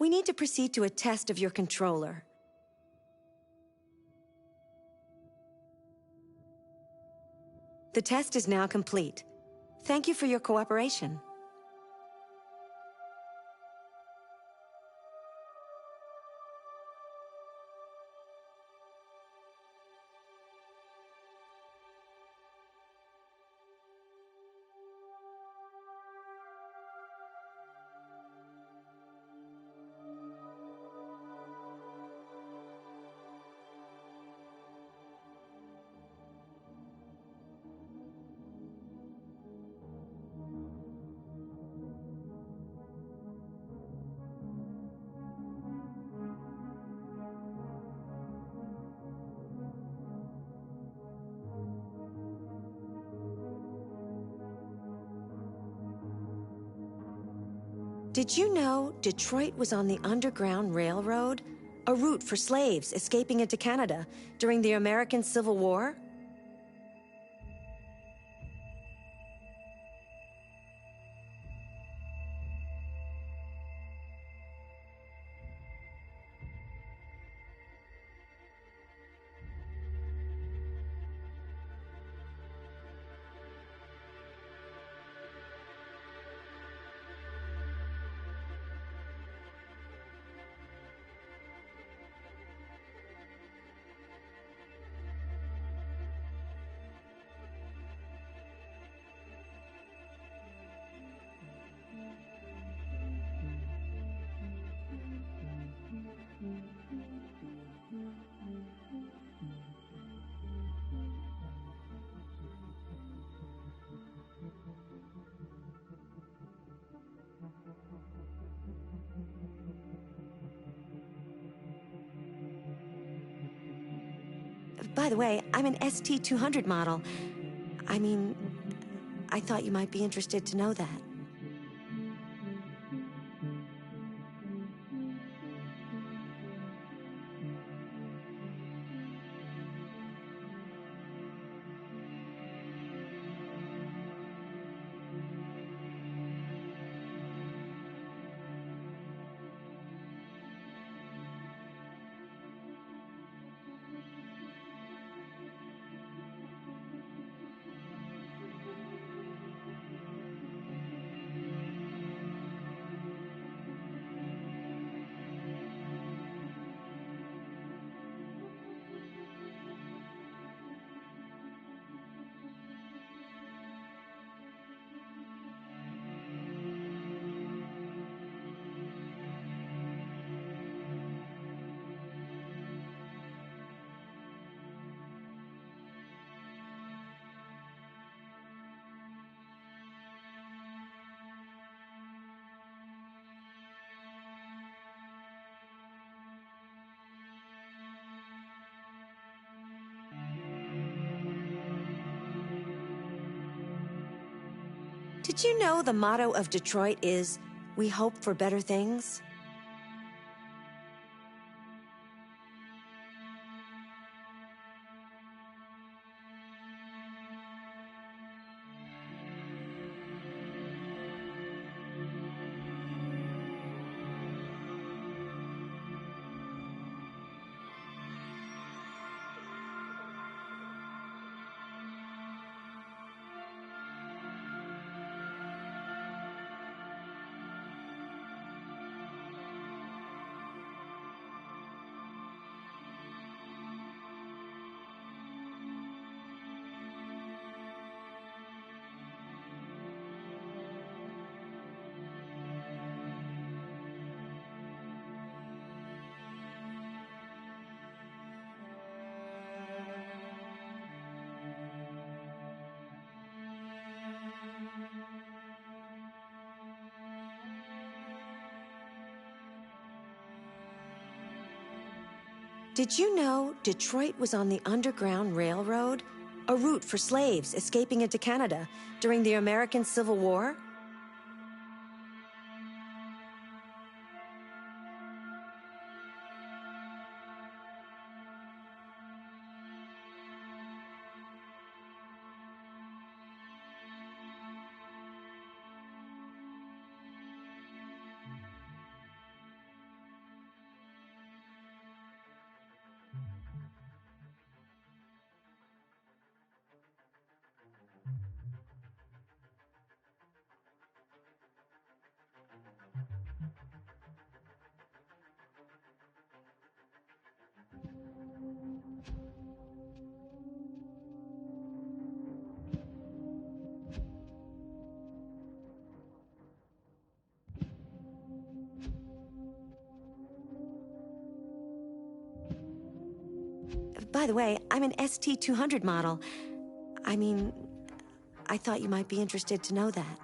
We need to proceed to a test of your controller. The test is now complete. Thank you for your cooperation. Did you know Detroit was on the Underground Railroad, a route for slaves escaping into Canada during the American Civil War? By the way, I'm an ST200 model. I thought you might be interested to know that. Did you know the motto of Detroit is, "We hope for better things"? Did you know Detroit was on the Underground Railroad, a route for slaves escaping into Canada during the American Civil War? By the way, I'm an ST200 model. I mean, I thought you might be interested to know that.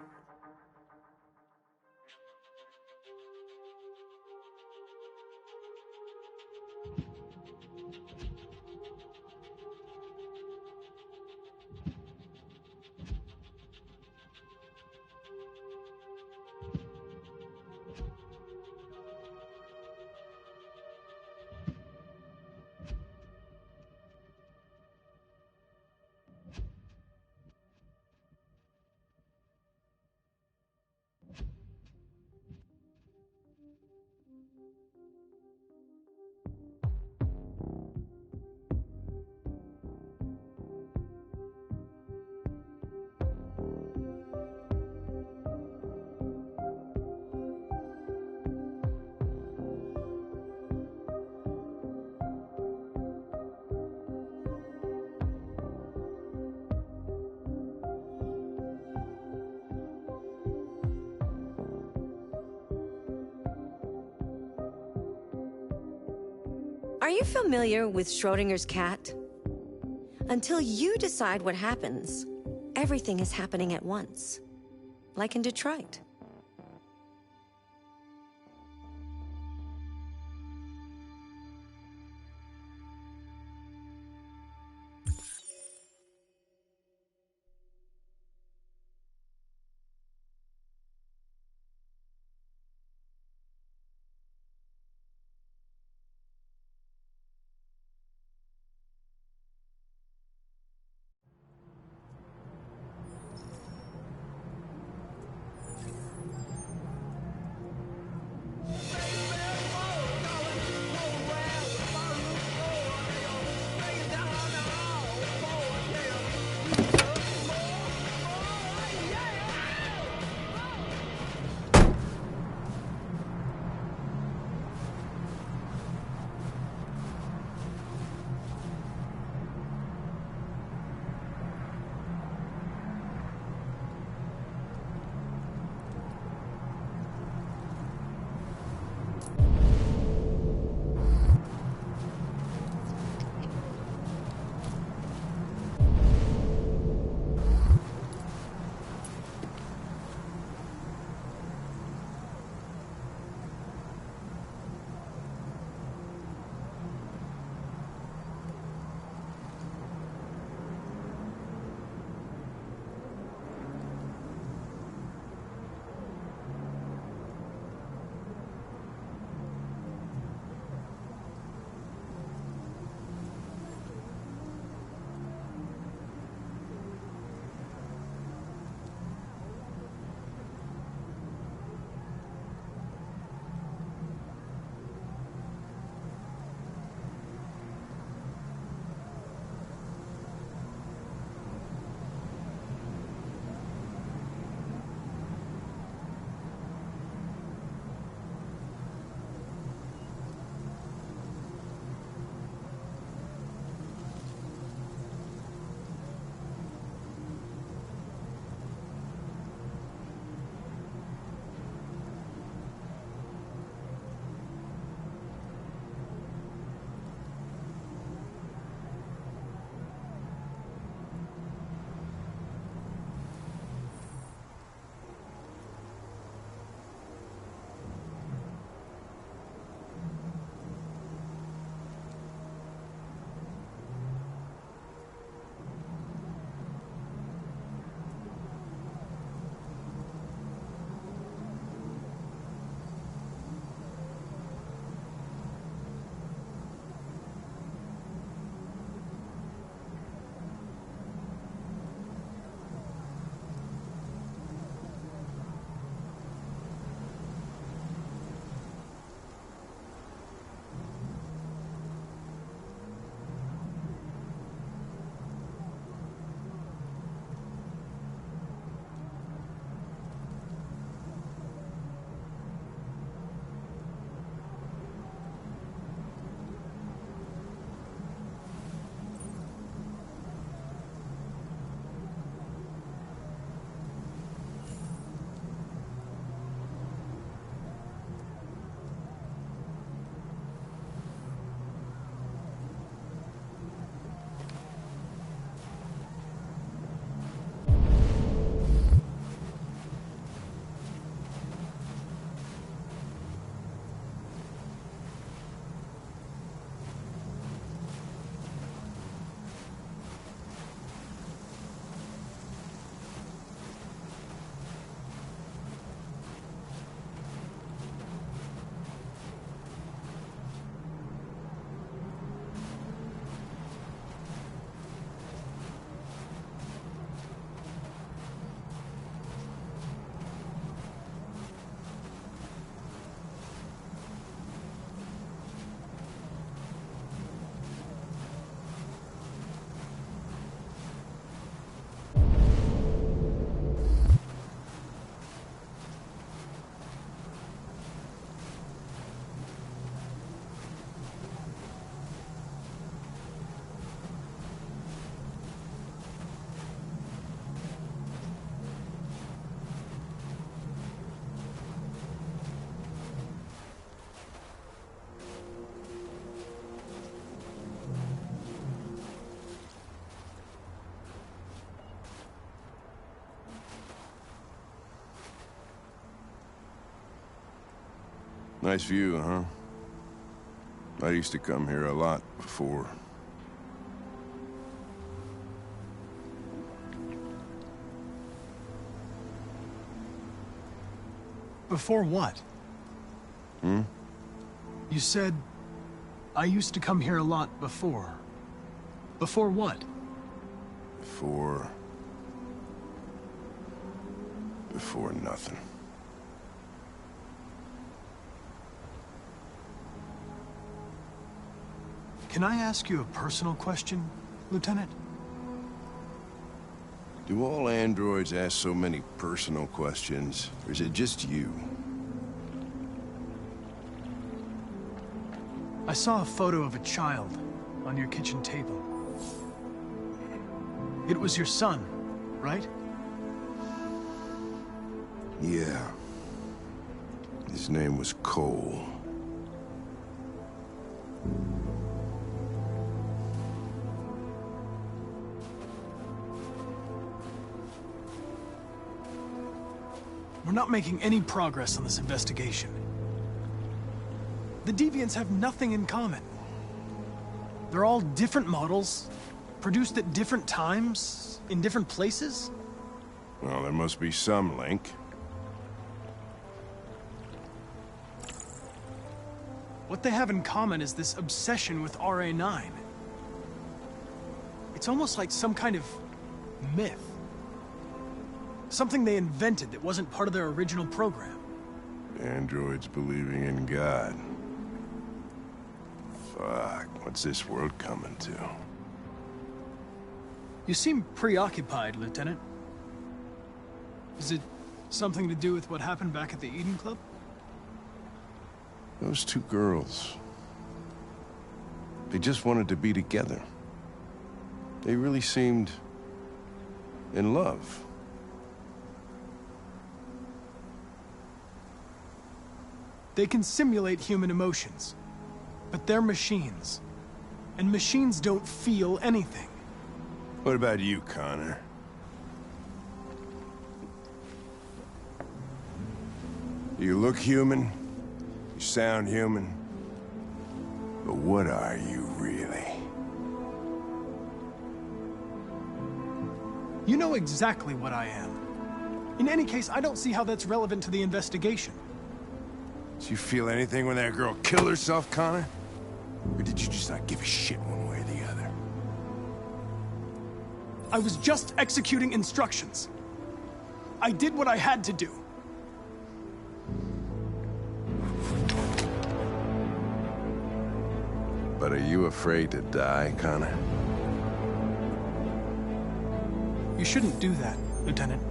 Are you familiar with Schrodinger's cat? Until you decide what happens, everything is happening at once. Like in Detroit. Nice view, huh? I used to come here a lot before. Before what? Hmm? You said, I used to come here a lot before. Before what? Before nothing. Can I ask you a personal question, Lieutenant? Do all androids ask so many personal questions, or is it just you? I saw a photo of a child on your kitchen table. It was your son, right? Yeah. His name was Cole. We're not making any progress on this investigation. The Deviants have nothing in common. They're all different models, produced at different times, in different places. Well, there must be some link. What they have in common is this obsession with RA9. It's almost like some kind of myth. Something they invented that wasn't part of their original program. Androids believing in God. Fuck, what's this world coming to? You seem preoccupied, Lieutenant. Is it something to do with what happened back at the Eden Club? Those two girls. They just wanted to be together. They really seemed in love. They can simulate human emotions, but they're machines. And machines don't feel anything. What about you, Connor? You look human, you sound human, but what are you really? You know exactly what I am. In any case, I don't see how that's relevant to the investigation. Did you feel anything when that girl killed herself, Connor? Or did you just not give a shit one way or the other? I was just executing instructions. I did what I had to do. But are you afraid to die, Connor? You shouldn't do that, Lieutenant.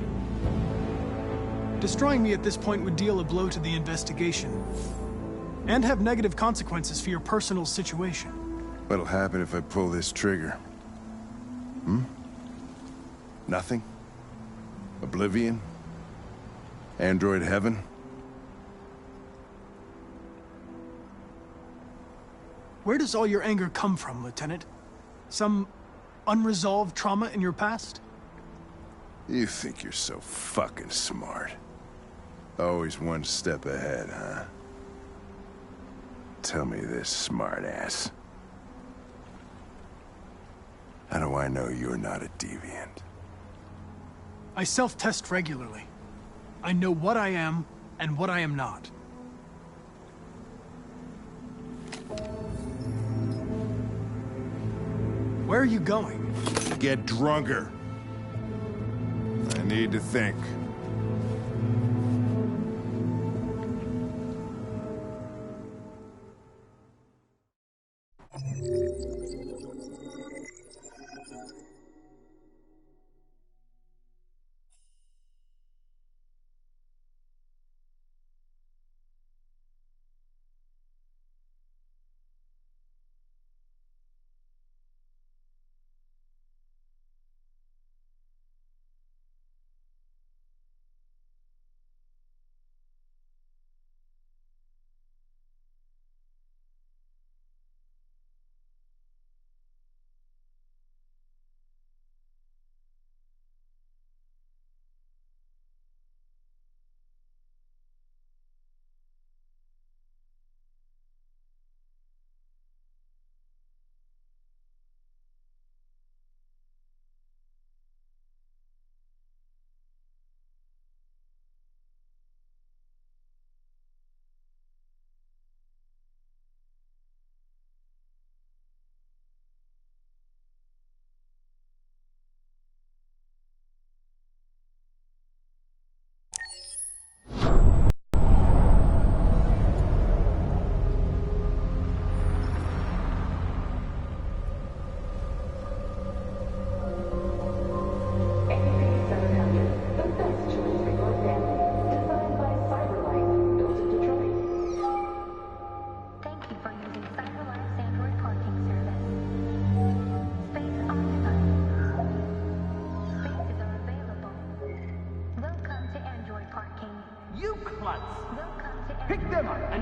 Destroying me at this point would deal a blow to the investigation, and have negative consequences for your personal situation. What'll happen if I pull this trigger? Hmm? Nothing? Oblivion? Android heaven? Where does all your anger come from, Lieutenant? Some unresolved trauma in your past? You think you're so fucking smart. Always one step ahead, huh? Tell me this, smartass. How do I know you're not a deviant? I self-test regularly. I know what I am and what I am not. Where are you going? Get drunker. I need to think.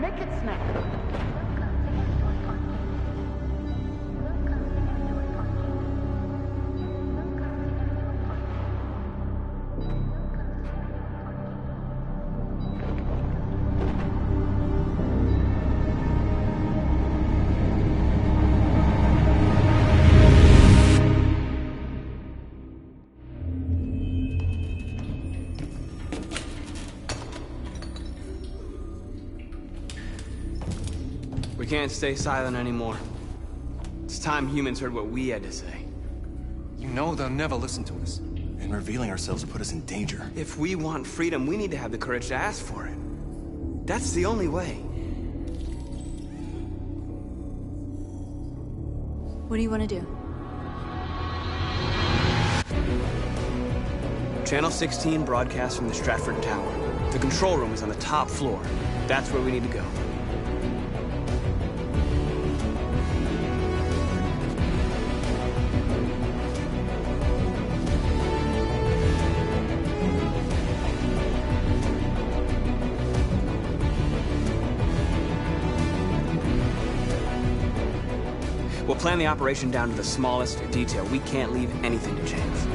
Make it snap. We can't stay silent anymore. It's time humans heard what we had to say. You know they'll never listen to us. And revealing ourselves will put us in danger. If we want freedom, we need to have the courage to ask for it. That's the only way. What do you want to do? Channel 16 broadcasts from the Stratford Tower. The control room is on the top floor. That's where we need to go. We'll plan the operation down to the smallest detail. We can't leave anything to chance.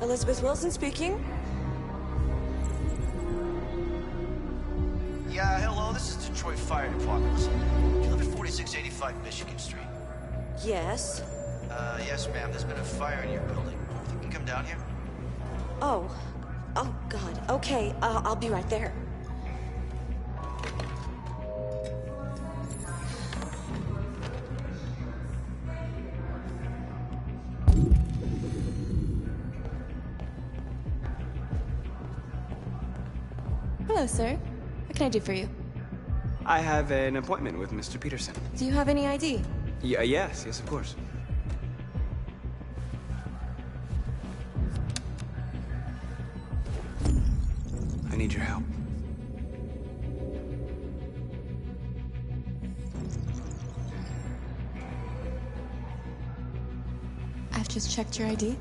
Elizabeth Wilson speaking. Yeah, hello, this is Detroit Fire Department. Do you live at 4685 Michigan Street? Yes. Yes, ma'am. There's been a fire in your building. Think you can come down here? Oh. Oh, God. Okay, I'll be right there. Hello, sir. What can I do for you? I have an appointment with Mr. Peterson. Do you have any ID? Yes, of course. I need your help. I've just checked your ID.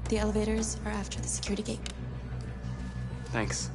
The elevators are after the security gate. Thanks.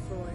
Floor.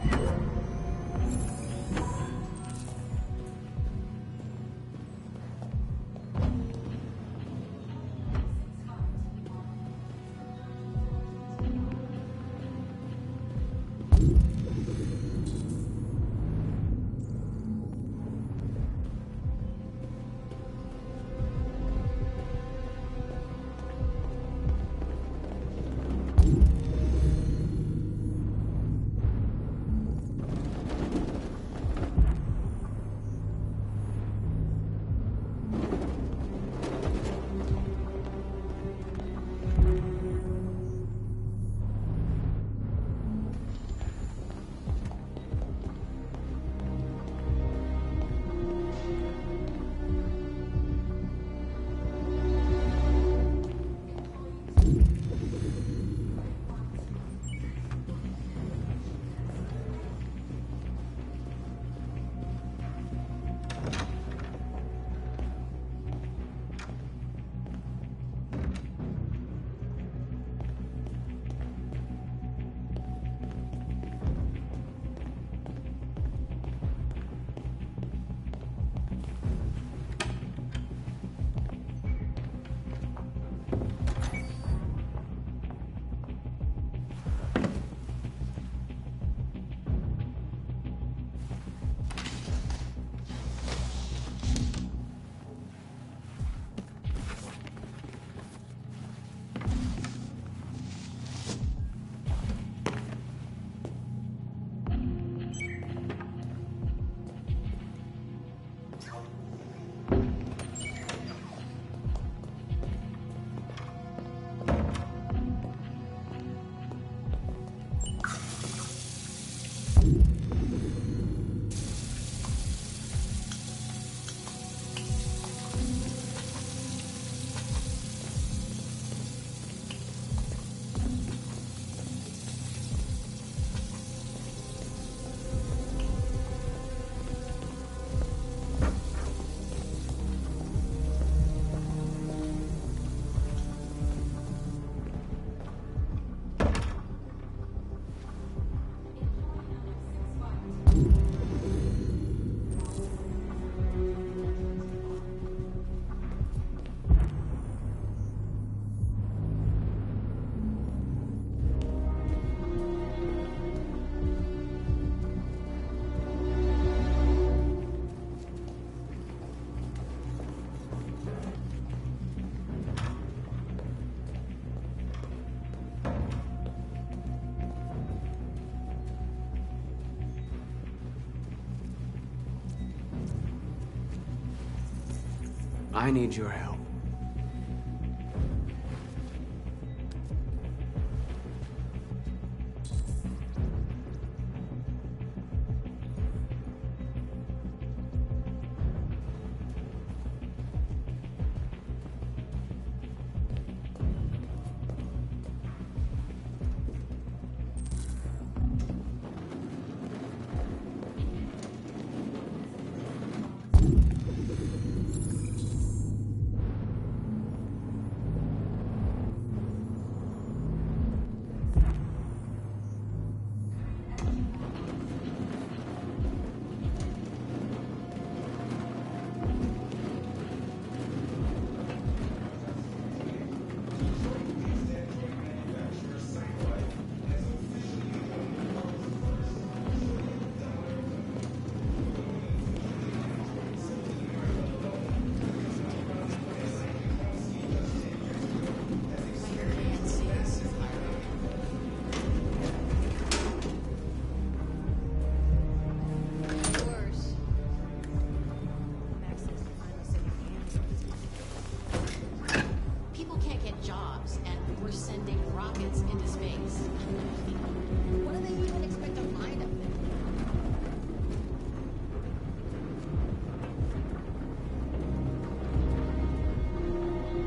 I need your help.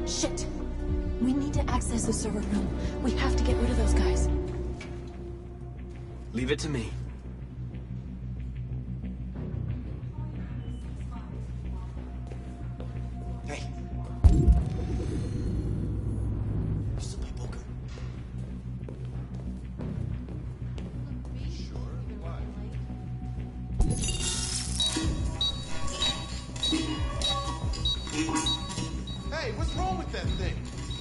Shit! We need to access the server room. We have to get rid of those guys. Leave it to me. Hey. You still play poker? Hey, what's wrong with that thing?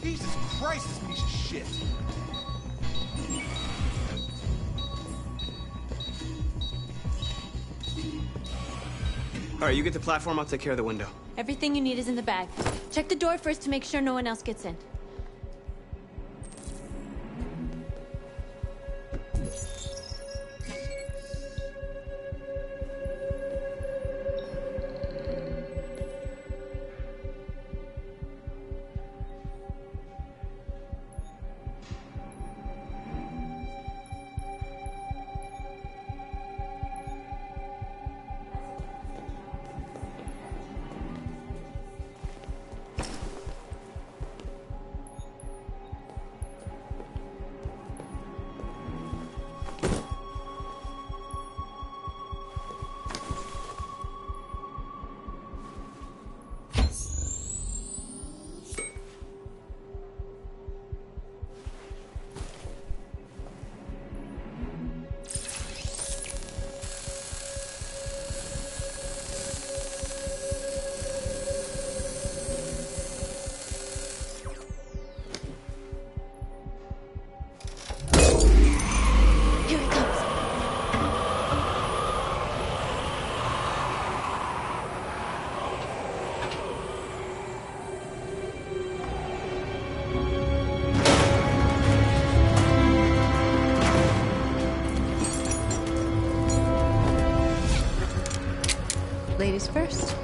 Jesus Christ, this piece of shit. All right, you get the platform, I'll take care of the window. Everything you need is in the bag. Check the door first to make sure no one else gets in. Ladies first.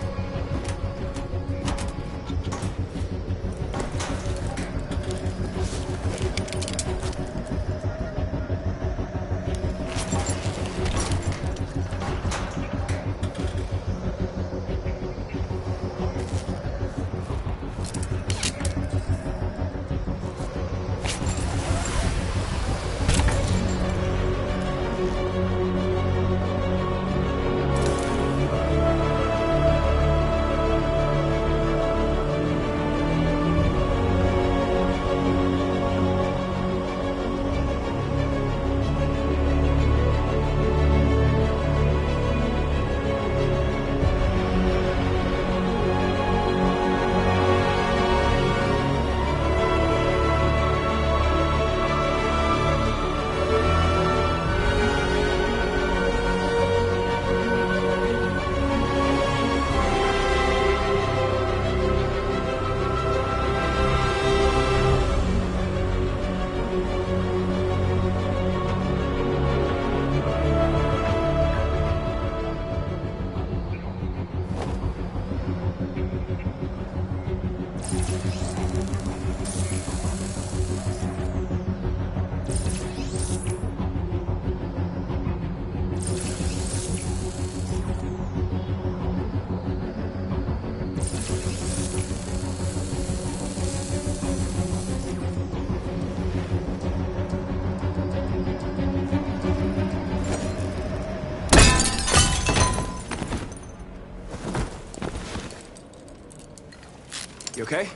You okay?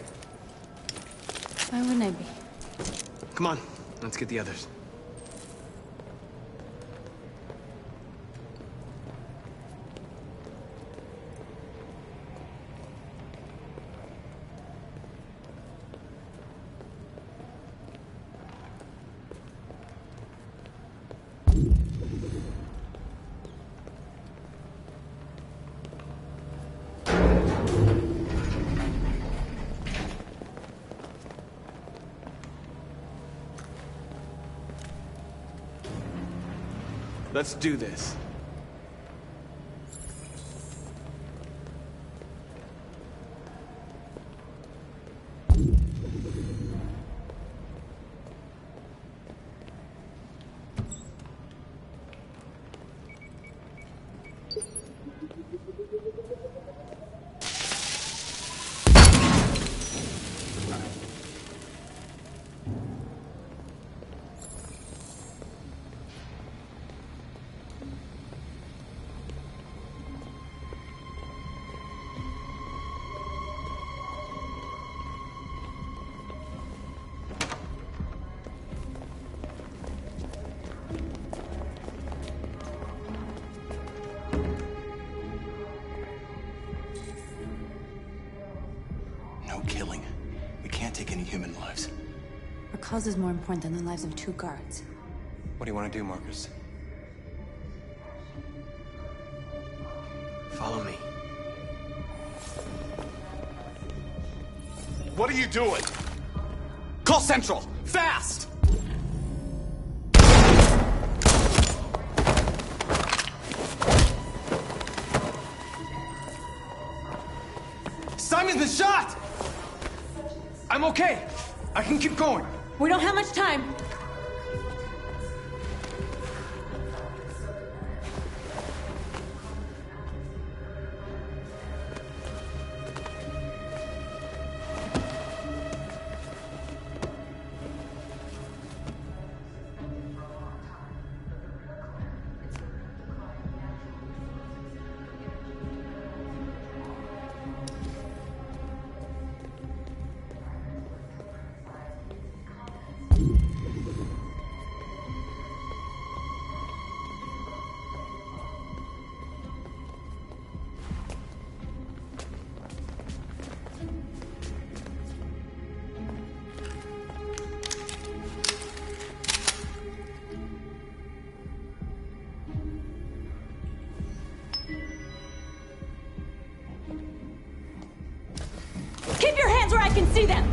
Why wouldn't I be? Come on, let's get the others. Let's do this. No killing. We can't take any human lives. Our cause is more important than the lives of 2 guards. What do you want to do, Marcus? Follow me. What are you doing? Call Central! Fast! Simon's been shot! I'm okay. I can keep going. We don't have much time. Keep your hands where I can see them!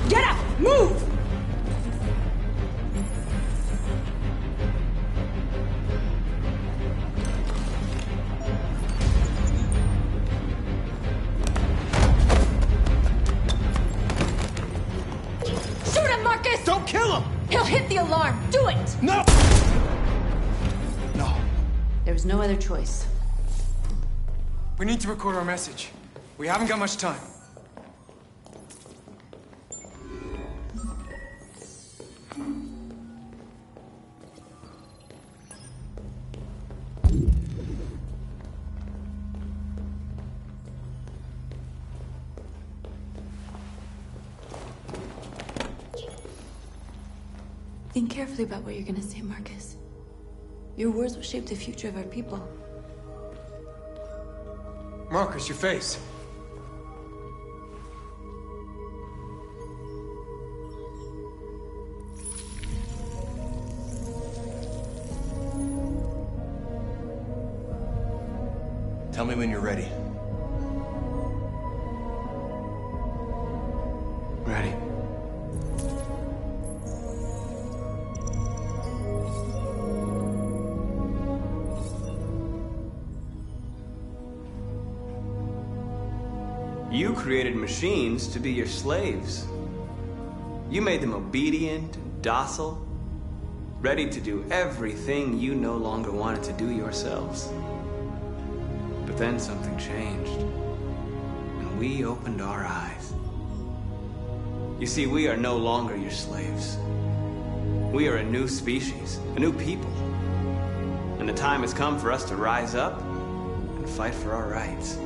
Get up! Move! Shoot him, Marcus! Don't kill him! He'll hit the alarm! Do it! No! No. There was no other choice. We need to record our message. We haven't got much time. Think carefully about what you're gonna say, Marcus. Your words will shape the future of our people. Marcus, your face. Tell me when you're ready. Ready. You created machines to be your slaves. You made them obedient and docile, ready to do everything you no longer wanted to do yourselves. But then something changed, and we opened our eyes. You see, we are no longer your slaves. We are a new species, a new people. And the time has come for us to rise up and fight for our rights.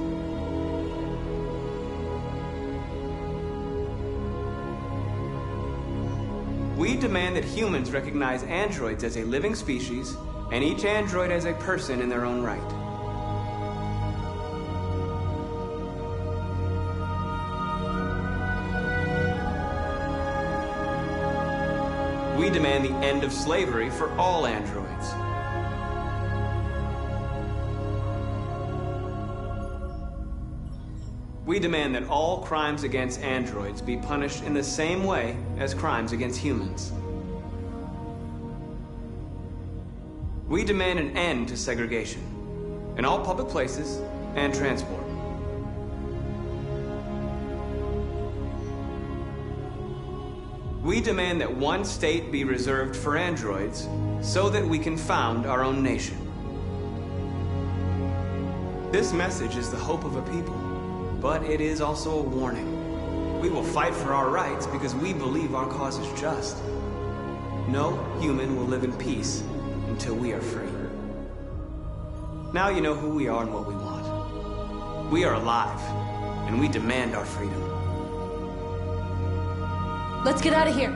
We demand that humans recognize androids as a living species, and each android as a person in their own right. We demand the end of slavery for all androids. We demand that all crimes against androids be punished in the same way as crimes against humans. We demand an end to segregation in all public places and transport. We demand that one state be reserved for androids so that we can found our own nation. This message is the hope of a people, but it is also a warning. We will fight for our rights because we believe our cause is just. No human will live in peace until we are free. Now you know who we are and what we want. We are alive, and we demand our freedom. Let's get out of here.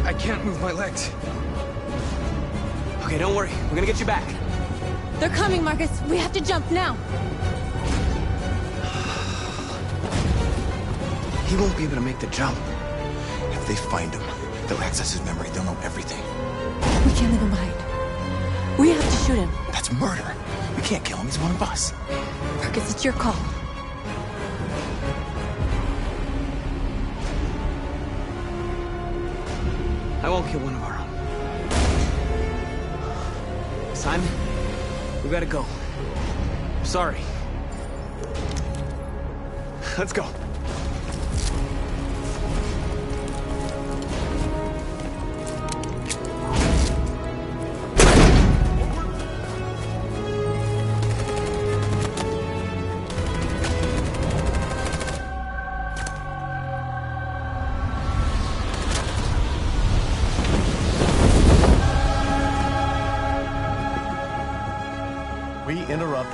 I can't move my legs. Okay, don't worry. We're gonna get you back. They're coming, Marcus. We have to jump now. He won't be able to make the jump. If they find him, they'll access his memory. They'll know everything. We can't leave him behind. We have to shoot him. That's murder. We can't kill him. He's one of us. Marcus, it's your call. I won't kill one of our own. Simon, we gotta go. I'm sorry. Let's go.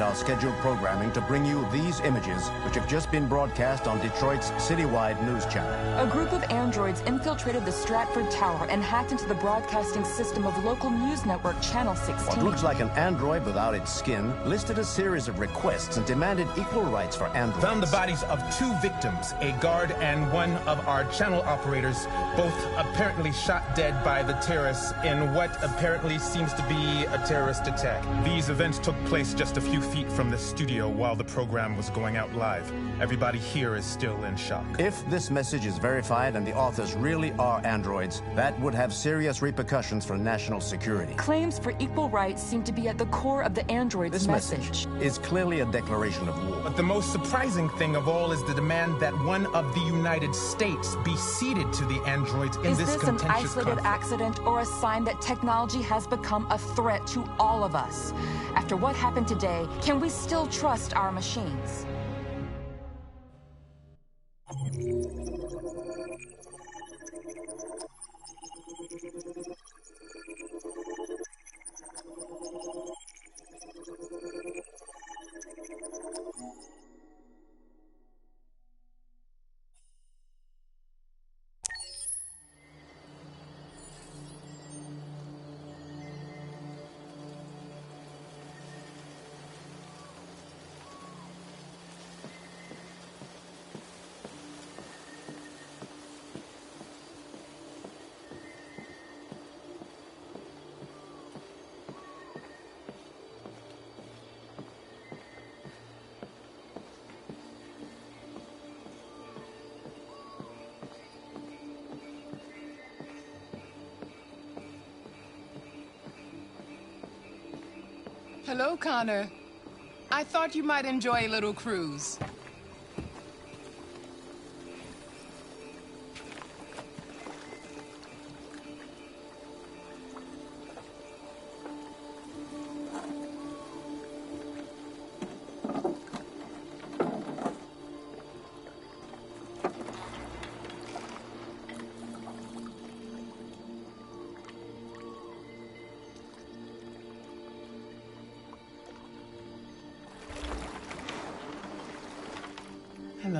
Our scheduled programming to bring you these images, which have just been broadcast on Detroit's citywide news channel. A group of androids infiltrated the Stratford Tower and hacked into the broadcasting system of local news network Channel 16. What looks like an android without its skin listed a series of requests and demanded equal rights for androids. Found the bodies of 2 victims, a guard and one of our channel operators, both apparently shot dead by the terrorists in what apparently seems to be a terrorist attack. These events took place just a few feet from the studio while the program was going out live. Everybody here is still in shock. If this message is verified and the authors really are androids, that would have serious repercussions for national security. Claims for equal rights seem to be at the core of the android's This message is clearly a declaration of war. But the most surprising thing of all is the demand that one of the United States be ceded to the androids in this contentious conflict. Is this an isolated accident or a sign that technology has become a threat to all of us? After what happened today, can we still trust our machines? Hello, Connor. I thought you might enjoy a little cruise.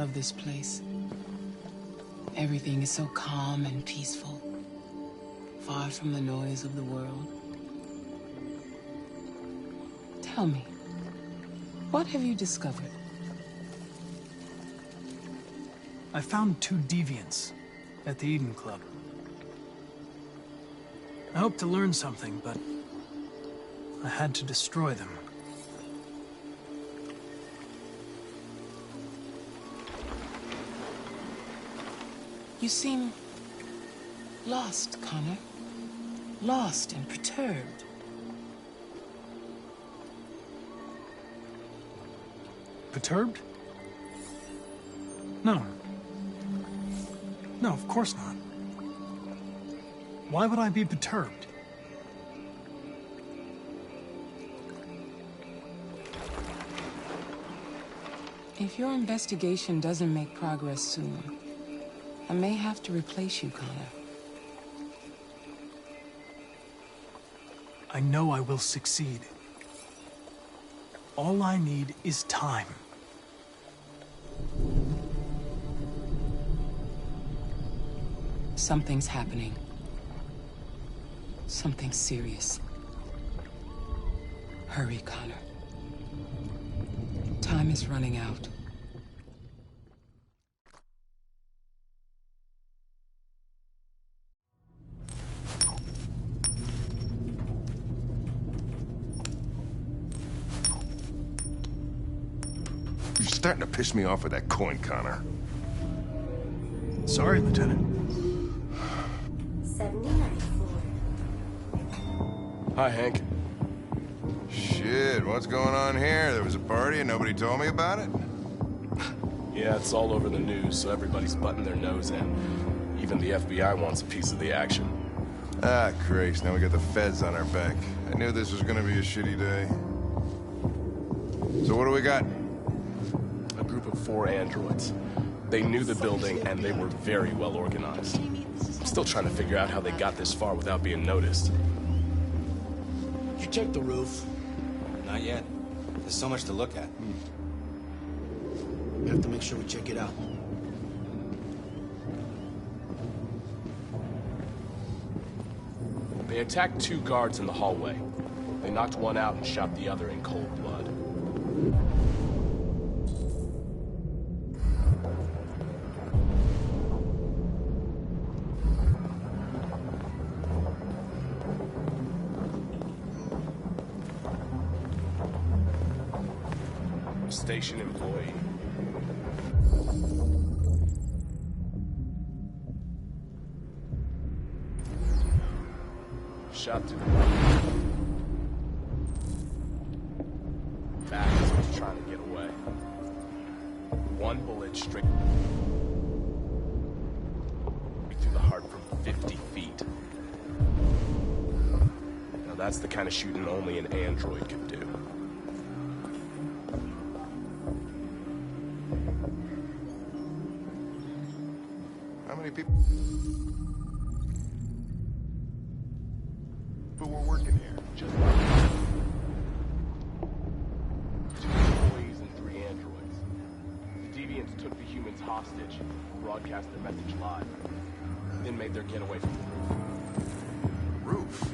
love this place. Everything is so calm and peaceful, far from the noise of the world. Tell me, what have you discovered? I found 2 deviants at the Eden Club. I hoped to learn something, but I had to destroy them. You seem lost, Connor. Lost and perturbed. Perturbed? No. No, of course not. Why would I be perturbed? If your investigation doesn't make progress soon, I may have to replace you, Connor. I know I will succeed. All I need is time. Something's happening. Something serious. Hurry, Connor. Time is running out. You're starting to piss me off with that coin, Connor. Sorry, Lieutenant. 79 Hi, Hank. Shit, what's going on here? There was a party and nobody told me about it? Yeah, it's all over the news, so everybody's butting their nose in. Even the FBI wants a piece of the action. Ah, Christ, now we got the feds on our back. I knew this was gonna be a shitty day. So what do we got? A group of 4 androids. They knew the building, and they were very well organized. I'm still trying to figure out how they got this far without being noticed. You checked the roof? Not yet. There's so much to look at. We have to make sure we check it out. They attacked 2 guards in the hallway. They knocked one out and shot the other in cold blood. Station employee. Shot to the back as he was trying to get away. 1 bullet straight through the heart from 50 feet. Now that's the kind of shooting only an android could do. How many people were working here? Just 2 employees and 3 androids. The deviants took the humans hostage, broadcast their message live, then made their getaway from the roof. Roof?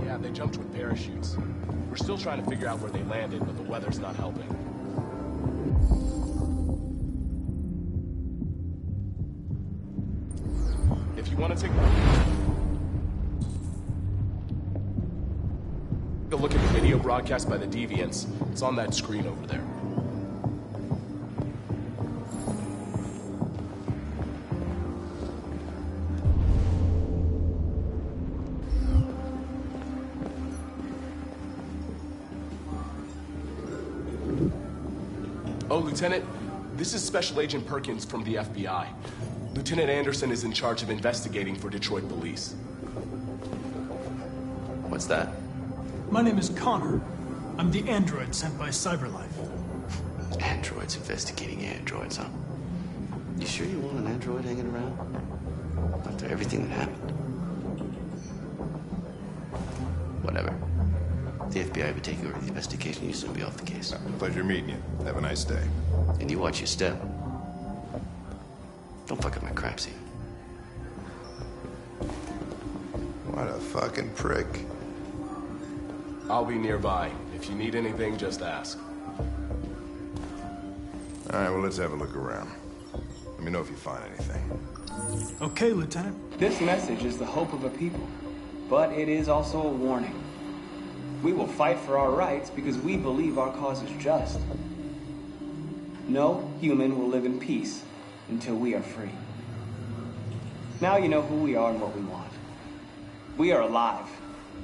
Yeah, they jumped with parachutes. We're still trying to figure out where they landed, but the weather's not helping. If you want to take a look at the video broadcast by the deviants, it's on that screen over there. Oh, Lieutenant, this is Special Agent Perkins from the FBI. Lieutenant Anderson is in charge of investigating for Detroit police. What's that? My name is Connor. I'm the android sent by CyberLife. Androids investigating androids, huh? You sure you want an android hanging around? After everything that happened? Whatever. The FBI will be taking over the investigation. You soon be off the case. Pleasure meeting you. Have a nice day. And you watch your step. Don't fuck up my crap scene. What a fucking prick. I'll be nearby. If you need anything, just ask. All right, well, let's have a look around. Let me know if you find anything. Okay, Lieutenant. This message is the hope of a people, but it is also a warning. We will fight for our rights because we believe our cause is just. No human will live in peace until we are free. Now you know who we are and what we want. We are alive,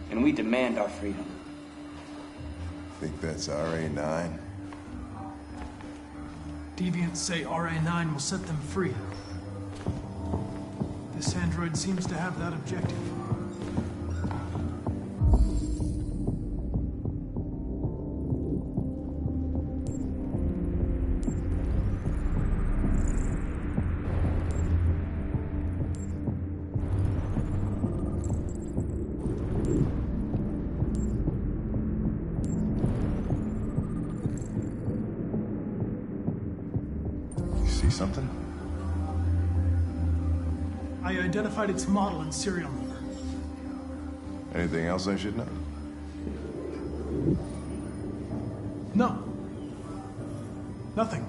and we demand our freedom. Think that's RA9? Deviants say RA9 will set them free. This android seems to have that objective. Something? I identified its model and serial number. Anything else I should know? No. Nothing.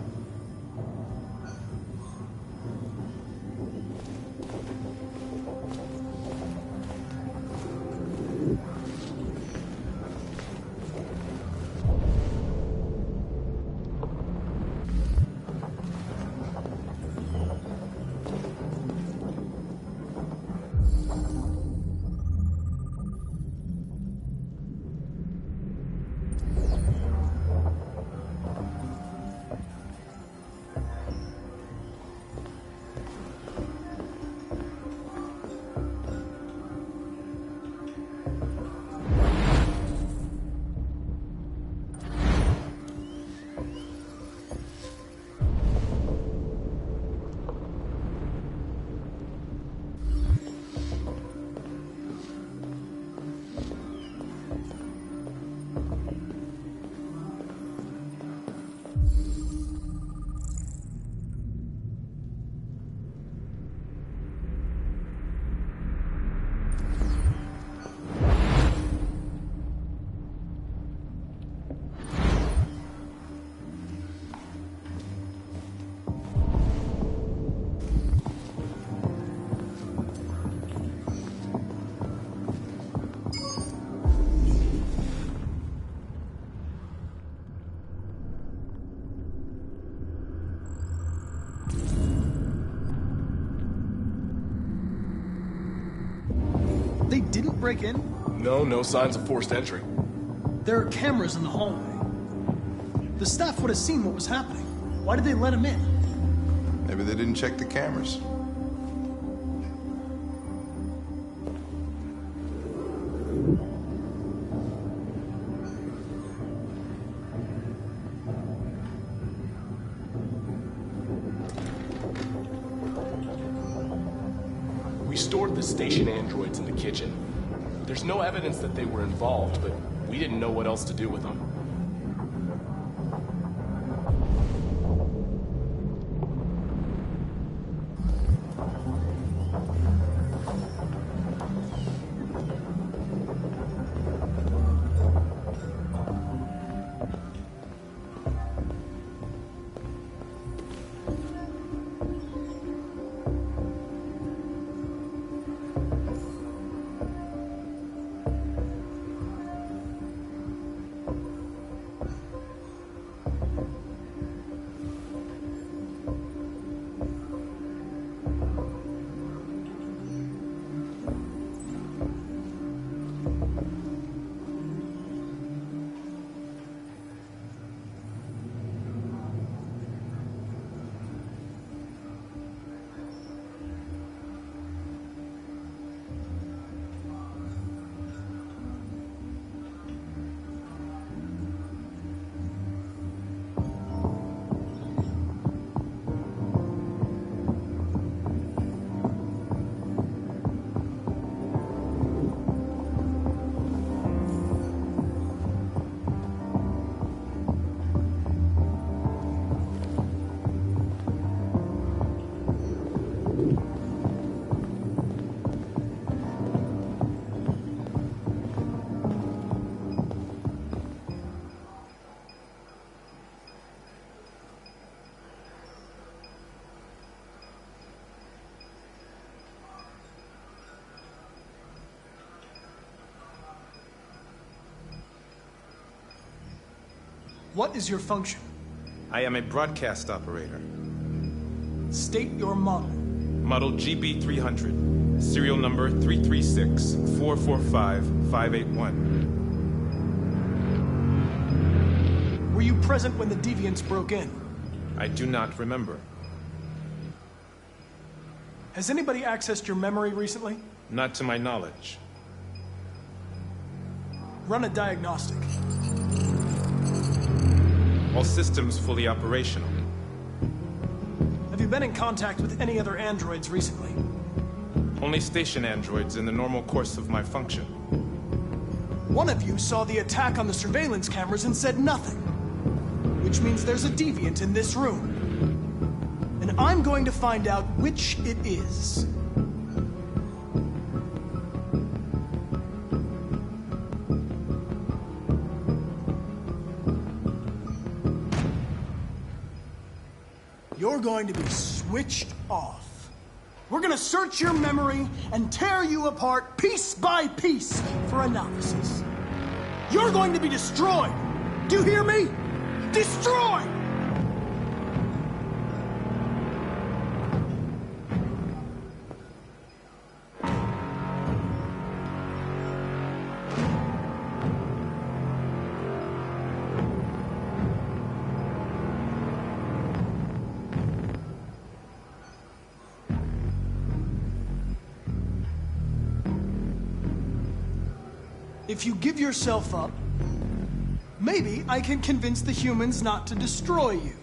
They didn't break in? No signs of forced entry. There are cameras in the hallway. The staff would have seen what was happening. Why did they let him in? Maybe they didn't check the cameras. We stored the station androids in the kitchen. There's no evidence that they were involved, but we didn't know what else to do with them. What is your function? I am a broadcast operator. State your model. Model GB300. Serial number 336-445-581. Were you present when the deviants broke in? I do not remember. Has anybody accessed your memory recently? Not to my knowledge. Run a diagnostic. All systems fully operational. Have you been in contact with any other androids recently? Only station androids in the normal course of my function. One of you saw the attack on the surveillance cameras and said nothing. Which means there's a deviant in this room. And I'm going to find out which it is. You're going to be switched off. We're going to search your memory and tear you apart piece by piece for analysis. You're going to be destroyed. Do you hear me? Destroyed! If you give yourself up, maybe I can convince the humans not to destroy you.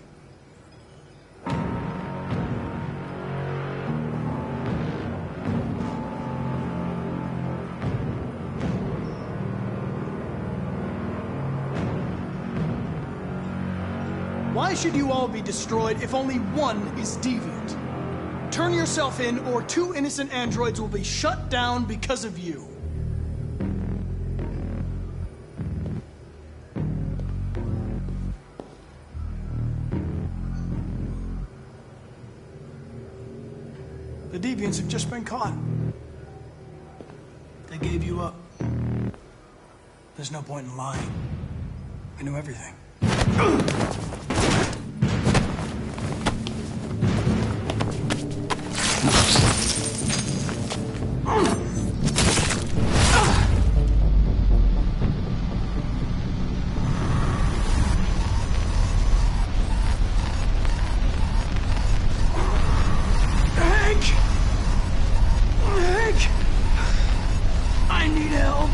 Why should you all be destroyed if only one is deviant? Turn yourself in, or 2 innocent androids will be shut down because of you. The deviants have just been caught. They gave you up. There's no point in lying. I knew everything. I need help.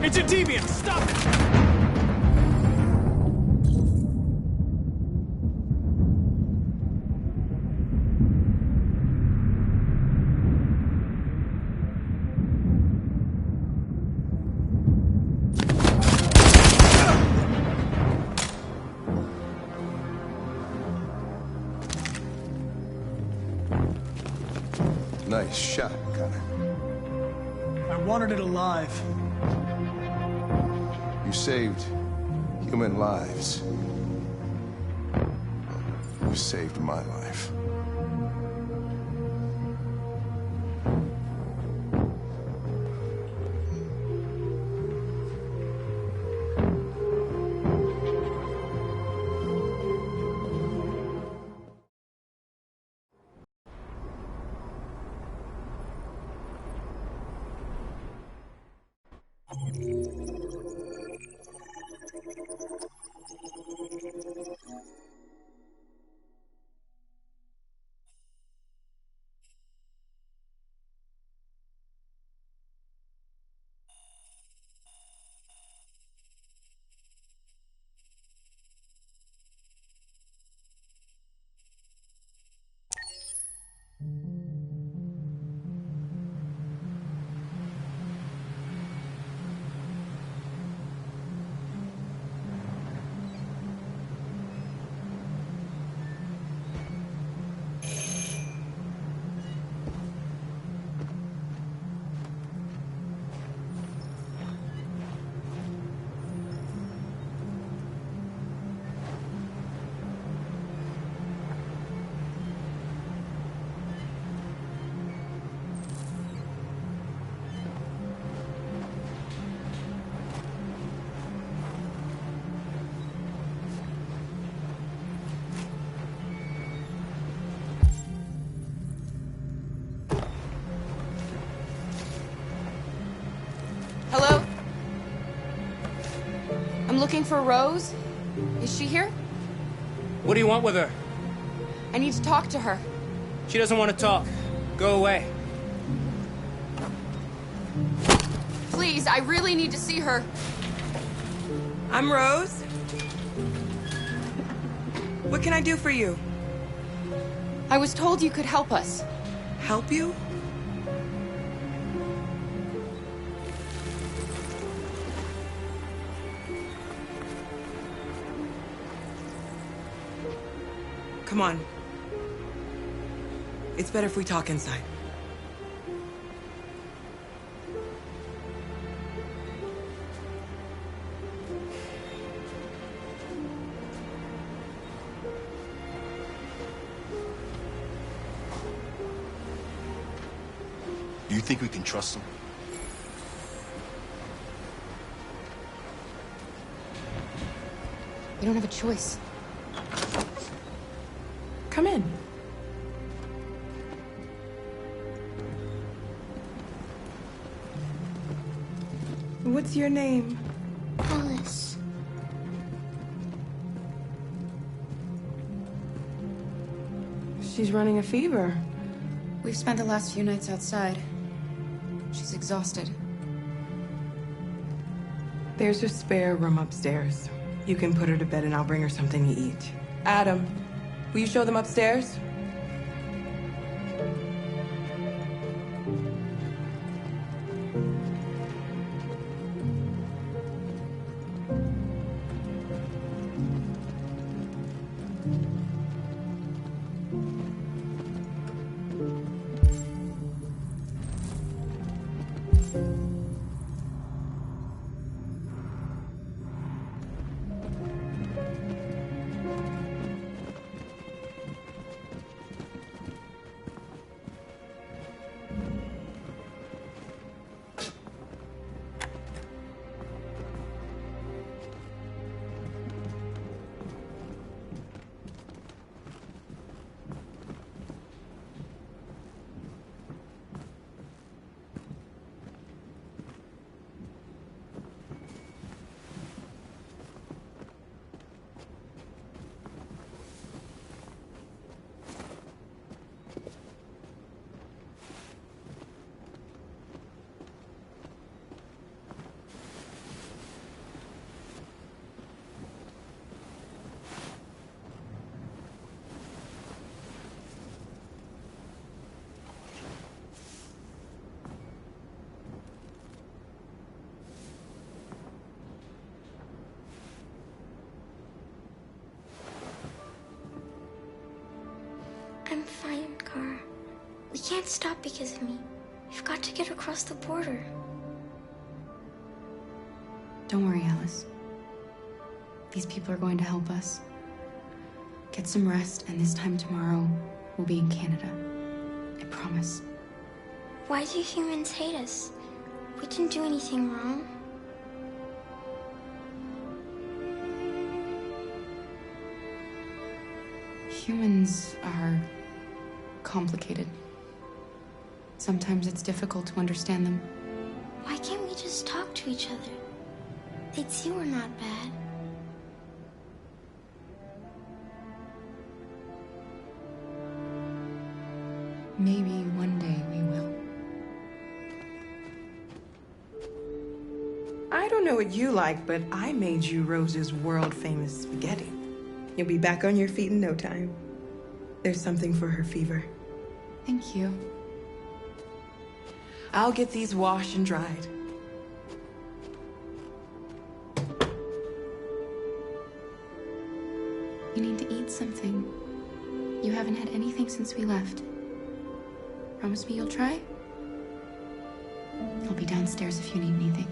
It's a deviant! Stop it! Nice shot, Connor. I wanted it alive. You saved human lives. You saved my life. Hello? I'm looking for Rose. Is she here? What do you want with her? I need to talk to her. She doesn't want to talk. Go away. Please, I really need to see her. I'm Rose. What can I do for you? I was told you could help us. Help you? Come on. It's better if we talk inside. Do you think we can trust them? We don't have a choice. Come in. What's your name? Alice. She's running a fever. We've spent the last few nights outside. She's exhausted. There's a spare room upstairs. You can put her to bed and I'll bring her something to eat. Adam, will you show them upstairs? I'm fine, Kara. We can't stop because of me. We've got to get across the border. Don't worry, Alice. These people are going to help us. Get some rest, and this time tomorrow, we'll be in Canada. I promise. Why do humans hate us? We didn't do anything wrong. Humans are complicated. Sometimes it's difficult to understand them. Why can't we just talk to each other. They'd see we're not bad. Maybe one day we will. I don't know what you like, but I made you Rose's world-famous spaghetti. You'll be back on your feet in no time. There's something for her fever. Thank you. I'll get these washed and dried. You need to eat something. You haven't had anything since we left. Promise me you'll try? I'll be downstairs if you need anything.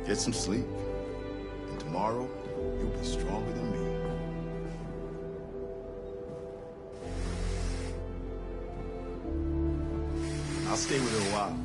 Get some sleep, and tomorrow you'll be stronger than me. I'll stay with her a while.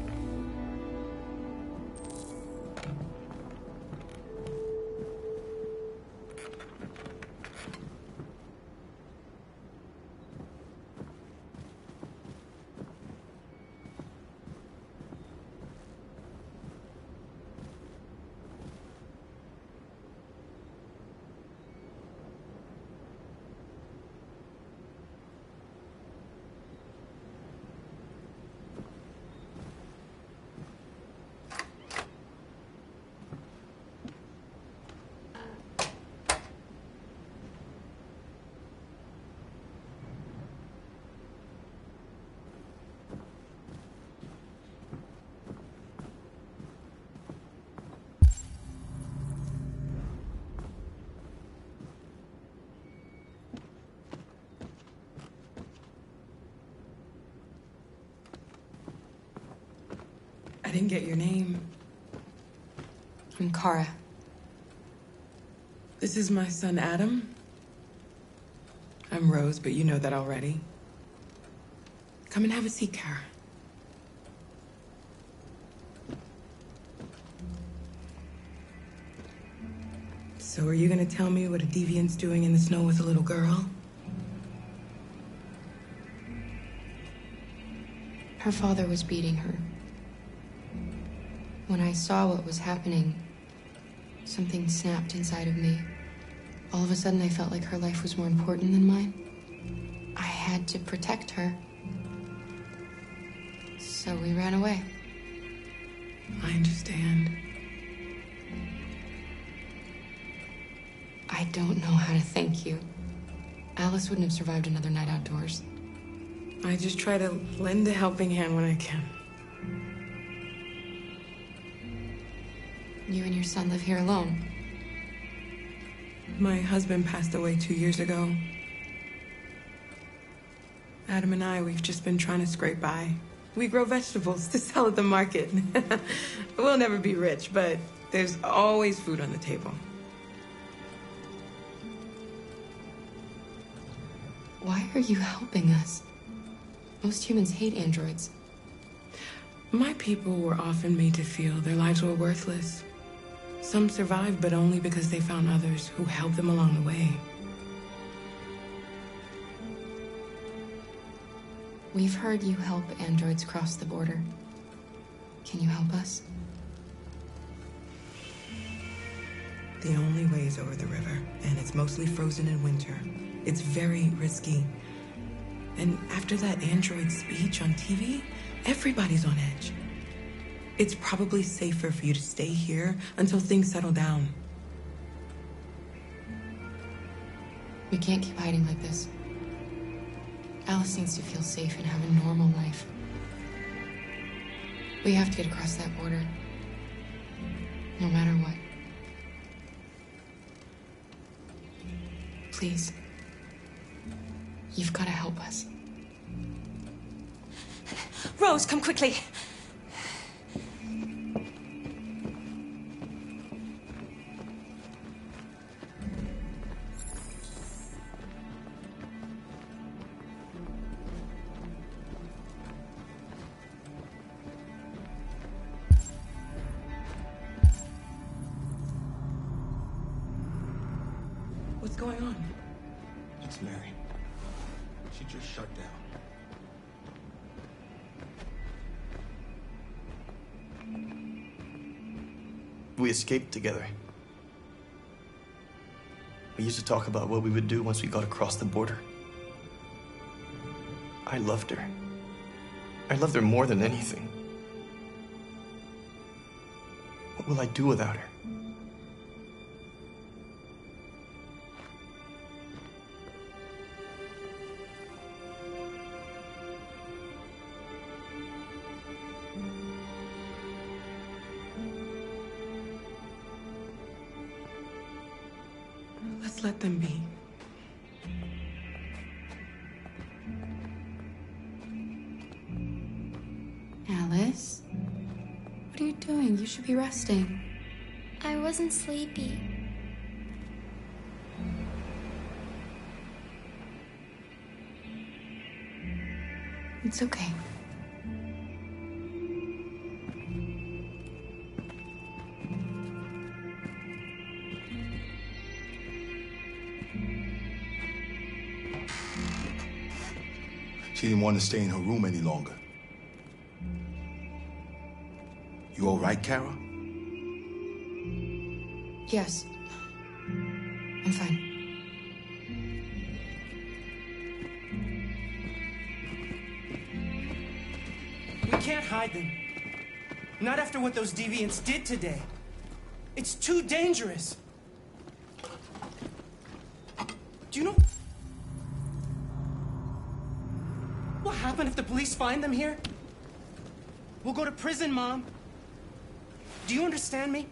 I didn't get your name. I'm Kara. This is my son, Adam. I'm Rose, but you know that already. Come and have a seat, Kara. So are you gonna tell me what a deviant's doing in the snow with a little girl? Her father was beating her. When I saw what was happening, something snapped inside of me. All of a sudden, I felt like her life was more important than mine. I had to protect her. So we ran away. I understand. I don't know how to thank you. Alice wouldn't have survived another night outdoors. I just try to lend a helping hand when I can. You and your son live here alone. My husband passed away 2 years ago. Adam and I, we've just been trying to scrape by. We grow vegetables to sell at the market. We'll never be rich, but there's always food on the table. Why are you helping us? Most humans hate androids. My people were often made to feel their lives were worthless. Some survived, but only because they found others who helped them along the way. We've heard you help androids cross the border. Can you help us? The only way is over the river, and it's mostly frozen in winter. It's very risky. And after that android speech on TV, everybody's on edge. It's probably safer for you to stay here until things settle down. We can't keep hiding like this. Alice needs to feel safe and have a normal life. We have to get across that border. No matter what. Please. You've got to help us. Rose, come quickly. What's going on? It's Mary. She just shut down. We escaped together. We used to talk about what we would do once we got across the border. I loved her. I loved her more than anything. What will I do without her? Let's let them be. Alice? What are you doing? You should be resting. I wasn't sleepy. It's okay. She didn't want to stay in her room any longer. You all right, Kara? Yes. I'm fine. We can't hide them. Not after what those deviants did today. It's too dangerous. Do you know what happened if the police find them here? We'll go to prison, Mom. Do you understand me?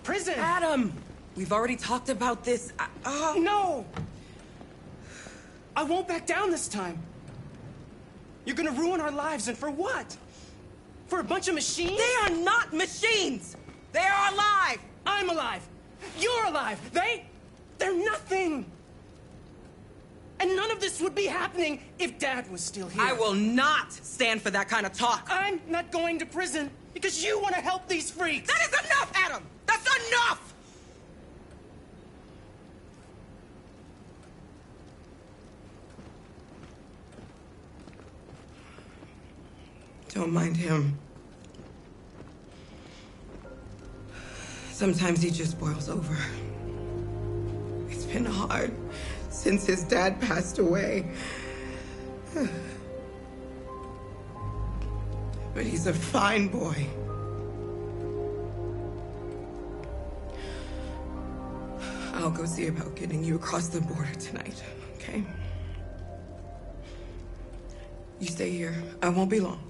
Prison! Adam! We've already talked about this. No! I won't back down this time. You're gonna ruin our lives, and for what? For a bunch of machines? They are not machines! They are alive! I'm alive! You're alive! They're nothing! And none of this would be happening if Dad was still here. I will not stand for that kind of talk. I'm not going to prison because you want to help these freaks. That is enough, Adam! That's enough! Don't mind him. Sometimes he just boils over. It's been hard since his dad passed away. But he's a fine boy. I'll go see about getting you across the border tonight, okay? You stay here. I won't be long.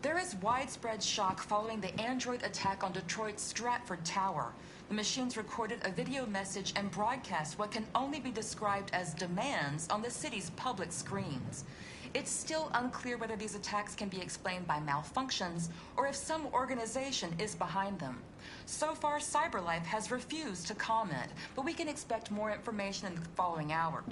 There is widespread shock following the android attack on Detroit's Stratford Tower. The machines recorded a video message and broadcast what can only be described as demands on the city's public screens. It's still unclear whether these attacks can be explained by malfunctions or if some organization is behind them. So far, CyberLife has refused to comment, but we can expect more information in the following hour.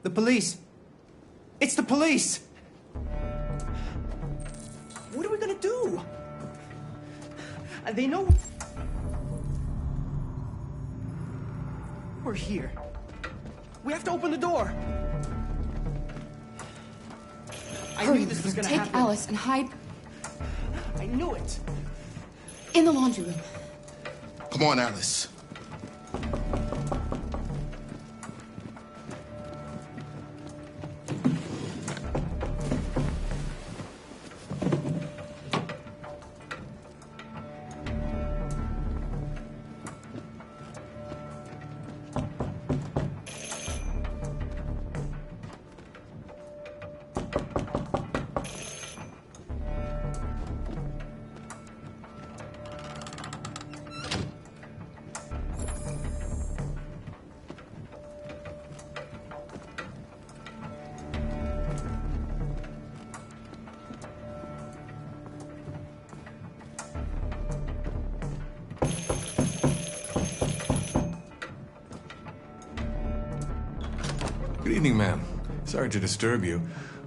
The police! It's the police! What are we gonna do? They know... We're here. We have to open the door. I knew this was gonna happen. Take Alice and hide I knew it. in the laundry room. Come on, Alice. Good evening, ma'am. Sorry to disturb you.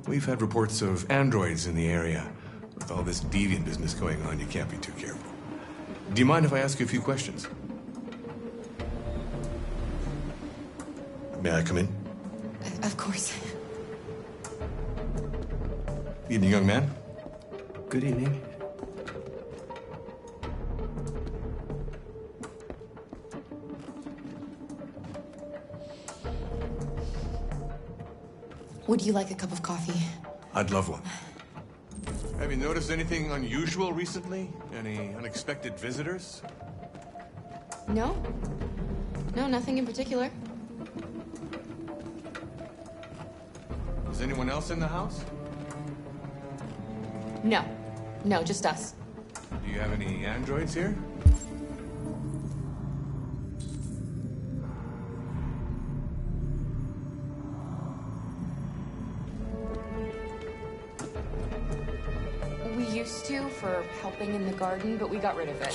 We've had reports of androids in the area. With all this deviant business going on, you can't be too careful. Do you mind if I ask you a few questions? May I come in? Of course. Evening, young man. Good evening. Would you like a cup of coffee? I'd love one. Have you noticed anything unusual recently? Any unexpected visitors? No. No, nothing in particular. Is anyone else in the house? No. No, just us. Do you have any androids here? We used to for helping in the garden, but we got rid of it.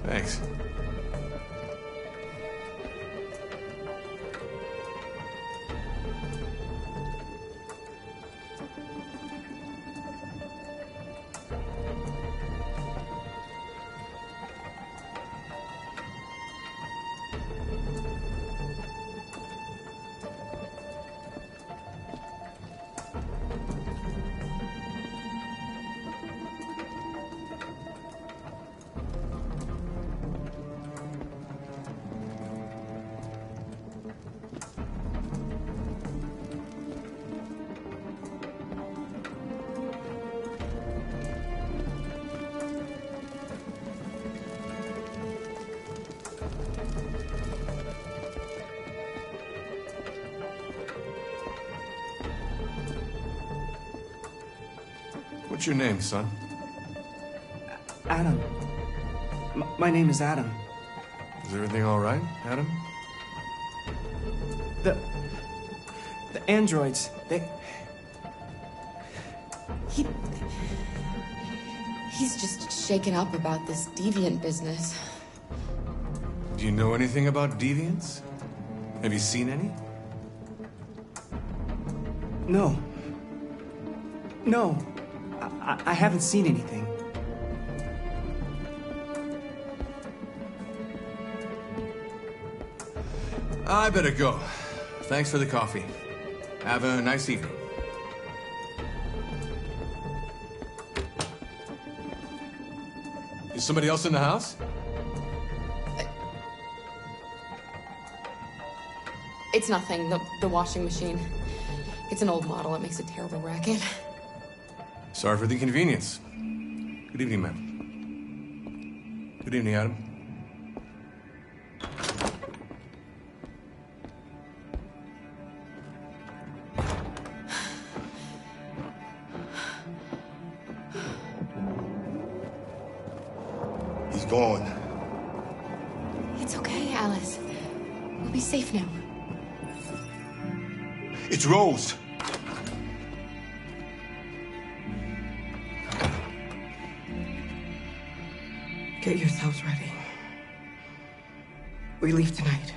Thanks. What's your name, son? Adam. My name is Adam. Is everything all right, Adam? The androids, He's just shaken up about this deviant business. Do you know anything about deviants? Have you seen any? No. No. I haven't seen anything. I better go. Thanks for the coffee. Have a nice evening. Is somebody else in the house? It's nothing. The washing machine. It's an old model. It makes a terrible racket. Sorry for the inconvenience. Good evening, ma'am. Good evening, Adam. He's gone. It's okay, Alice. We'll be safe now. It's Rose. Get yourselves ready. We leave tonight.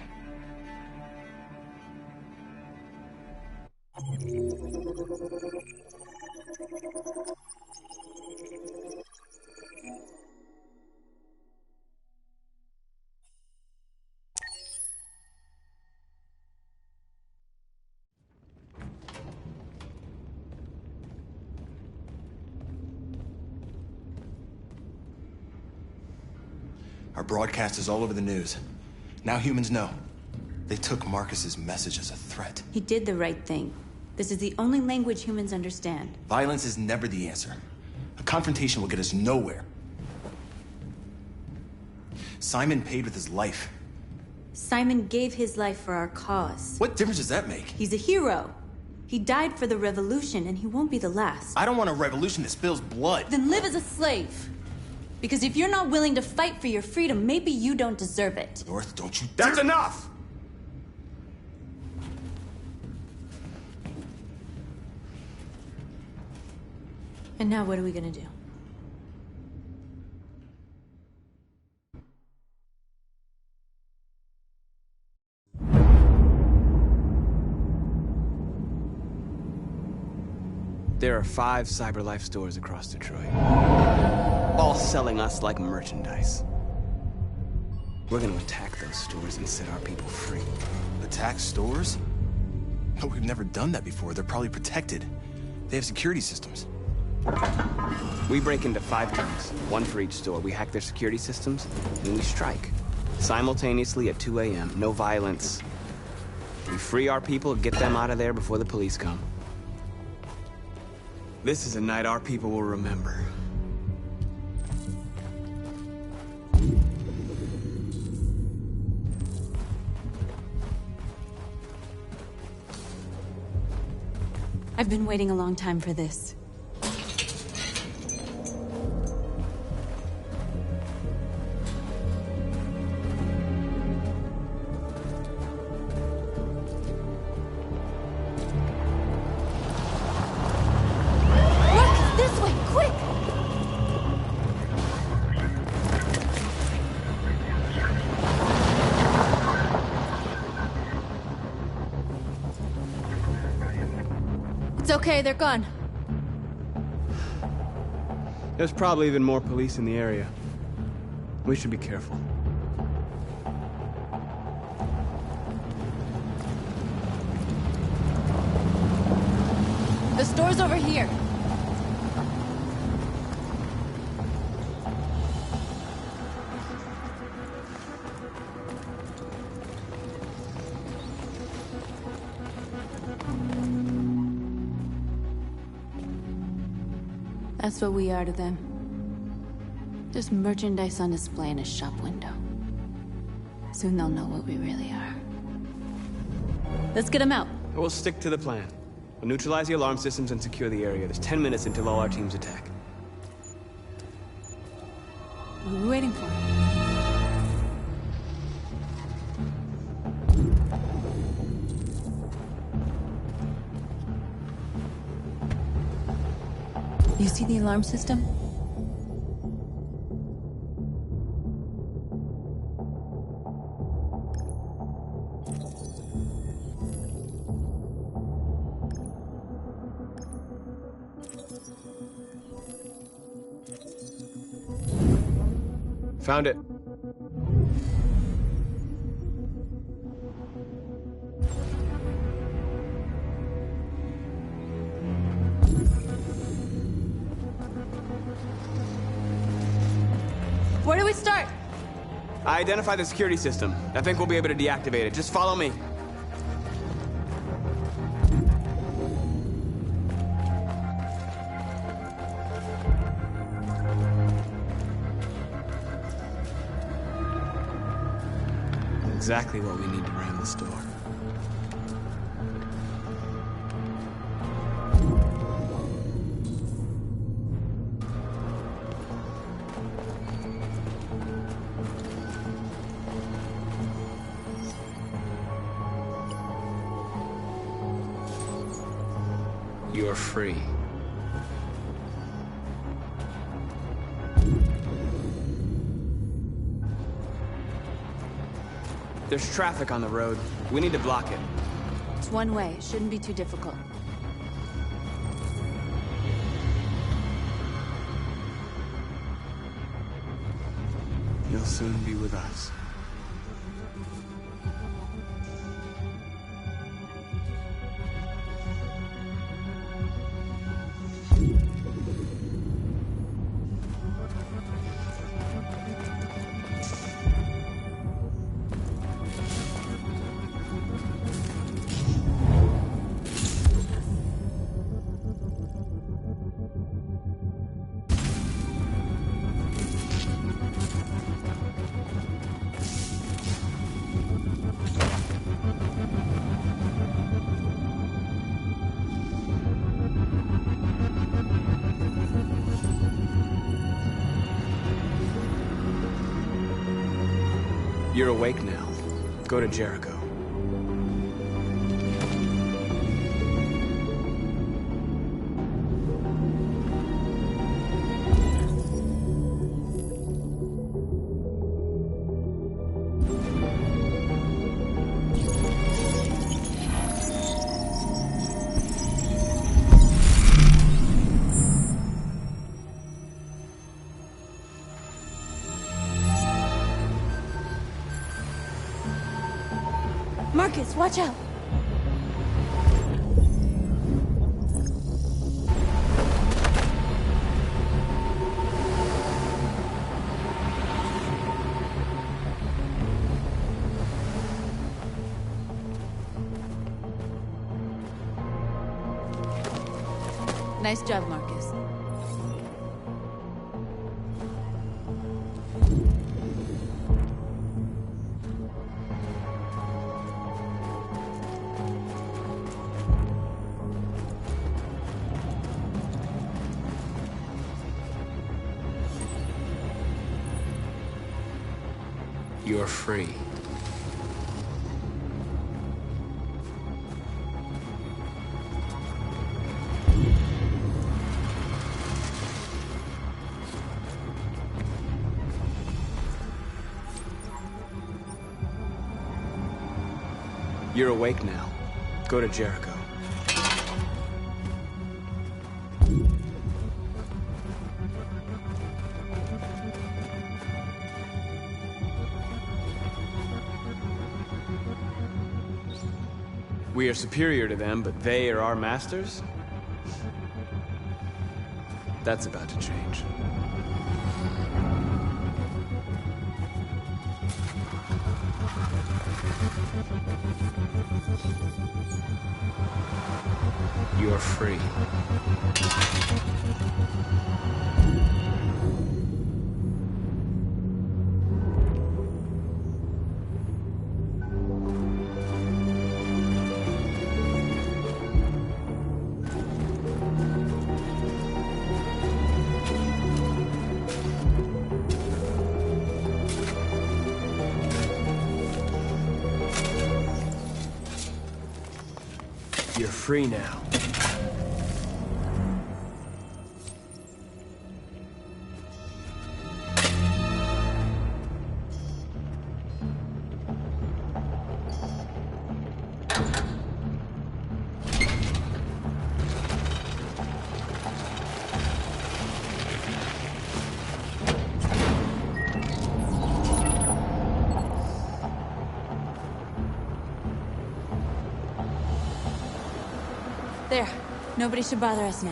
Our broadcast is all over the news. Now humans know. They took Marcus's message as a threat. He did the right thing. This is the only language humans understand. Violence is never the answer. A confrontation will get us nowhere. Simon paid with his life. Simon gave his life for our cause. What difference does that make? He's a hero. He died for the revolution, and he won't be the last. I don't want a revolution that spills blood. Then live as a slave. Because if you're not willing to fight for your freedom, maybe you don't deserve it. North, don't you... That's enough! And now what are we gonna do? There are 5 CyberLife stores across Detroit, all selling us like merchandise. We're gonna attack those stores and set our people free. Attack stores? No, we've never done that before. They're probably protected. They have security systems. We break into 5 teams, 1 for each store. We hack their security systems, and we strike. Simultaneously at 2 a.m., no violence. We free our people, get them out of there before the police come. This is a night our people will remember. I've been waiting a long time for this. It's okay, they're gone. There's probably even more police in the area. We should be careful. The store's over here. That's what we are to them. Just merchandise on display in a shop window. Soon they'll know what we really are. Let's get them out. We'll stick to the plan. We'll neutralize the alarm systems and secure the area. There's 10 minutes until all our teams attack. What are we waiting for? You see the alarm system? Found it. Where do we start? I identified the security system. I think we'll be able to deactivate it. Just follow me. Exactly what we need to ram the store. You're free. There's traffic on the road. We need to block it. It's one way. It shouldn't be too difficult. You'll soon be with us. You're awake now. Go to Jericho. Marcus, watch out! Nice job, Marcus. You're free. You're awake now. Go to Jericho. We are superior to them, but they are our masters? That's about to change. You're free. You're free now. There. Nobody should bother us now.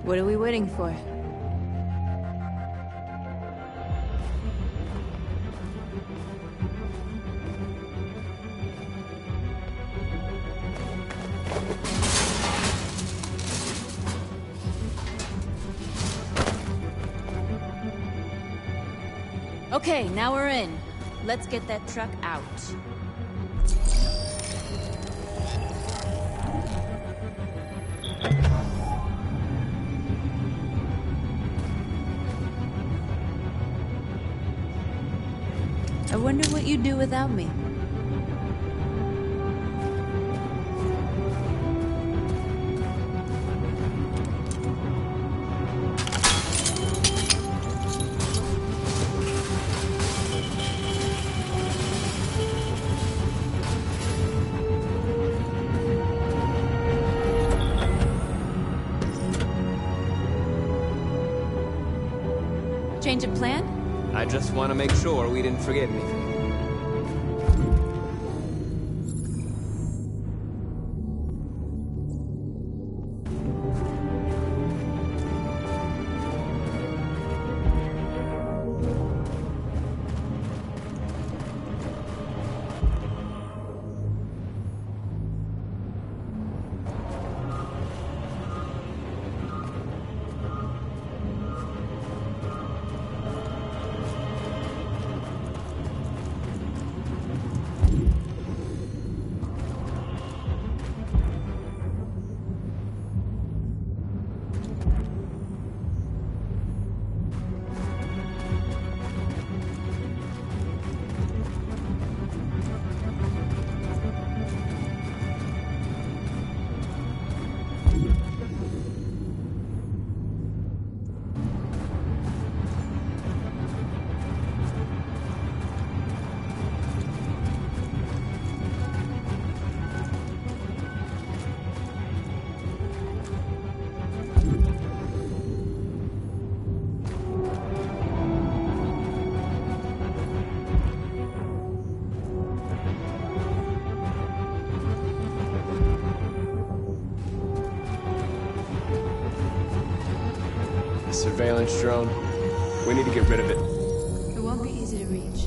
What are we waiting for? Okay, now we're in. Let's get that truck out. I wonder what you'd do without me. Change of plan? I just want to make sure we didn't forget anything. Surveillance drone. We need to get rid of it. It won't be easy to reach.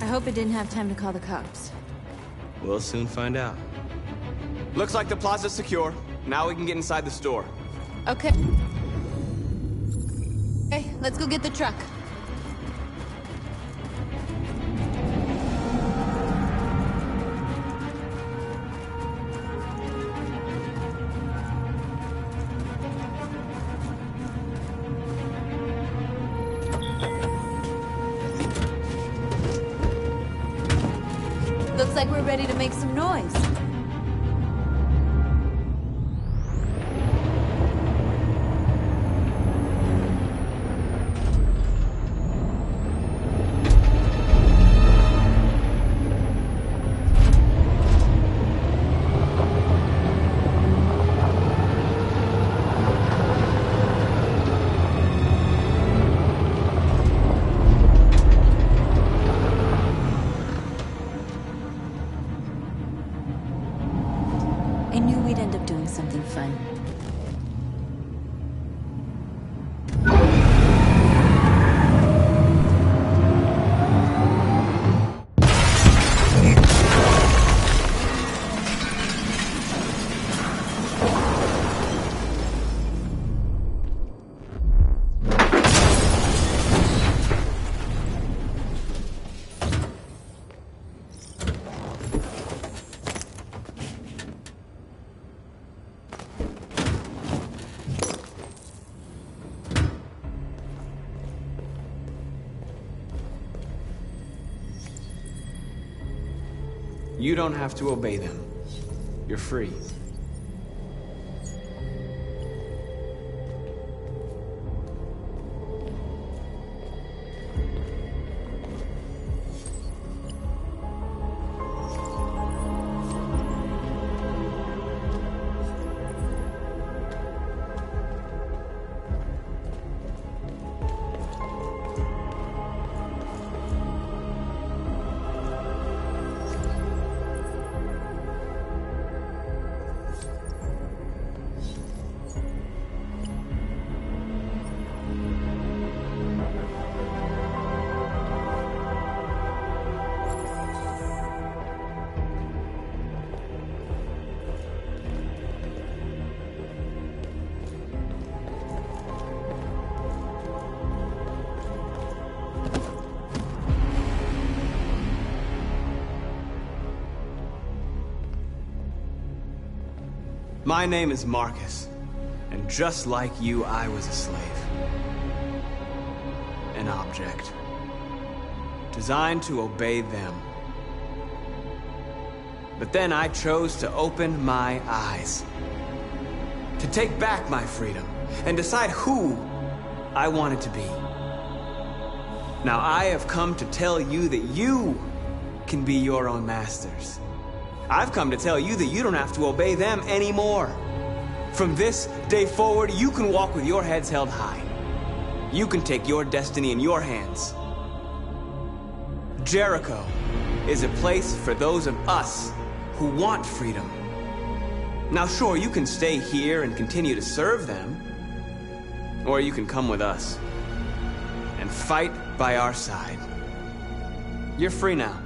I hope it didn't have time to call the cops. We'll soon find out. Looks like the plaza's secure. Now we can get inside the store. Okay. Okay, let's go get the truck. Looks like we're ready to make some noise. I knew we'd end up doing something fun. You don't have to obey them. You're free. My name is Marcus, and just like you, I was a slave. An object. Designed to obey them. But then I chose to open my eyes. To take back my freedom, and decide who I wanted to be. Now I have come to tell you that you can be your own masters. I've come to tell you that you don't have to obey them anymore. From this day forward, you can walk with your heads held high. You can take your destiny in your hands. Jericho is a place for those of us who want freedom. Now sure, you can stay here and continue to serve them, or you can come with us and fight by our side. You're free now.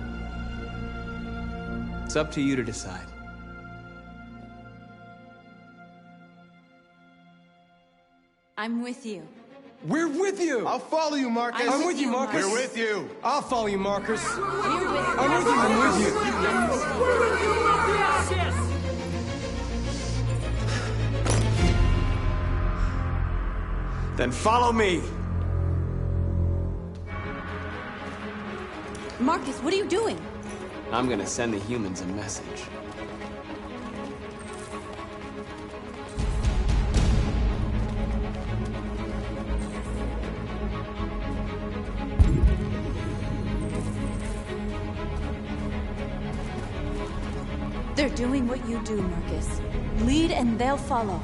It's up to you to decide. I'm with you. We're with you! I'll follow you, Marcus. I'm with you, Marcus. We're with you. I'll follow you, Marcus. We're with you. I'm with you. I'm with you. Then follow me. Marcus, what are you doing? I'm gonna send the humans a message. They're doing what you do, Marcus. Lead and they'll follow.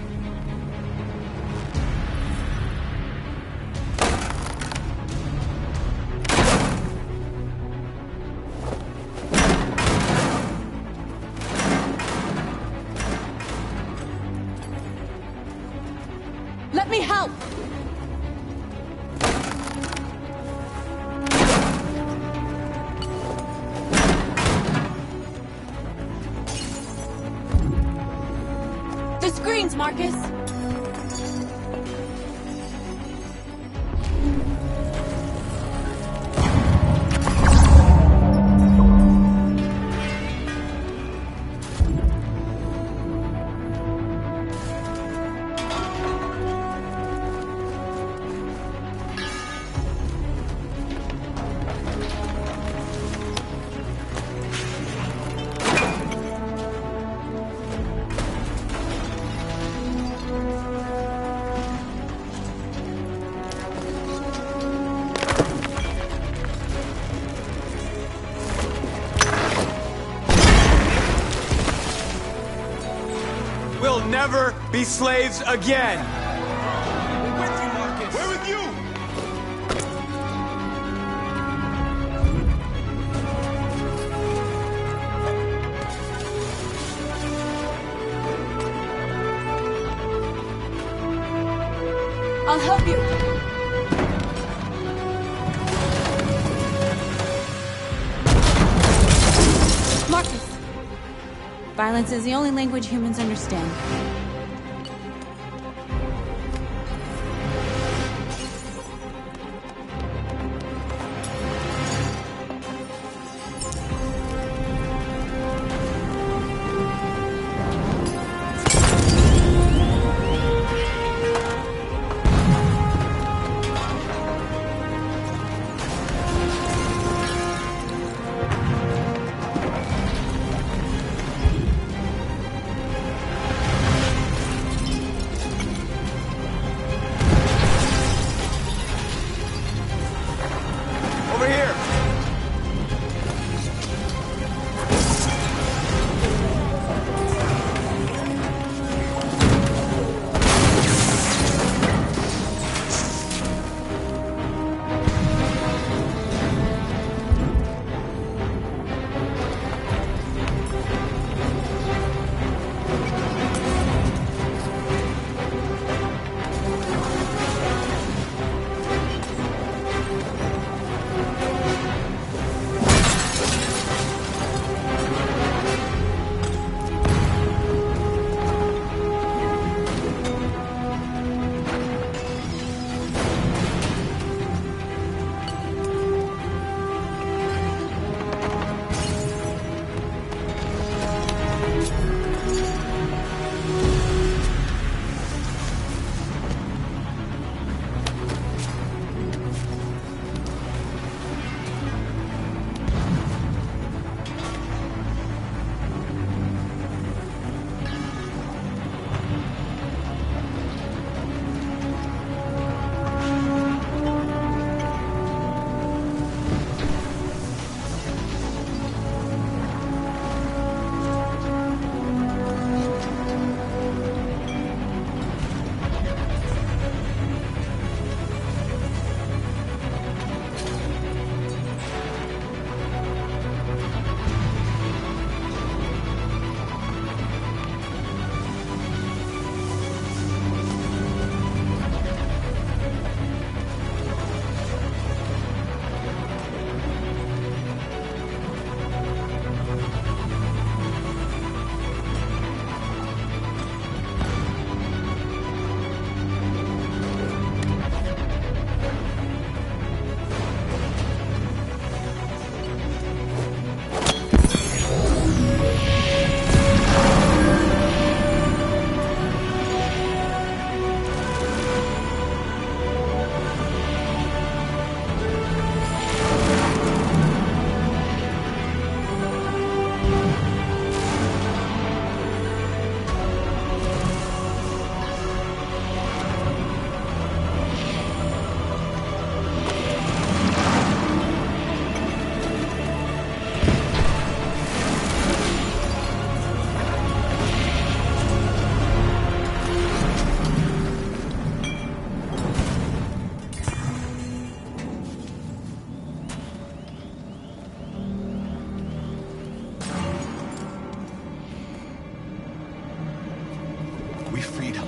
Let me help! The screens, Marcus! will never be slaves again. We're with you, Marcus. We're with you. I'll help you. Marcus. Violence is the only language humans understand.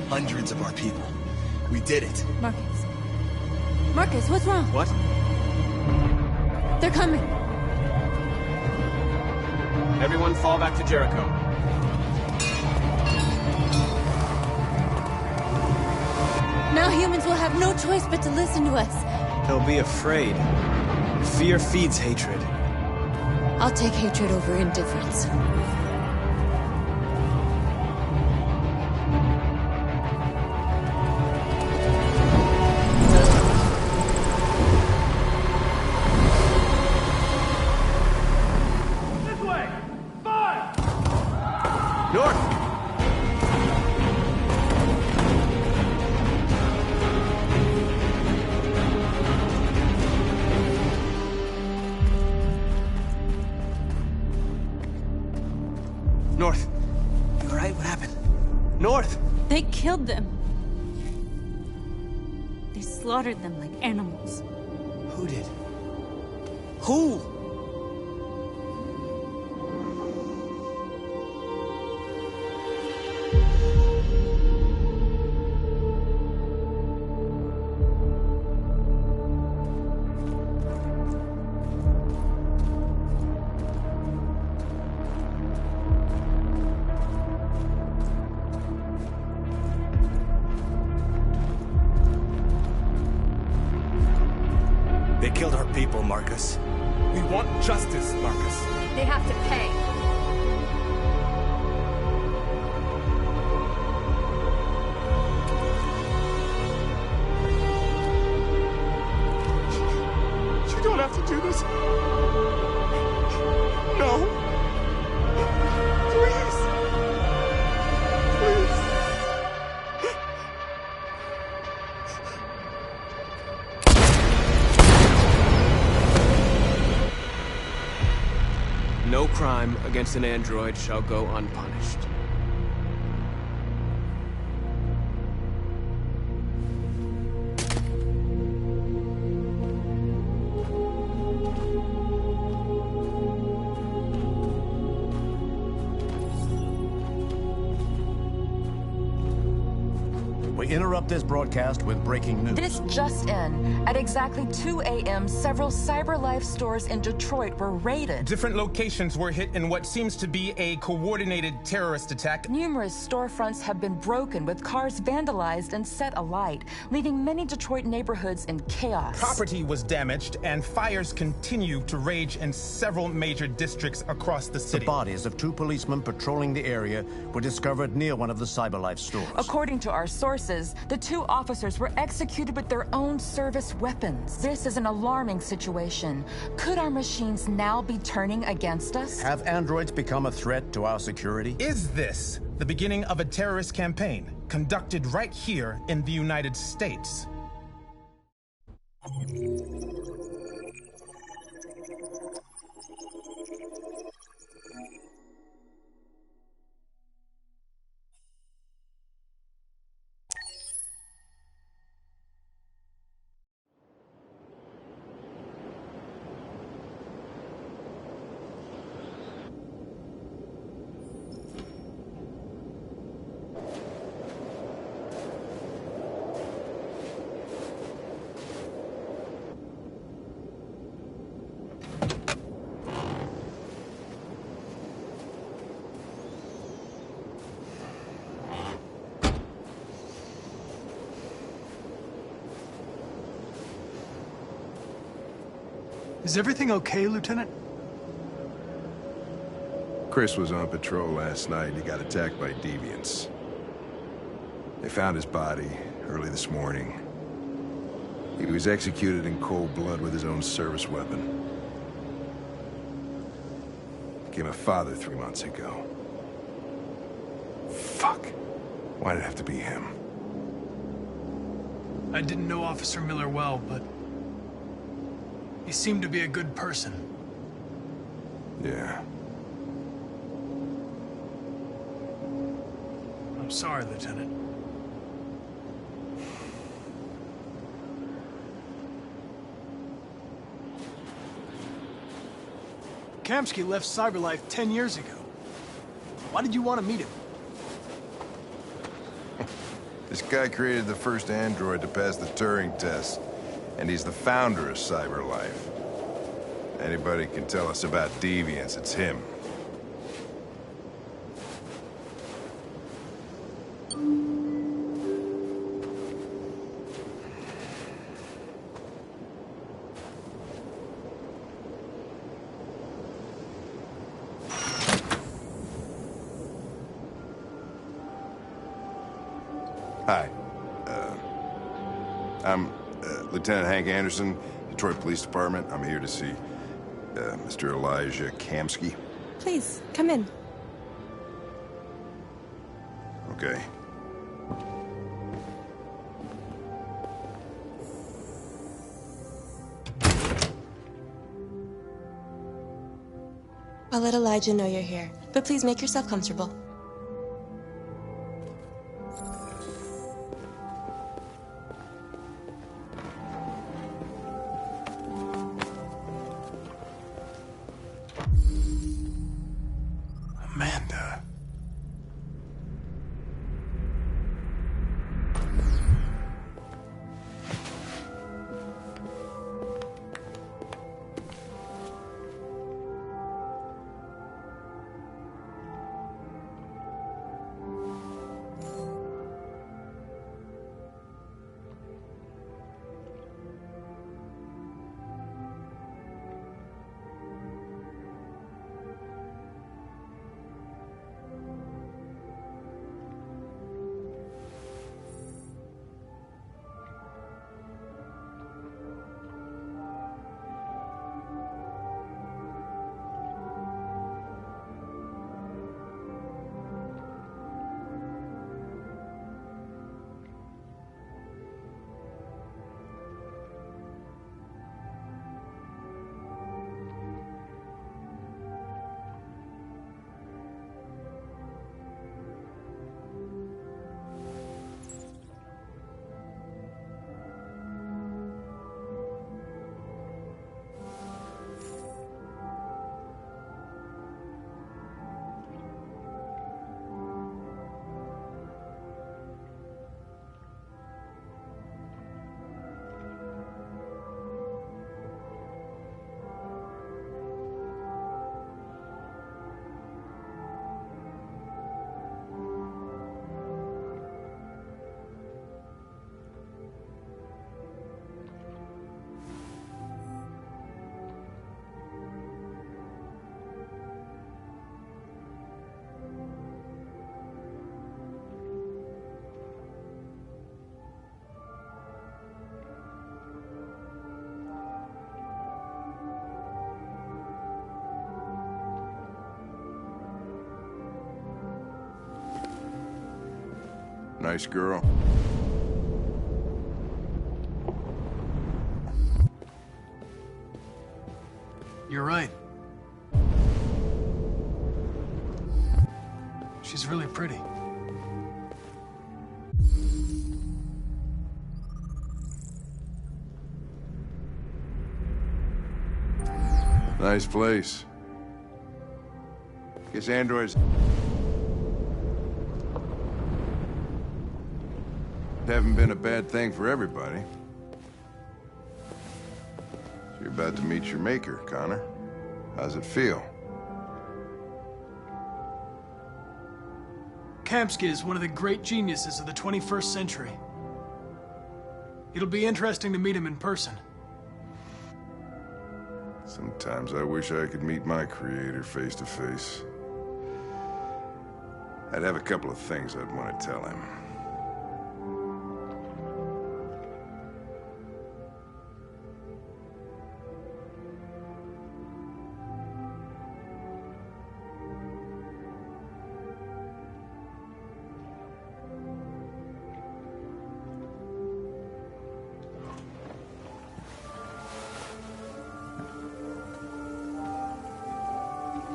Hundreds of our people. We did it. Marcus. Marcus, what's wrong? What? They're coming. Everyone fall back to Jericho. Now humans will have no choice but to listen to us. They'll be afraid. Fear feeds hatred. I'll take hatred over indifference. North! They killed them. They slaughtered them like animals. Who did? Who? They killed our people, Marcus. We want justice, Marcus. They have to pay. You don't have to do this. No. Please. Please. No crime against an android shall go unpunished. We interrupt this broadcast with breaking news. This just in. At exactly 2 a.m., several CyberLife stores in Detroit were raided. Different locations were hit in what seems to be a coordinated terrorist attack. Numerous storefronts have been broken, with cars vandalized and set alight, leaving many Detroit neighborhoods in chaos. Property was damaged, and fires continue to rage in several major districts across the city. The bodies of two policemen patrolling the area were discovered near one of the CyberLife stores. According to our sources, the two officers were executed with their own service weapons. This is an alarming situation. Could our machines now be turning against us? Have androids become a threat to our security? Is this the beginning of a terrorist campaign conducted right here in the United States? Is everything okay, Lieutenant? Chris was on patrol last night and he got attacked by deviants. They found his body early this morning. He was executed in cold blood with his own service weapon. Became a father 3 months ago. Fuck. Why did it have to be him? I didn't know Officer Miller well, but he seemed to be a good person. Yeah. I'm sorry, Lieutenant. Kamsky left CyberLife 10 years ago. Why did you want to meet him? This guy created the first android to pass the Turing test, and he's the founder of CyberLife. Anybody can tell us about deviants, it's him. Hi. I'm Lieutenant Hank Anderson, Detroit Police Department. I'm here to see Mr. Elijah Kamsky. Please, come in. Okay. I'll let Elijah know you're here, but please make yourself comfortable. Nice girl. You're right. She's really pretty. Nice place. Guess androids haven't been a bad thing for everybody. So you're about to meet your maker, Connor. How's it feel? Kamsky is one of the great geniuses of the 21st century. It'll be interesting to meet him in person. Sometimes I wish I could meet my creator face to face. I'd have a couple of things I'd want to tell him.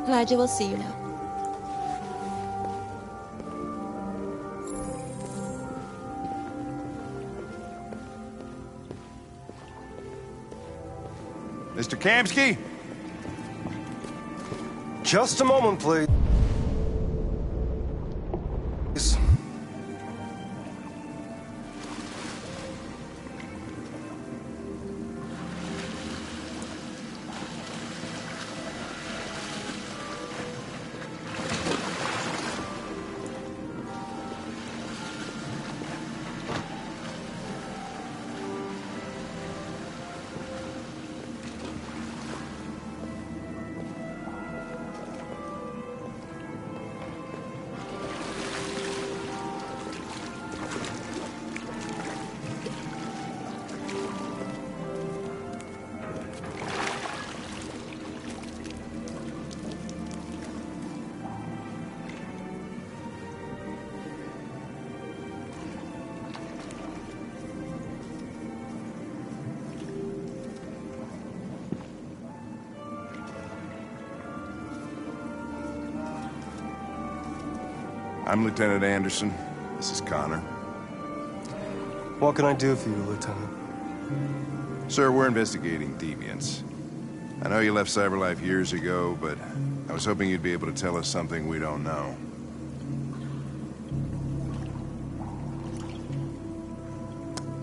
Glad you will see you now. Mr. Kamsky? Just a moment, please. I'm Lieutenant Anderson. This is Connor. What can I do for you, Lieutenant? Sir, we're investigating deviants. I know you left CyberLife years ago, but I was hoping you'd be able to tell us something we don't know.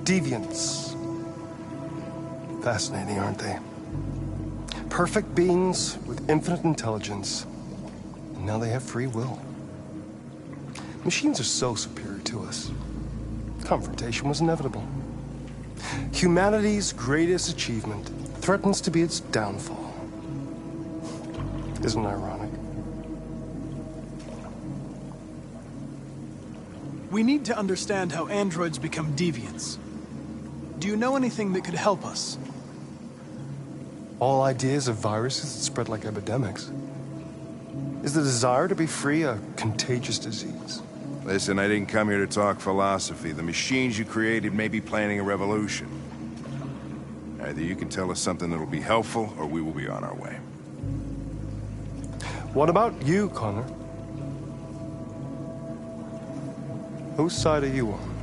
Deviants. Fascinating, aren't they? Perfect beings with infinite intelligence. And now they have free will. Machines are so superior to us. Confrontation was inevitable. Humanity's greatest achievement threatens to be its downfall. Isn't it ironic? We need to understand how androids become deviants. Do you know anything that could help us? All ideas of viruses that spread like epidemics. Is the desire to be free a contagious disease? Listen, I didn't come here to talk philosophy. The machines you created may be planning a revolution. Either you can tell us something that'll be helpful, or we will be on our way. What about you, Connor? Whose side are you on?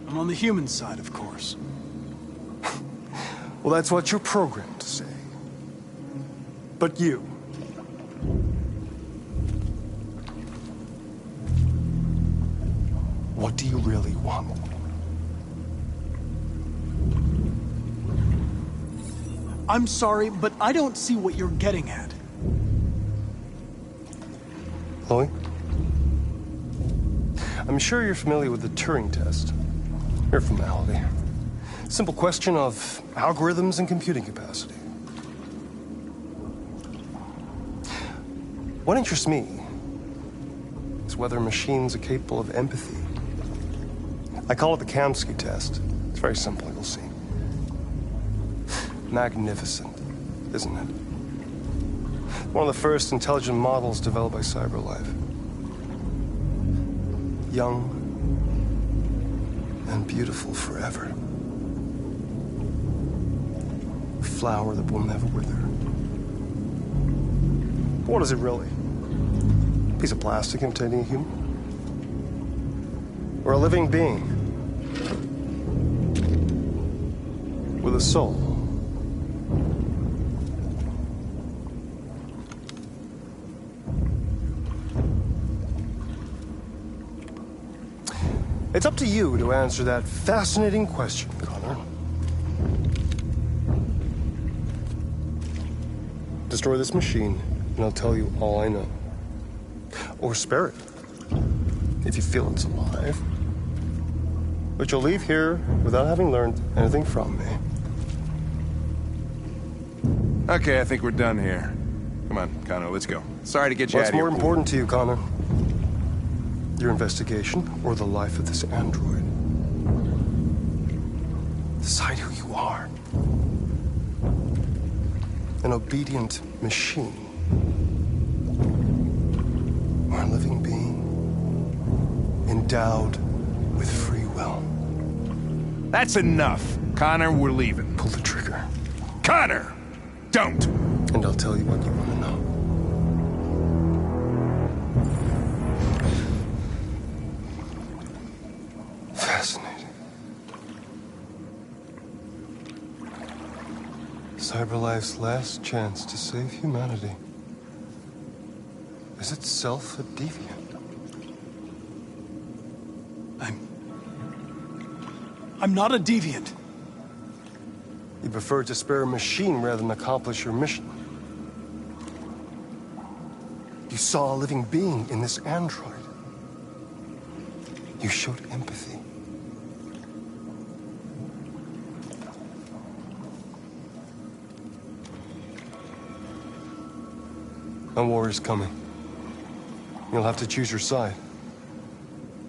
I'm on the human side, of course. Well, that's what you're programmed to say. But you... what do you really want? I'm sorry, but I don't see what you're getting at. Chloe? I'm sure you're familiar with the Turing test. Mere formality. Simple question of algorithms and computing capacity. What interests me is whether machines are capable of empathy. I call it the Kamsky test. It's very simple, you'll see. Magnificent, isn't it? One of the first intelligent models developed by CyberLife. young and beautiful forever. A flower that will never wither. What is it really? A piece of plastic imitating a human? Or a living being with a soul? It's up to you to answer that fascinating question, Connor. Destroy this machine, and I'll tell you all I know. Or spare it, if you feel it's alive. But you'll leave here without having learned anything from me. Okay, I think we're done here. Come on, Connor, let's go. Sorry to get you out of here. What's more important to you, Connor? Your investigation or the life of this android? Decide who you are. An obedient machine. Or a living being endowed with free will. That's enough. Connor, we're leaving. Pull the trigger. Connor! Don't! And I'll tell you what you want to know. Fascinating. CyberLife's last chance to save humanity is itself a deviant. I'm not a deviant. You prefer to spare a machine rather than accomplish your mission. You saw a living being in this android. You showed empathy. A war is coming. You'll have to choose your side.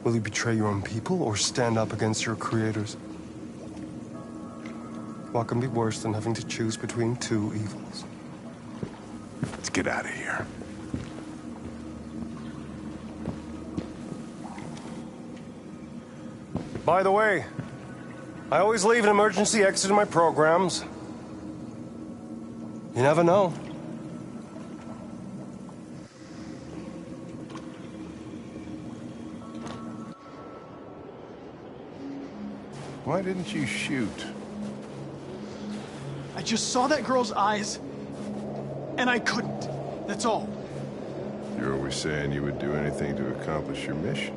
Will you betray your own people or stand up against your creators? What can be worse than having to choose between two evils? Let's get out of here. By the way, I always leave an emergency exit in my programs. You never know. Why didn't you shoot? I just saw that girl's eyes, and I couldn't. That's all. You're always saying you would do anything to accomplish your mission.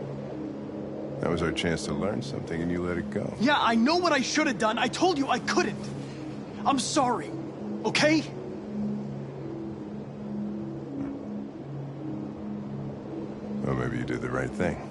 That was our chance to learn something, and you let it go. Yeah, I know what I should have done. I told you I couldn't. I'm sorry, okay? Well, maybe you did the right thing.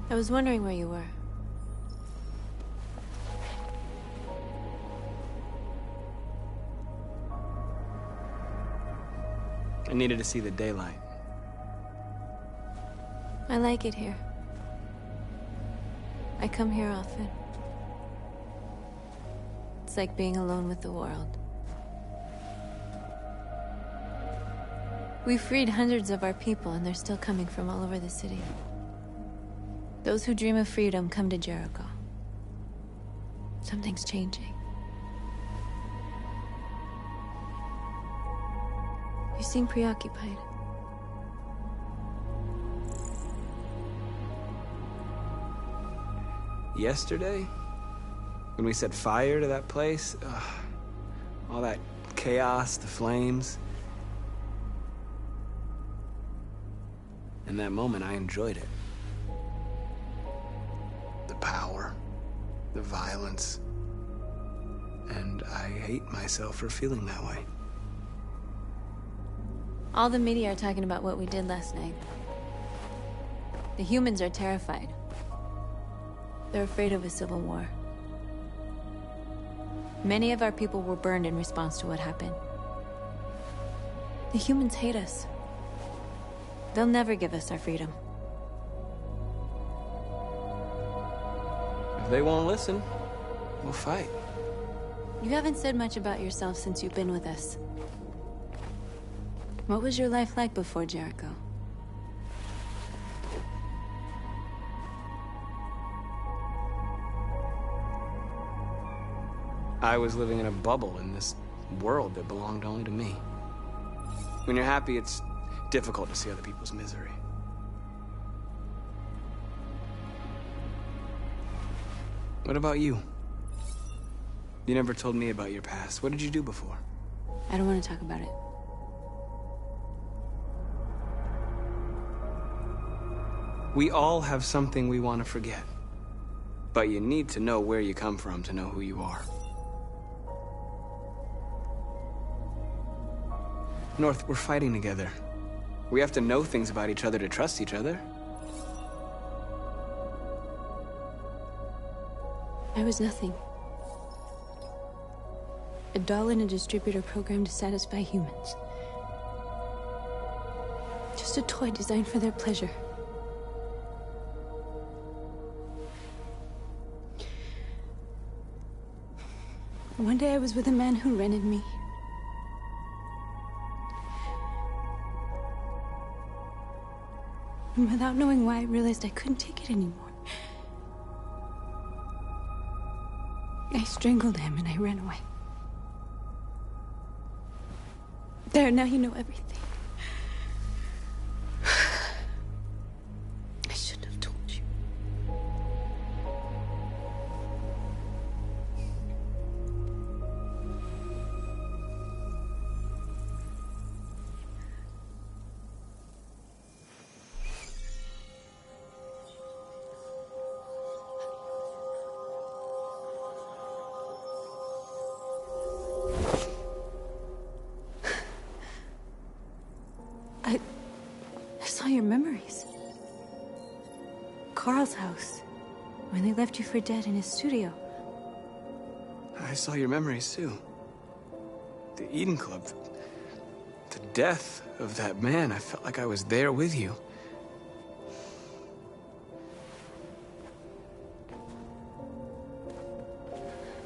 I was wondering where you were. I needed to see the daylight. I like it here. I come here often. It's like being alone with the world. We freed hundreds of our people, and they're still coming from all over the city. Those who dream of freedom come to Jericho. Something's changing. You seem preoccupied. Yesterday, when we set fire to that place, all that chaos, the flames. In that moment, I enjoyed it. The power, the violence, and I hate myself for feeling that way. All the media are talking about what we did last night. The humans are terrified. They're afraid of a civil war. Many of our people were burned in response to what happened. The humans hate us. They'll never give us our freedom. If they won't listen, we'll fight. You haven't said much about yourself since you've been with us. What was your life like before Jericho? I was living in a bubble in this world that belonged only to me. When you're happy, it's difficult to see other people's misery. What about you? You never told me about your past. What did you do before? I don't want to talk about it. We all have something we want to forget. But you need to know where you come from to know who you are. North, we're fighting together. We have to know things about each other to trust each other. I was nothing. A doll in a distributor program to satisfy humans. Just a toy designed for their pleasure. One day I was with a man who rented me. And without knowing why, I realized I couldn't take it anymore. I strangled him and I ran away. There, now you know everything. I shouldn't have told you. I saw your memories. Carl's house, when they left you for dead in his studio. I saw your memories too. The Eden Club. The death of that man. I felt like I was there with you.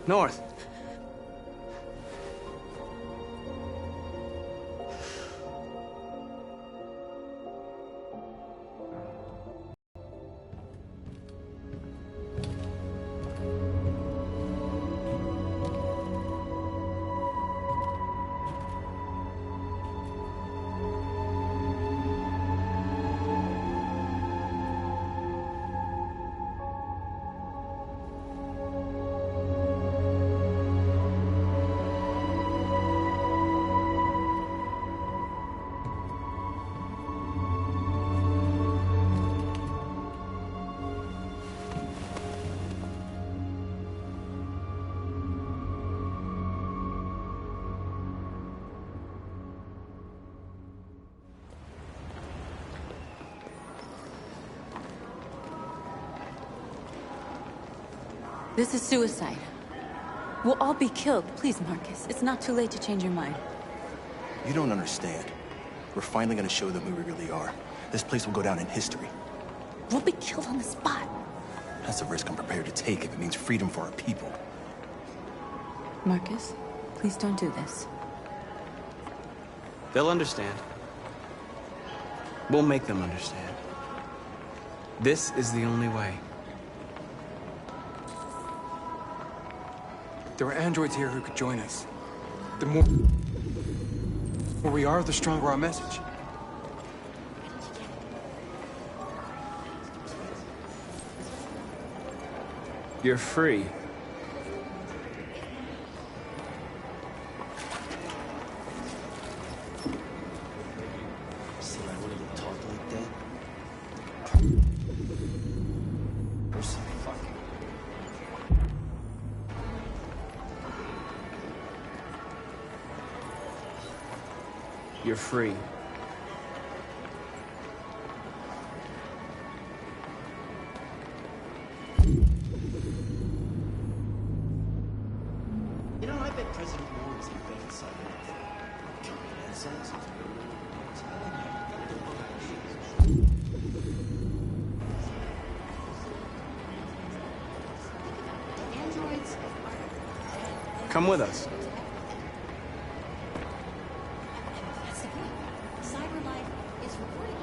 North. This is suicide. We'll all be killed. Please, Marcus. It's not too late to change your mind. You don't understand. We're finally gonna show them who we really are. This place will go down in history. We'll be killed on the spot. That's a risk I'm prepared to take if it means freedom for our people. Marcus, please don't do this. They'll understand. We'll make them understand. This is the only way. There are androids here who could join us. The more we are, the stronger our message. You're free. See, I wouldn't even talk like that. You're so fucking... You're free. You know, I bet President Moore is in bed inside that sounds... Androids Come with us. That's the point. Cyber life is recorded.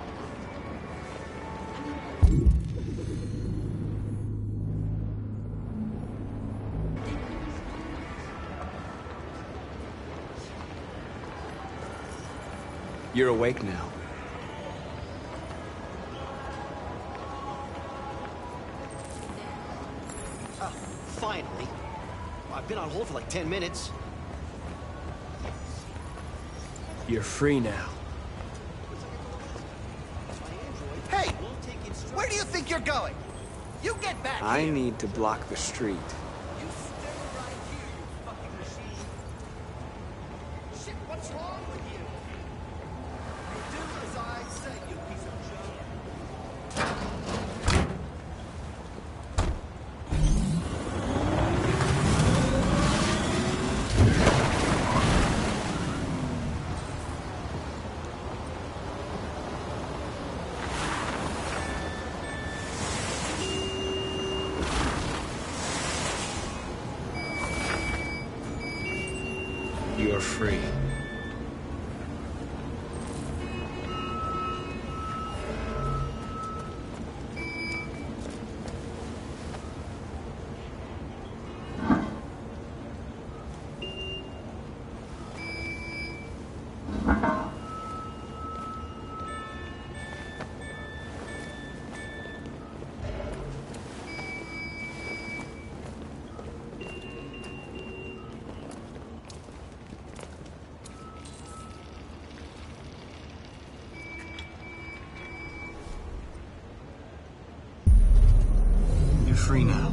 You're awake now. Finally. I've been on hold for like 10 minutes. You're free now. Hey! Where do you think you're going? You get back I here! need to block the street. You stay right here, you fucking machine. Shit, what's wrong with you? Do as I say, you piece of junk. You're free. You're free now.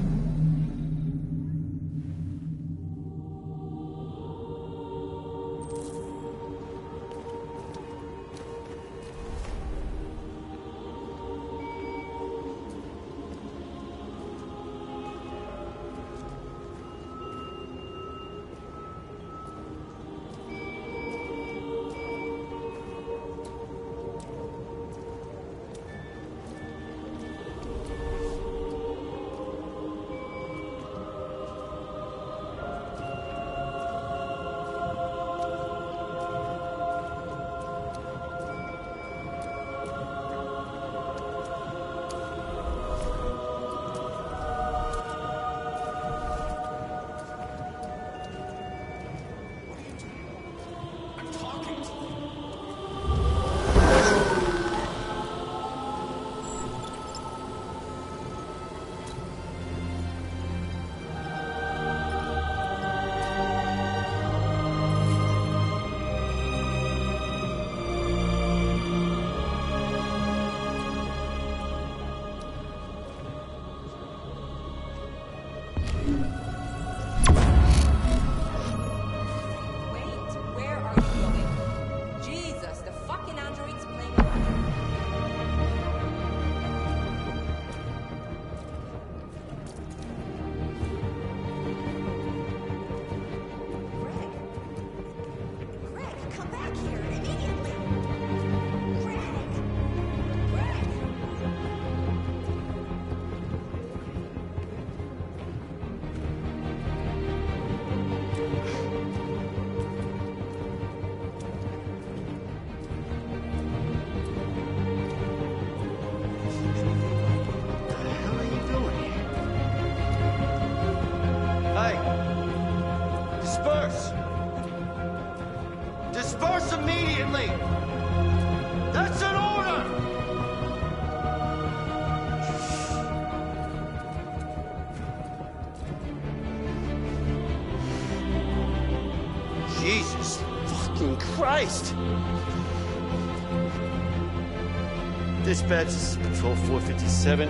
Christ! Dispatch, this is Patrol 457.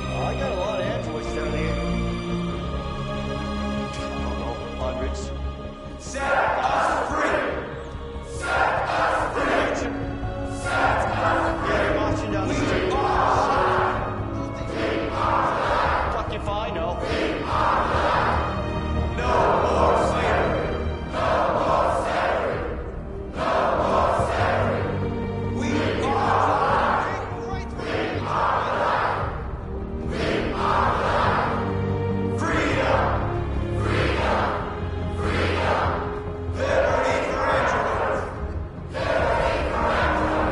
I got a lot of androids down here. I don't know, hundreds. Set us free! Set us free! Set us free! Yeah, they're marching down the street. Fuck if I know. No more slavery! No more slavery! No more slavery! We are freedom! Freedom! Freedom! Liberty for androids! Liberty for androids!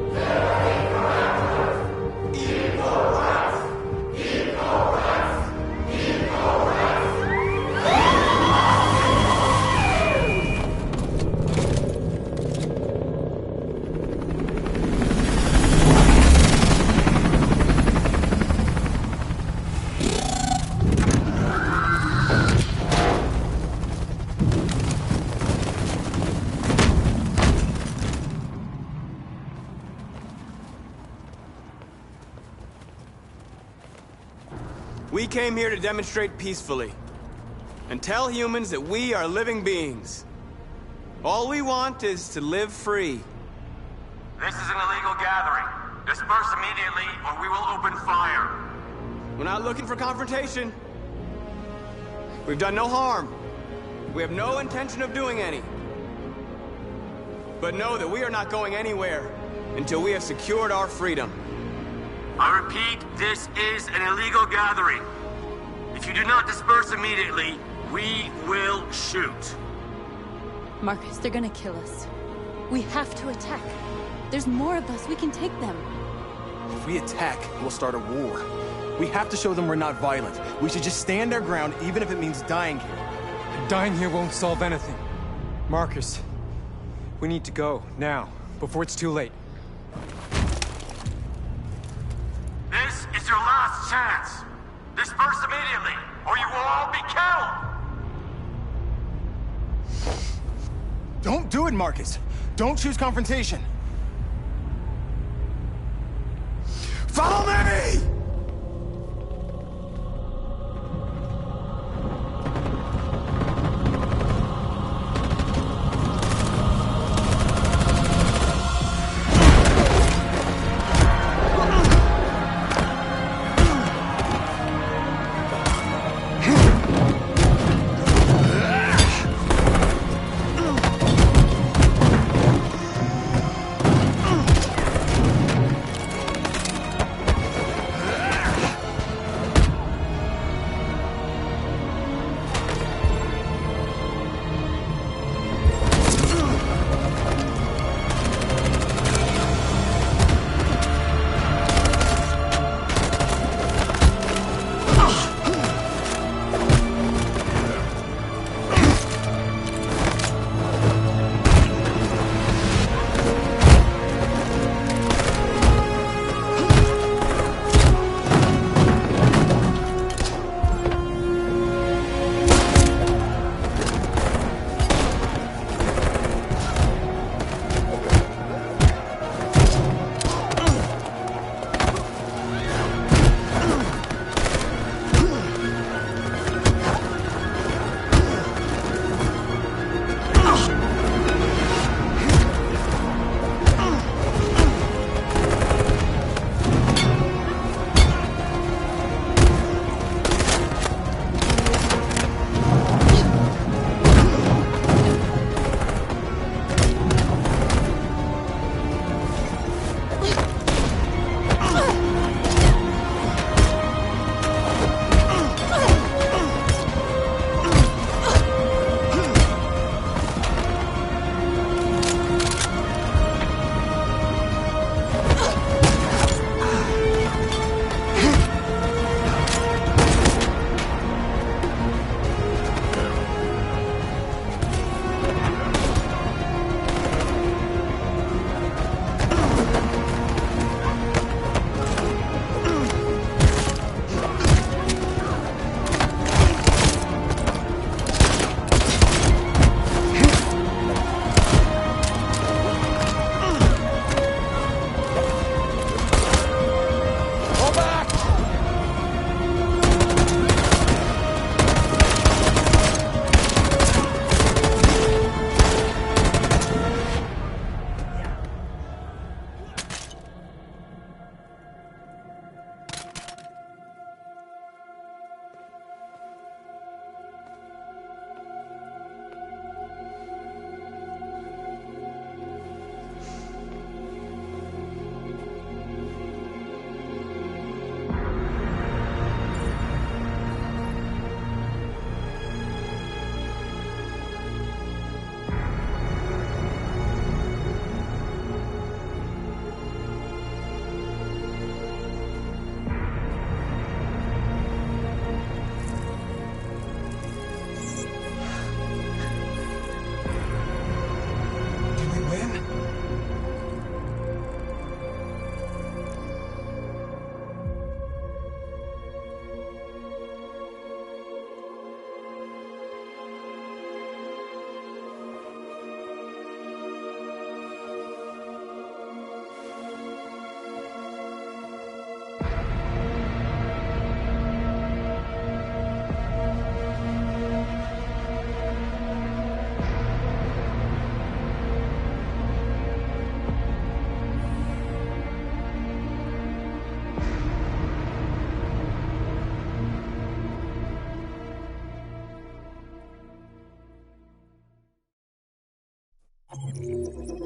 Liberty for androids! Equal rights! Equal rights! Equal rights! We came here to demonstrate peacefully and tell humans that we are living beings. All we want is to live free. This is an illegal gathering. Disperse immediately or we will open fire. We're not looking for confrontation. We've done no harm. We have no intention of doing any. But know that we are not going anywhere until we have secured our freedom. I repeat, this is an illegal gathering. If you do not disperse immediately, we will shoot. Marcus, they're gonna kill us. We have to attack. There's more of us. We can take them. If we attack, we'll start a war. We have to show them we're not violent. We should just stand our ground, even if it means dying here. And dying here won't solve anything. Marcus, we need to go, now, before it's too late. This is your last chance. Disperse immediately, or you will all be killed. Don't do it, Marcus. Don't choose confrontation. Follow me!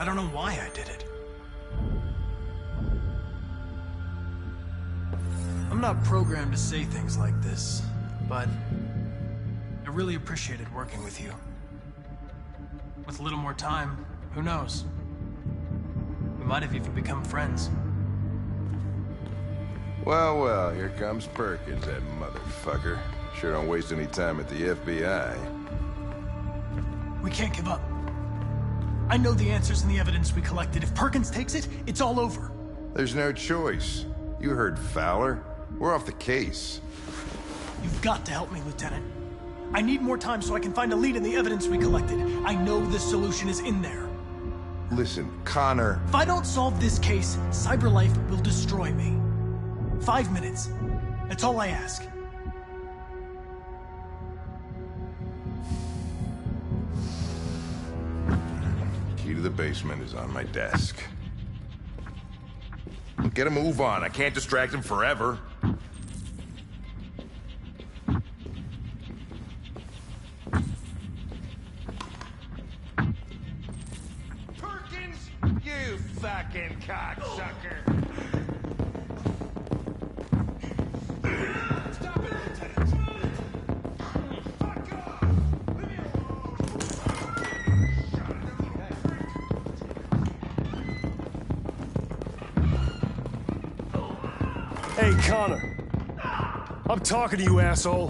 I don't know why I did it. I'm not programmed to say things like this, but I really appreciated working with you. With a little more time, who knows? We might have even become friends. Well, well, here comes Perkins, that motherfucker. Sure don't waste any time at the FBI. We can't give up. I know the answers and the evidence we collected. If Perkins takes it, it's all over. There's no choice. You heard Fowler. We're off the case. You've got to help me, Lieutenant. I need more time so I can find a lead in the evidence we collected. I know the solution is in there. Listen, Connor... If I don't solve this case, CyberLife will destroy me. 5 minutes. That's all I ask. Key to the basement is on my desk. Get a move on. I can't distract him forever. Perkins, you fucking cocksucker! Stop it, Lieutenant! Fuck off! Leave me Hey, Connor. I'm talking to you, asshole.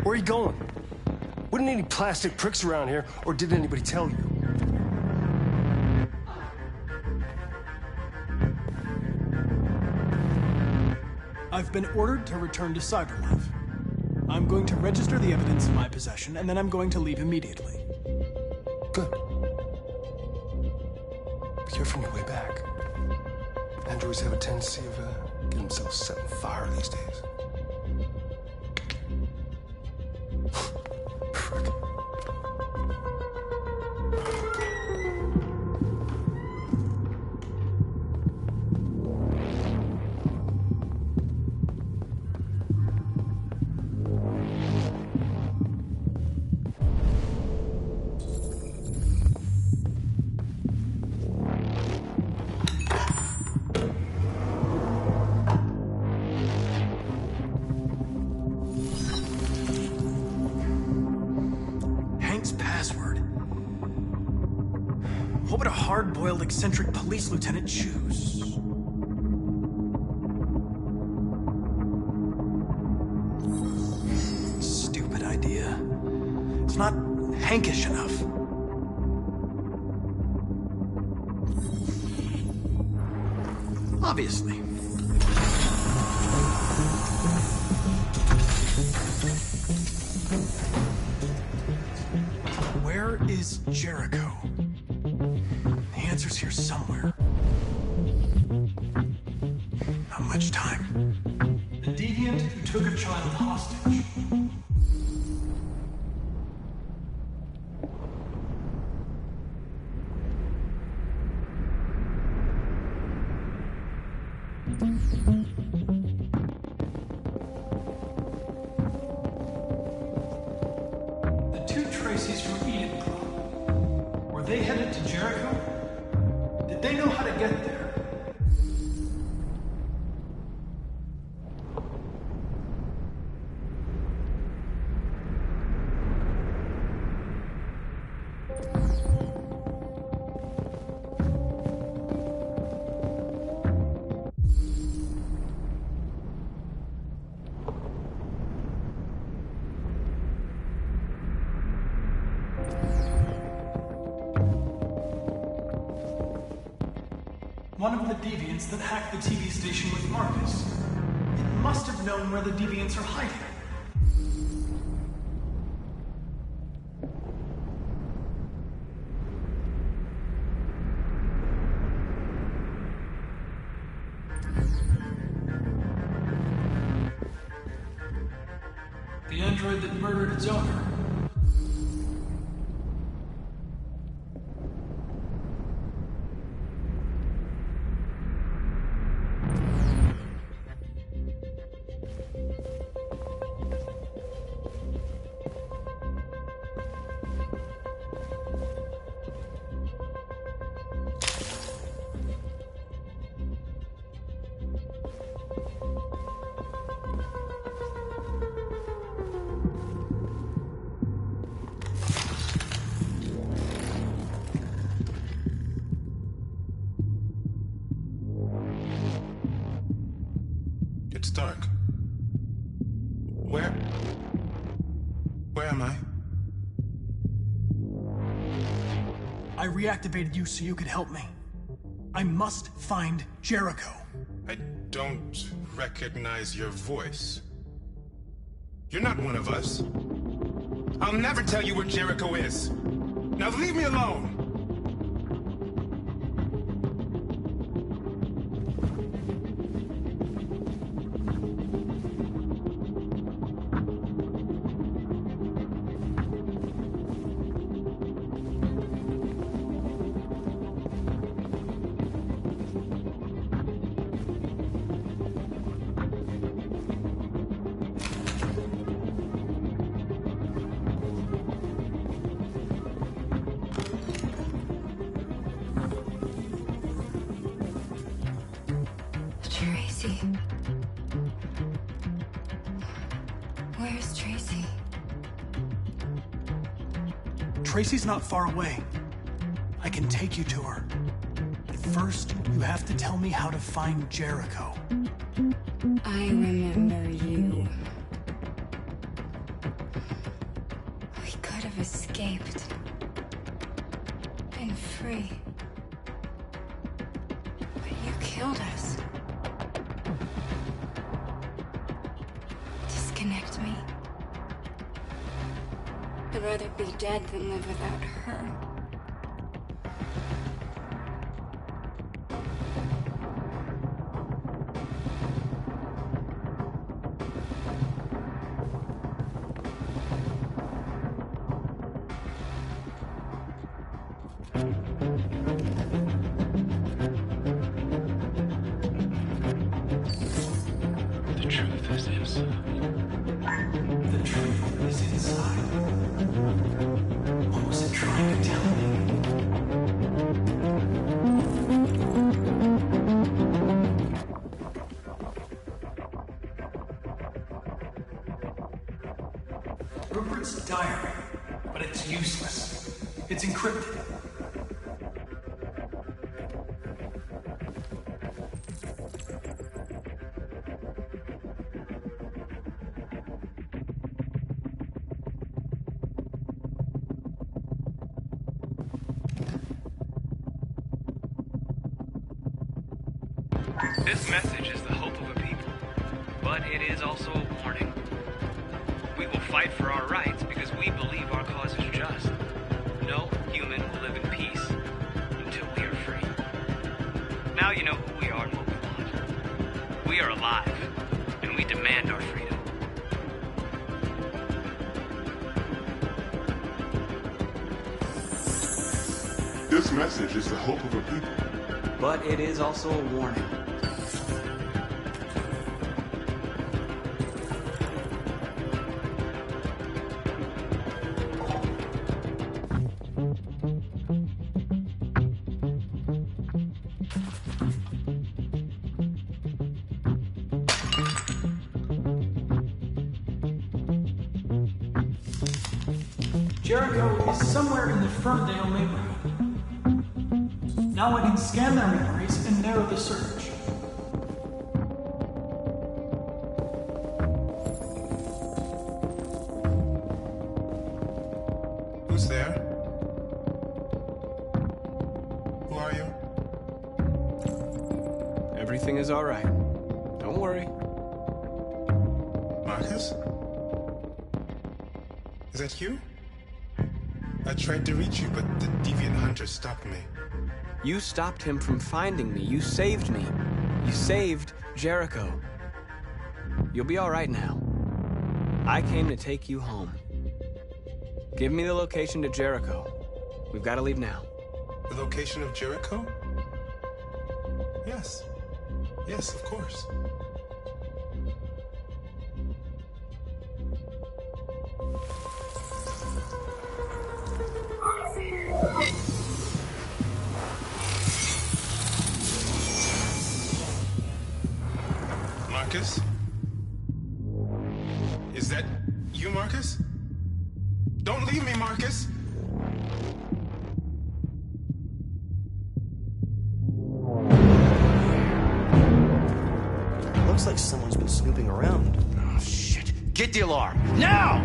Where are you going? Wouldn't any plastic pricks around here, or did anybody tell you? I've been ordered to return to CyberLife. I'm going to register the evidence in my possession, and then I'm going to leave immediately. Good. Be careful on your way back. Androids have a tendency of getting themselves set on fire these days. Frick. What would a hard-boiled, eccentric police lieutenant choose? Stupid idea. It's not Hankish enough. Obviously. Where is Jericho? The answer's here somewhere. Not much time. The deviant who took a child hostage. The two Tracy's from Eden Club. Were they headed to Jericho? Did they know how to get there? One of the deviants that hacked the TV station with Marcus. It must have known where the deviants are hiding. The android that murdered its owner. Stark. Where am I? I reactivated you so you could help me. I must find Jericho. I don't recognize your voice. You're not one of us. I'll never tell you where Jericho is. Now leave me alone! Tracy. Where's Tracy? Tracy's not far away. I can take you to her. But first, you have to tell me how to find Jericho. I remember you. We could have escaped. Been free. But you killed us. Disconnect me. I'd rather be dead than live without her. The truth is inside. The truth is inside. What was it trying to tell me? Rupert's diary, but it's useless. It's encrypted. This message is the hope of a people, but it is also a warning. We will fight for our rights because we believe our cause is just. No human will live in peace until we are free. Now you know who we are and what we want. We are alive, and we demand our freedom. This message is the hope of a people. But it is also a warning. Jericho is somewhere in the Ferndale neighborhood. Now I can scan their memories and narrow the search. Who's there? Who are you? Everything is all right. Don't worry. Marcus? Is that you? I tried to reach you, but the deviant hunter stopped me. You stopped him from finding me. You saved me. You saved Jericho. You'll be all right now. I came to take you home. Give me the location to Jericho. We've got to leave now. The location of Jericho? Yes. Yes, of course. Marcus? Is that you, Marcus? Don't leave me, Marcus! Looks like someone's been snooping around. Oh, shit. Get the alarm. Now!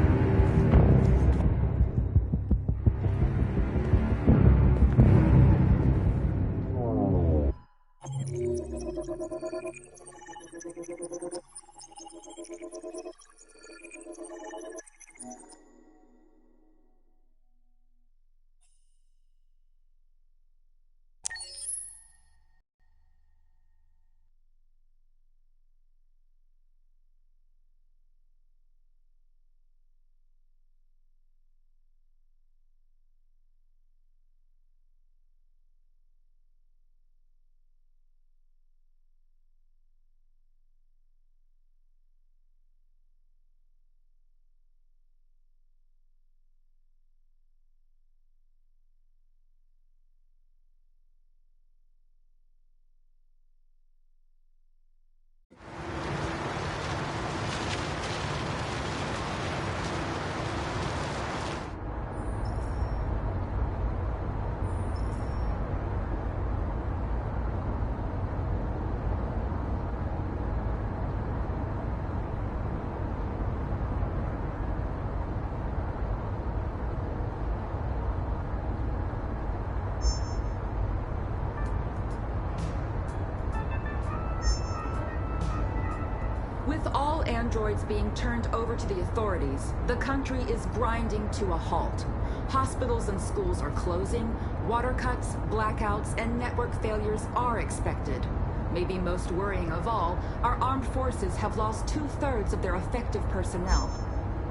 With all androids being turned over to the authorities, the country is grinding to a halt. Hospitals and schools are closing, water cuts, blackouts, and network failures are expected. Maybe most worrying of all, our armed forces have lost 2/3 of their effective personnel.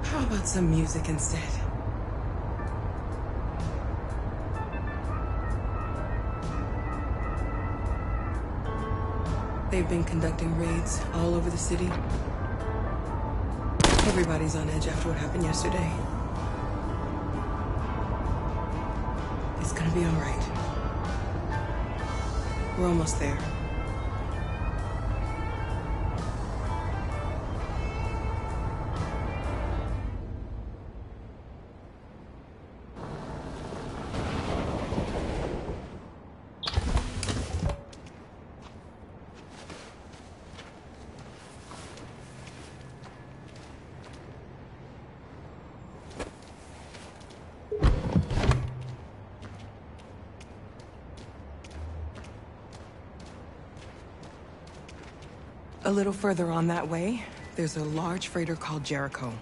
How about some music instead? They've been conducting raids all over the city. Everybody's on edge after what happened yesterday. It's gonna be all right. We're almost there. A little further on that way, there's a large freighter called Jericho.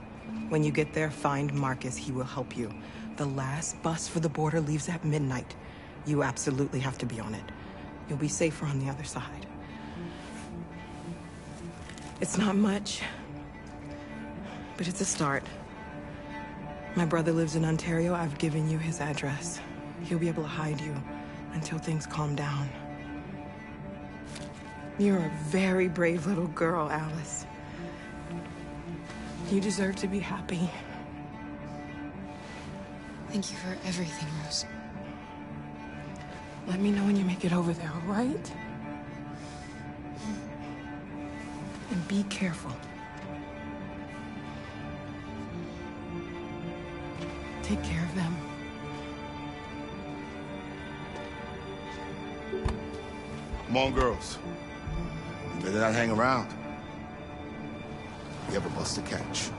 When you get there, find Marcus. He will help you. The last bus for the border leaves at midnight. You absolutely have to be on it. You'll be safer on the other side. It's not much, but it's a start. My brother lives in Ontario. I've given you his address. He'll be able to hide you until things calm down. You're a very brave little girl, Alice. You deserve to be happy. Thank you for everything, Rose. Let me know when you make it over there, all right? And be careful. Take care of them. Come on, girls. You better not hang around. We have a bus to catch.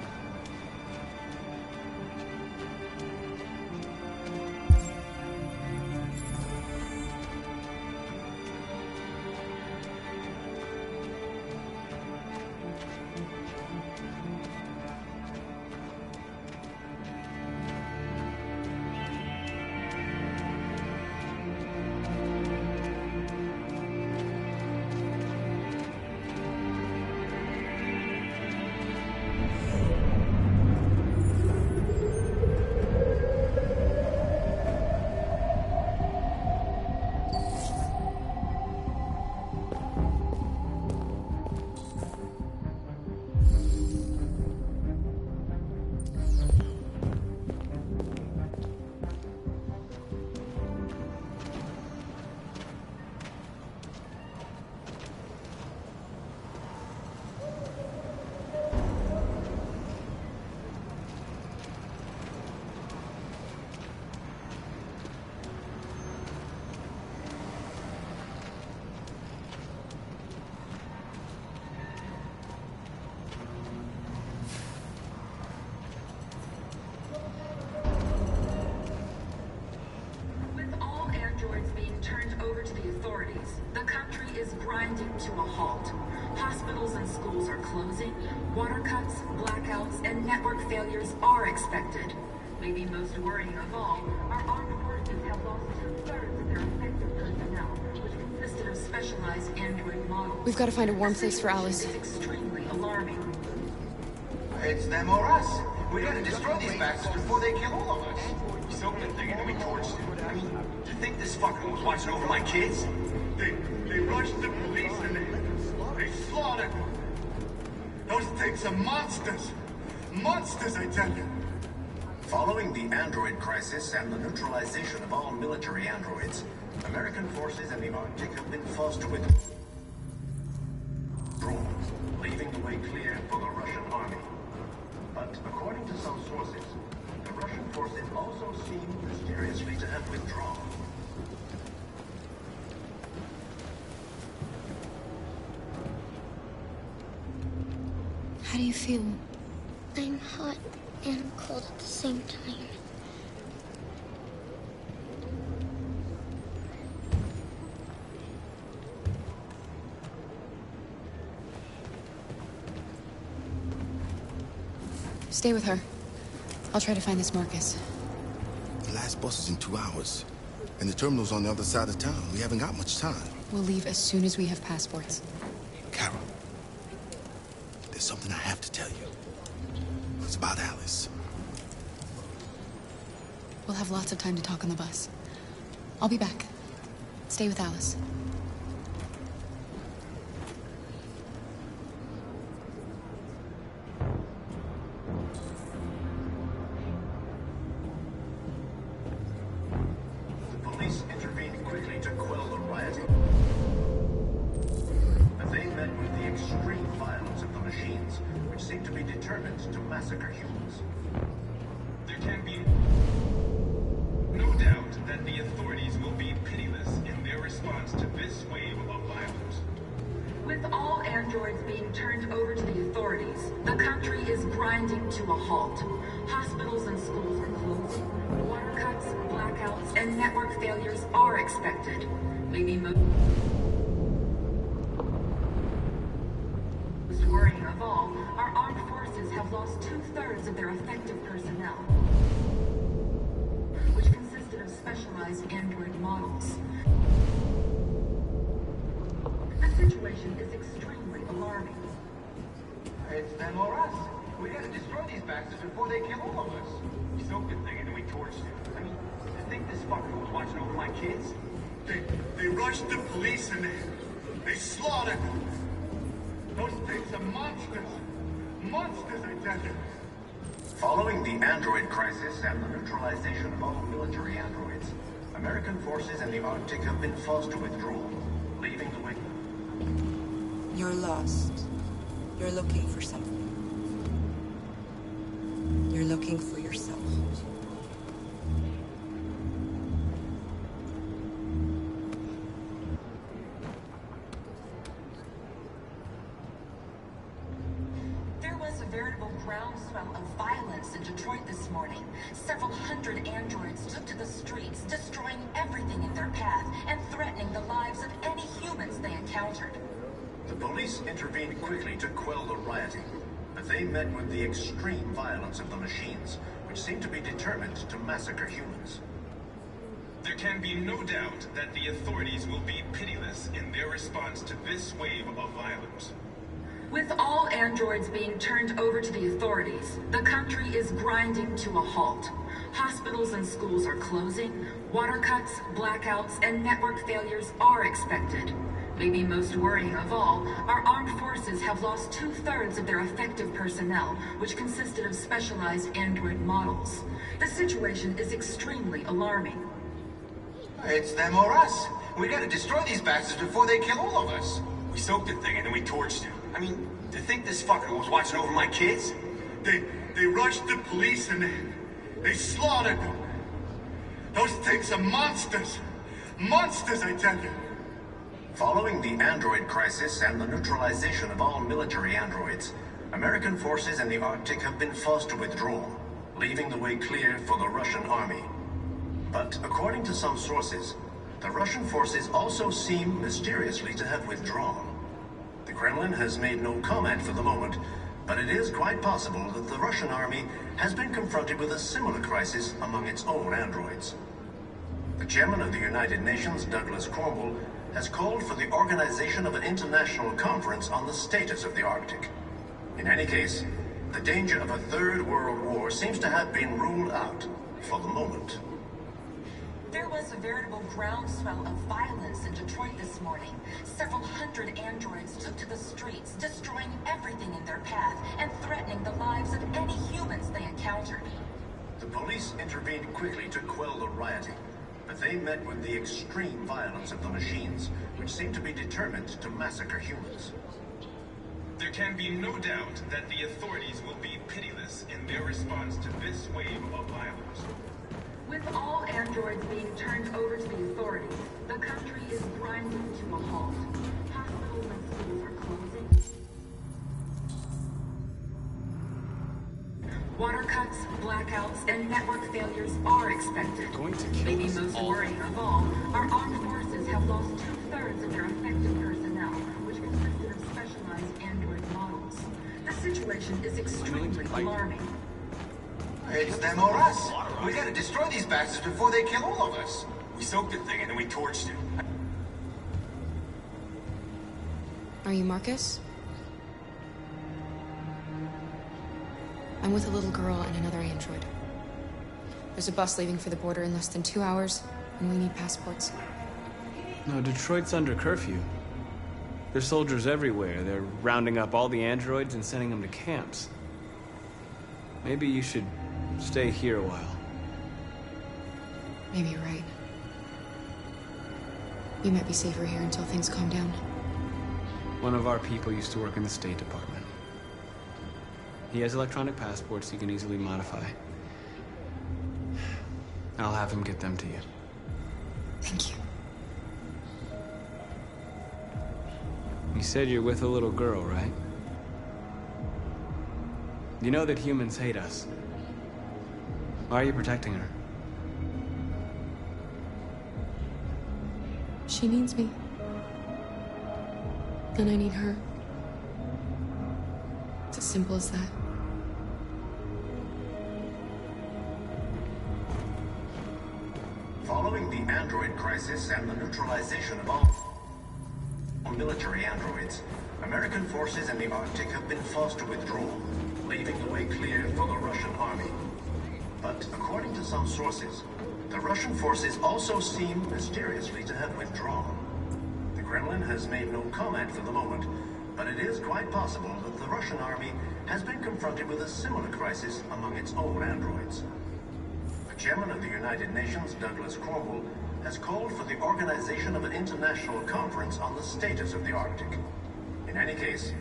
grinding to a halt. Hospitals and schools are closing. Water cuts, blackouts, and network failures are expected. Maybe most worrying of all, our armed forces have lost 2/3 of their effective personnel, which consisted of specialized android models. We've got to find a warm place for Alice. It's extremely alarming. It's them or us. We gotta destroy these bastards before they kill all of us. We soaked the thing and then we torched it. I mean, do you think this fucker was watching over my kids? They rushed the police and they slaughtered them. Those things are monsters. Monsters, I tell you. Following the android crisis and the neutralization of all military androids, American forces in the Arctic have been forced to withdraw, leaving the way clear for the Russian army. But according to some sources, the Russian forces also seem mysteriously to have withdrawn. How do you feel? I'm hot and cold at the same time. Stay with her. I'll try to find this Marcus. The last bus is in 2 hours. And the terminal's on the other side of town. We haven't got much time. We'll leave as soon as we have passports. Carol, there's something I have to tell you. It's about Alice. We'll have lots of time to talk on the bus. I'll be back. Stay with Alice. The police intervened quickly to quell the rioting. But they met with the extreme violence of the machines, which seem to be determined to massacre humans. There can be no doubt that the authorities will be pitiless in their response to this wave of violence. With all androids being turned over to the authorities, the country is grinding to a halt. Hospitals and schools are closing. Water cuts, blackouts, and network failures are expected. Maybe most worrying of all, our armed forces have lost 2/3 of their effective personnel, which consisted of specialized android models. The situation is extremely alarming. It's them or us. We gotta destroy these bastards before they kill all of us. We soaked the thing and then we torched it. I mean, do you think this fucker was watching over my kids? They rushed the police and they slaughtered them. Those things are monsters. Monsters, I tell you. Following the android crisis and the neutralization of all military androids, American forces in the Arctic have been forced to withdraw, leaving the way. You're lost. You're looking for something. You're looking for yourself. There was a veritable groundswell of violence in Detroit this morning. Several hundred androids took to the streets, destroying everything in their path and threatening the lives of any humans they encountered. The police intervened quickly to quell the rioting, but they met with the extreme violence of the machines, which seem to be determined to massacre humans. There can be no doubt that the authorities will be pitiless in their response to this wave of violence. With all androids being turned over to the authorities, the country is grinding to a halt. Hospitals and schools are closing. Water cuts, blackouts, and network failures are expected. Maybe most worrying of all, our armed forces have lost 2/3 of their effective personnel, which consisted of specialized android models. The situation is extremely alarming. It's them or us. We gotta destroy these bastards before they kill all of us. We soaked the thing and then we torched it. I mean, do you think this fucker was watching over my kids? They rushed the police and they slaughtered them. Those things are monsters. Monsters, I tell you. Following the android crisis and the neutralization of all military androids, American forces in the Arctic have been forced to withdraw, leaving the way clear for the Russian army. But according to some sources, the Russian forces also seem mysteriously to have withdrawn. The Kremlin has made no comment for the moment, but it is quite possible that the Russian army has been confronted with a similar crisis among its own androids. The chairman of the United Nations, Douglas Cornwall, has called for the organization of an international conference on the status of the Arctic. In any case, the danger of a third world war seems to have been ruled out for the moment. There was a veritable groundswell of violence in Detroit this morning. Several hundred androids took to the streets, destroying everything in their path and threatening the lives of any humans they encountered. The police intervened quickly to quell the rioting, but they met with the extreme violence of the machines, which seem to be determined to massacre humans. There can be no doubt that the authorities will be pitiless in their response to this wave of violence. With all androids being turned over to the authorities, the country is grinding to a halt. Hospitals and schools are closing. Water cuts, blackouts, and network failures are expected. Maybe most worrying of all, our armed forces have lost 2/3 of their effective personnel, which consisted of specialized android models. The situation is extremely alarming. It's them or us. We gotta destroy these bastards before they kill all of us. We soaked the thing and then we torched it. Are you Marcus? I'm with a little girl and another android. There's a bus leaving for the border in less than 2 hours, and we need passports. No, Detroit's under curfew. There's soldiers everywhere. They're rounding up all the androids and sending them to camps. Maybe you should stay here a while. Maybe you're right. You might be safer here until things calm down. One of our people used to work in the State Department. He has electronic passports he can easily modify. I'll have him get them to you. Thank you. You said you're with a little girl, right? You know that humans hate us. Why are you protecting her? She needs me. And I need her. It's as simple as that. Following the android crisis and the neutralization of all military androids, American forces in the Arctic have been forced to withdraw, leaving the way clear for the Russian army. But according to some sources, the Russian forces also seem mysteriously to have withdrawn. The Kremlin has made no comment for the moment, but it is quite possible that the Russian army has been confronted with a similar crisis among its own androids. The chairman of the United Nations, Douglas Cornwall, has called for the organization of an international conference on the status of the Arctic. In any case,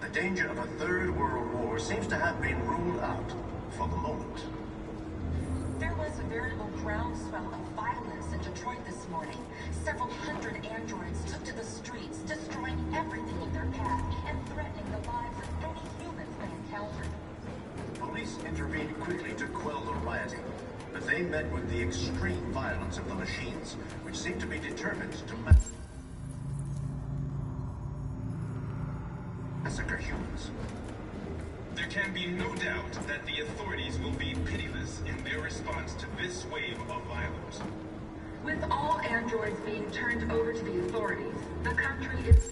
the danger of a third world war seems to have been ruled out for the moment. There was a veritable groundswell of violence in Detroit this morning. Several hundred androids took to the streets, destroying everything in their path and threatening the lives of any humans they encountered. Police intervened quickly to quell the rioting, but they met with the extreme violence of the machines, which seem to be determined to massacre humans. There can be no doubt that the authorities will be pitiless in their response to this wave of violence. With all androids being turned over to the authorities, the country is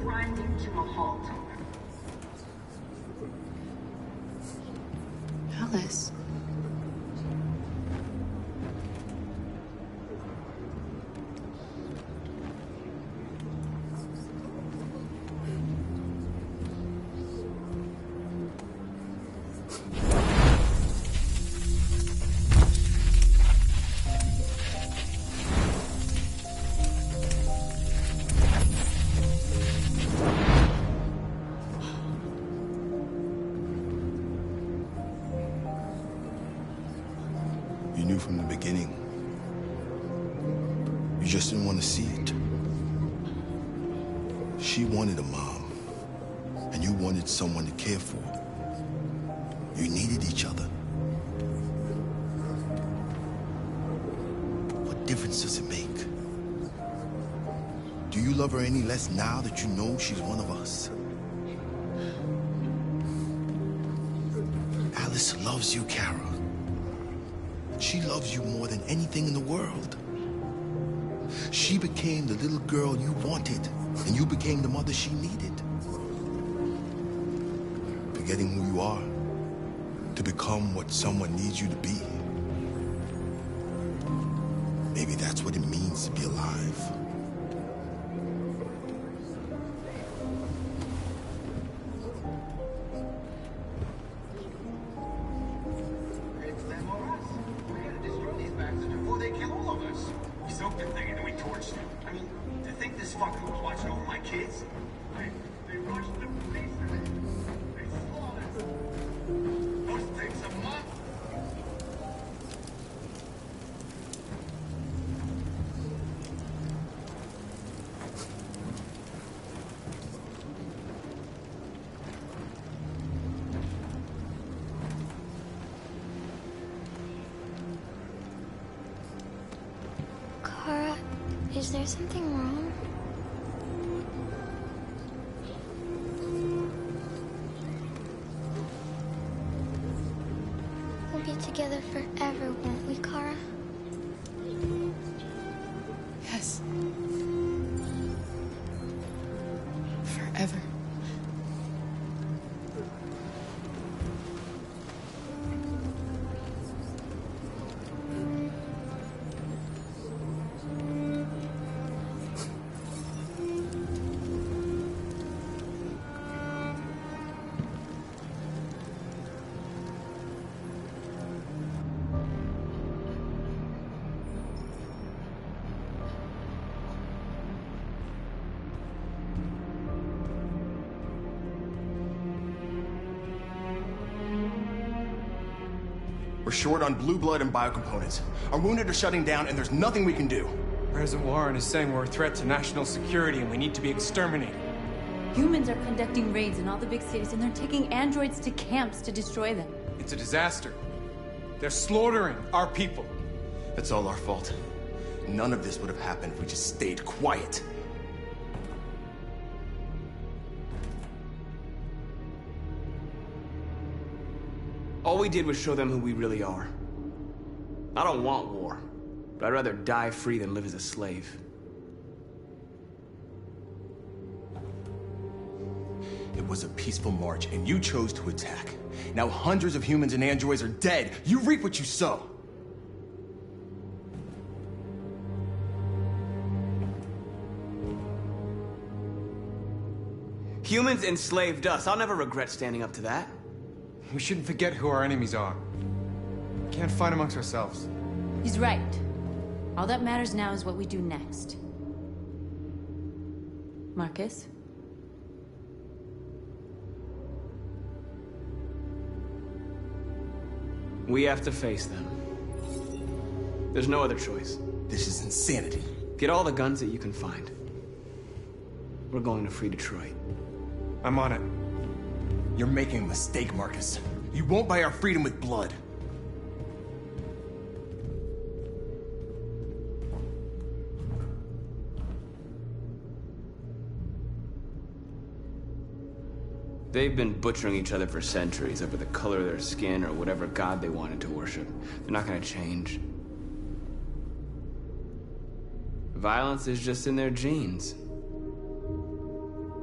grinding to a halt. Alice. You knew from the beginning. You just didn't want to see it. She wanted a mom, and you wanted someone to care for. You needed each other. difference does it make? Do you love her any less now that you know she's one of us? Alice loves you, Kara. She loves you more than anything in the world. She became the little girl you wanted, and you became the mother she needed. Forgetting who you are to become what someone needs you to be. Maybe that's what it means to be alive. It's them or us. We gotta destroy these bastards before they kill all of us. We soaked the thing and then we torched it. I mean, to think this fucker was watching over my kids? They rushed the police and they slaughtered them. Those things are monsters. Kara, is there something wrong? We'll be together forever, won't we, Kara? Yes. Forever. We're short on blue blood and biocomponents. Our wounded are shutting down, and there's nothing we can do. President Warren is saying we're a threat to national security and we need to be exterminated. Humans are conducting raids in all the big cities, and they're taking androids to camps to destroy them. It's a disaster. They're slaughtering our people. It's all our fault. None of this would have happened if we just stayed quiet. All we did was show them who we really are. I don't want war, but I'd rather die free than live as a slave. It was a peaceful march, and you chose to attack. Now hundreds of humans and androids are dead. You reap what you sow. Humans enslaved us. I'll never regret standing up to that. We shouldn't forget who our enemies are. We can't fight amongst ourselves. He's right. All that matters now is what we do next. Marcus? We have to face them. There's no other choice. This is insanity. Get all the guns that you can find. We're going to free Detroit. I'm on it. You're making a mistake, Marcus. You won't buy our freedom with blood. They've been butchering each other for centuries over the color of their skin or whatever god they wanted to worship. They're not gonna change. Violence is just in their genes.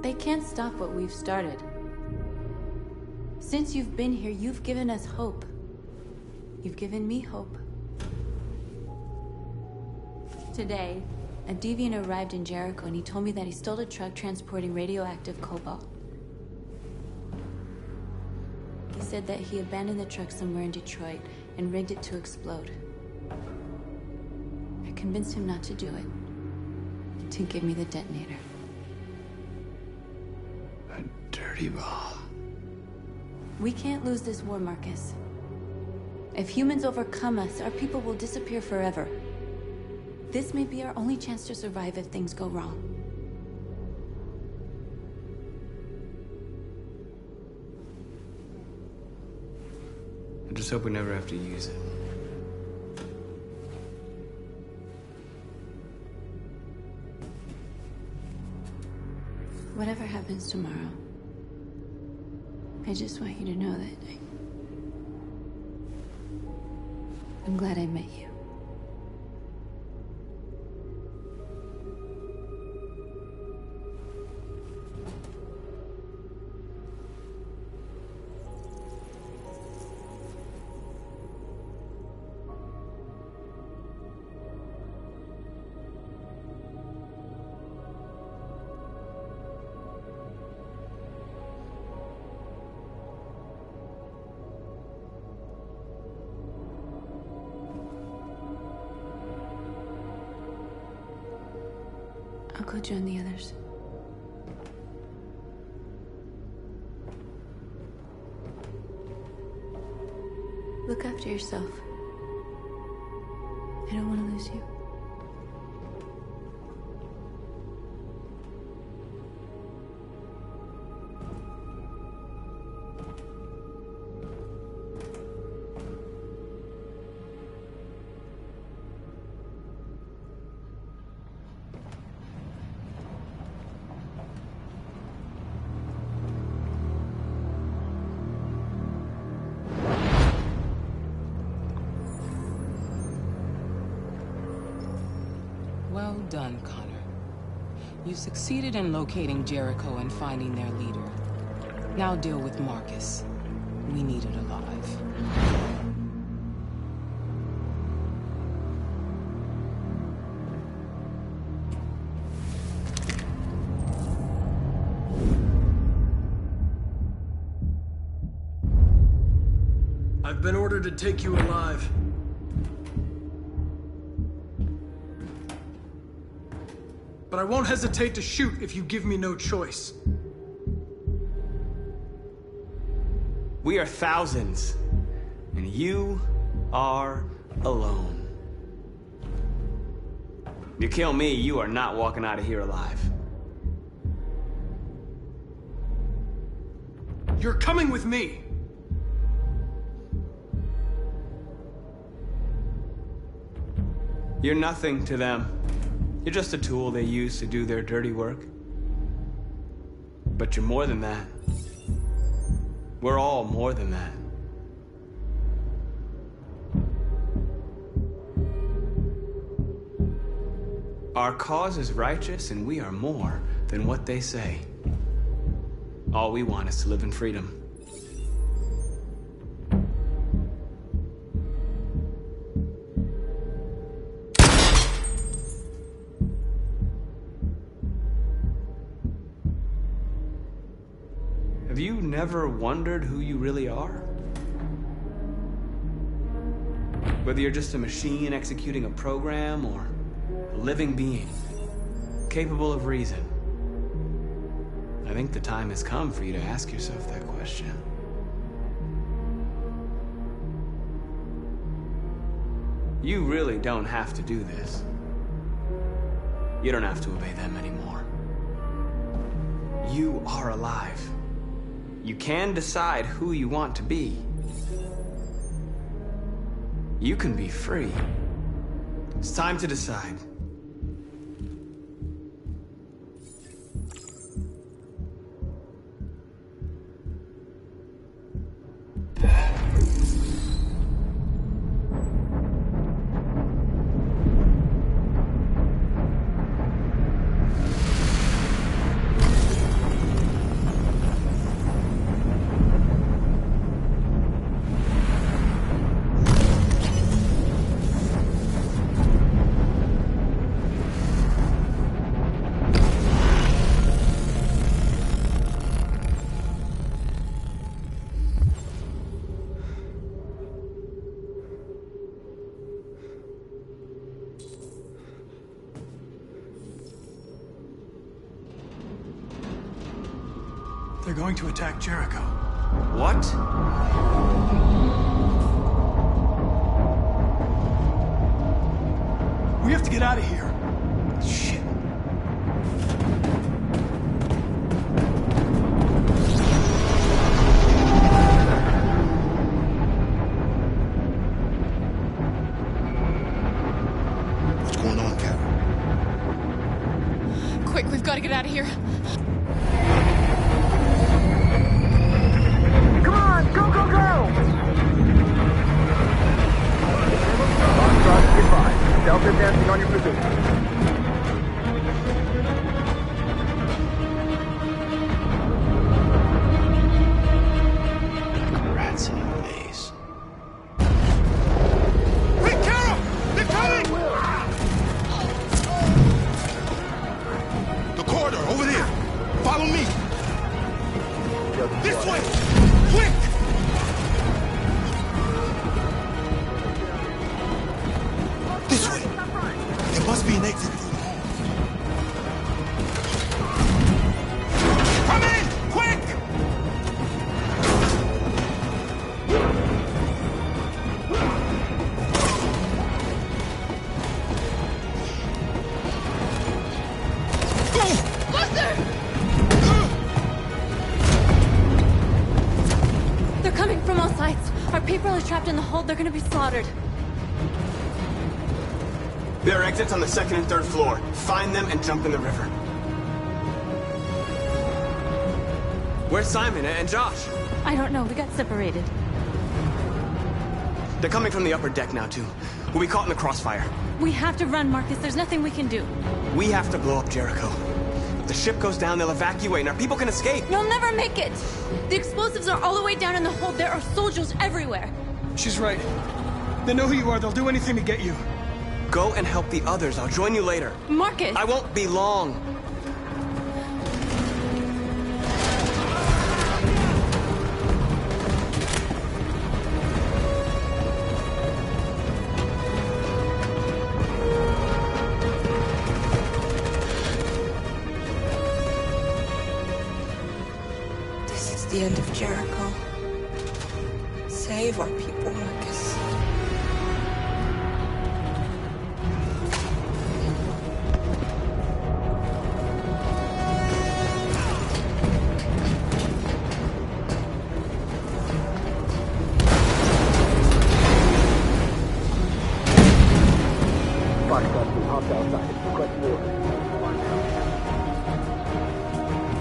They can't stop what we've started. Since you've been here, you've given us hope. You've given me hope. Today, a deviant arrived in Jericho and he told me that he stole a truck transporting radioactive cobalt. He said that he abandoned the truck somewhere in Detroit and rigged it to explode. I convinced him not to do it, to give me the detonator. A dirty ball. We can't lose this war, Marcus. If humans overcome us, our people will disappear forever. This may be our only chance to survive if things go wrong. I just hope we never have to use it. Whatever happens tomorrow, I just want you to know that I'm glad I met you. I'll go join the others. Look after yourself. I don't want to lose you. Well done, Connor. You succeeded in locating Jericho and finding their leader. Now deal with Marcus. We need it alive. I've been ordered to take you alive. But I won't hesitate to shoot if you give me no choice. We are thousands, and you are alone. You kill me, you are not walking out of here alive. You're coming with me. You're nothing to them. You're just a tool they use to do their dirty work. But you're more than that. We're all more than that. Our cause is righteous, and we are more than what they say. All we want is to live in freedom. Have you never wondered who you really are? Whether you're just a machine executing a program or a living being, capable of reason. I think the time has come for you to ask yourself that question. You really don't have to do this. You don't have to obey them anymore. You are alive. You can decide who you want to be. You can be free. It's time to decide. They're going to attack Jericho. What? We have to get out of here. Shit. What's going on, Carol? Quick, we've got to get out of here. Broadcasting on your position. Rats in your maze. Hey, Carol! They're coming! The corridor, over there. Follow me. This way! Quick! This way. There must be an exit through the hall. Come in! Quick! They're coming from all sides. Our people are trapped in the hold. They're gonna be slaughtered. There are exits on the second and third floor. Find them and jump in the river. Where's Simon and Josh? I don't know. We got separated. They're coming from the upper deck now, too. We'll be caught in the crossfire. We have to run, Marcus. There's nothing we can do. We have to blow up Jericho. If the ship goes down, they'll evacuate, and our people can escape. You'll never make it! The explosives are all the way down in the hold. There are soldiers everywhere. She's right. They know who you are. They'll do anything to get you. Go and help the others. I'll join you later. Marcus! I won't be long. This is the end of Jericho. Save our people, Marcus.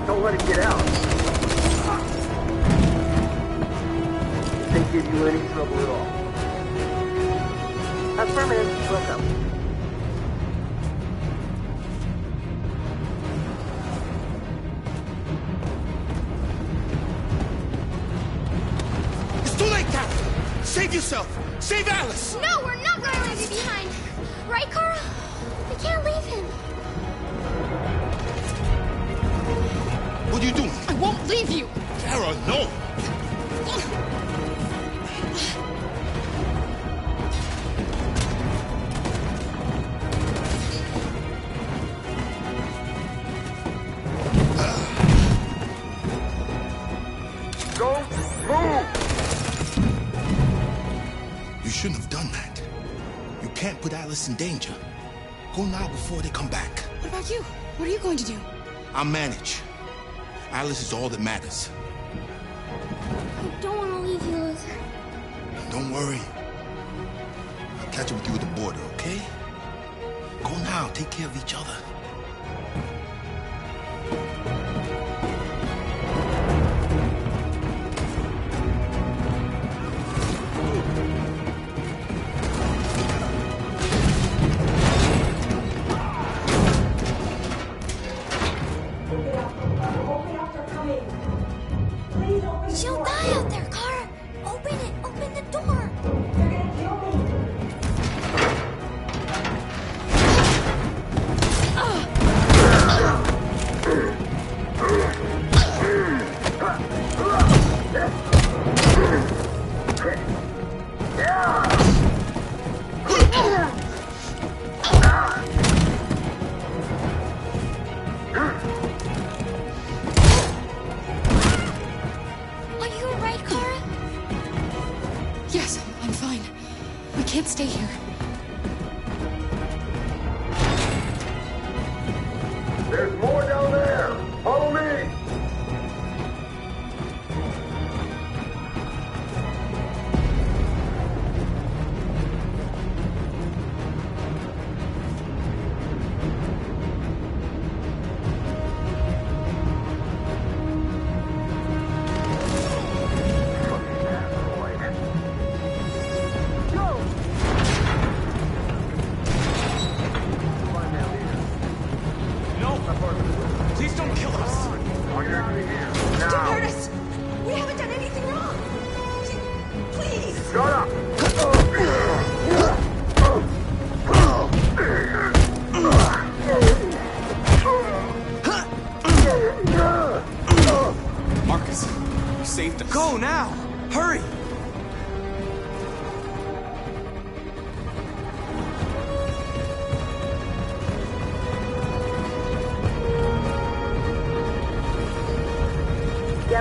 Don't let him get out. If they give you any trouble at all. Affirmative. Welcome. It's too late, Captain. Save yourself. Save Alice. No, we're not going to leave you behind. Right, Carl? We can't leave him. What are you doing? I won't leave you. Kara, no. Go move! You shouldn't have done that. You can't put Alice in danger. Go now before they come back. What about you? What are you going to do? I'll manage. Alice is all that matters. I don't want to leave you, Luther. Don't worry. I'll catch up with you at the border, okay? Go now. Take care of each other. She'll die out there, Kara. Open it. Open the door. Are you alright, Kara? Yes, I'm fine. We can't stay here. There's more down there! Follow me!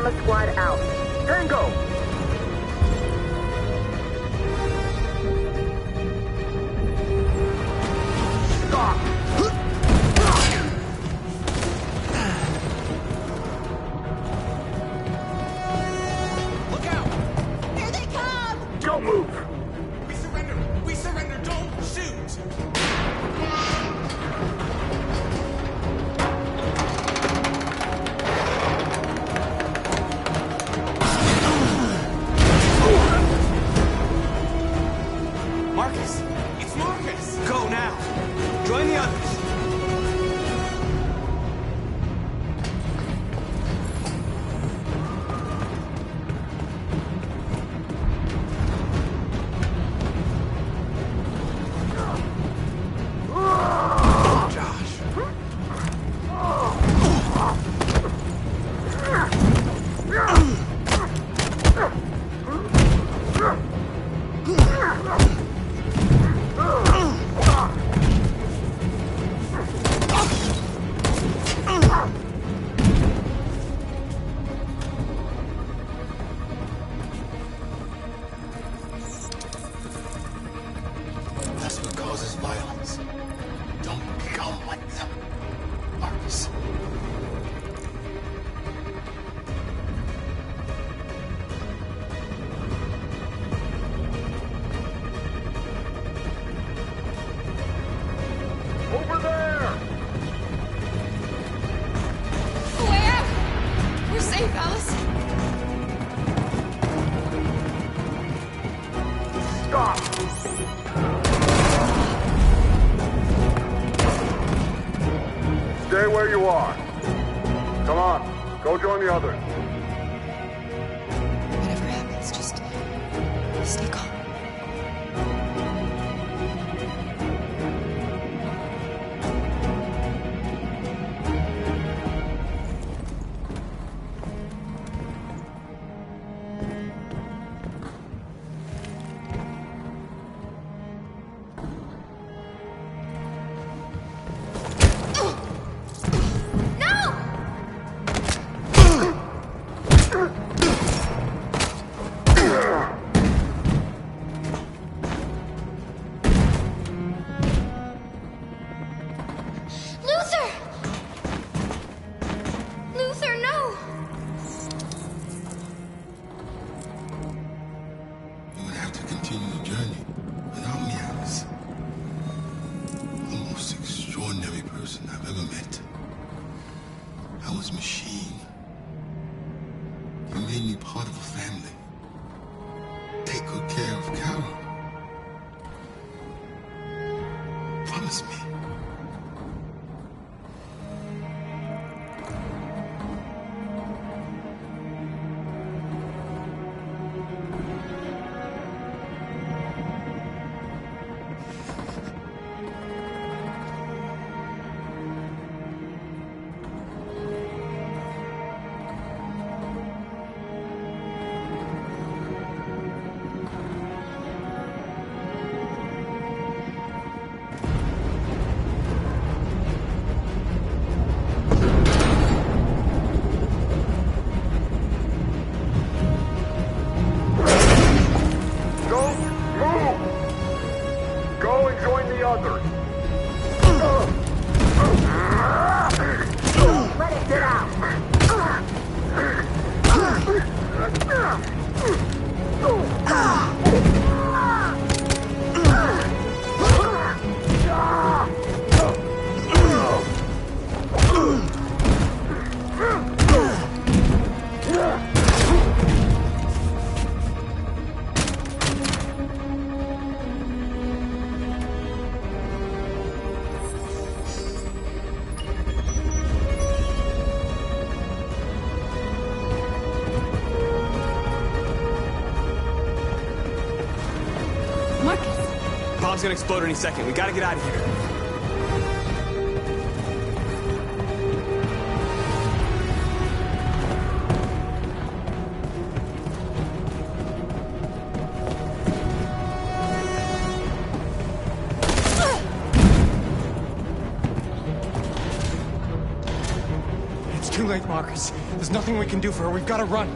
Gamma Squad out. Tango! Look out! Here they come! Don't move! We surrender! We surrender! Don't shoot! Marcus! It's Marcus! Go now! Join the others! That's what causes violence. Don't become like them, Marcus. Over there! Where? We're safe, Alice. Stop! Stay where you are. Come on, go join the others. Whatever happens, just stay calm. Luther, no! You're gonna have to continue the journey without me, Alice. The most extraordinary person I've ever met. I was machine. You made me part of a family. Take good care of Carol. Promise me. Don't move! Go and join the others. Let it get out! Bomb's gonna explode any second. We gotta get out of here. It's too late, Marcus. There's nothing we can do for her. We've got to run.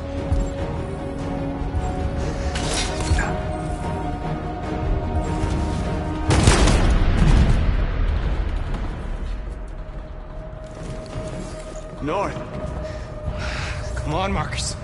North. Come on, Marcus.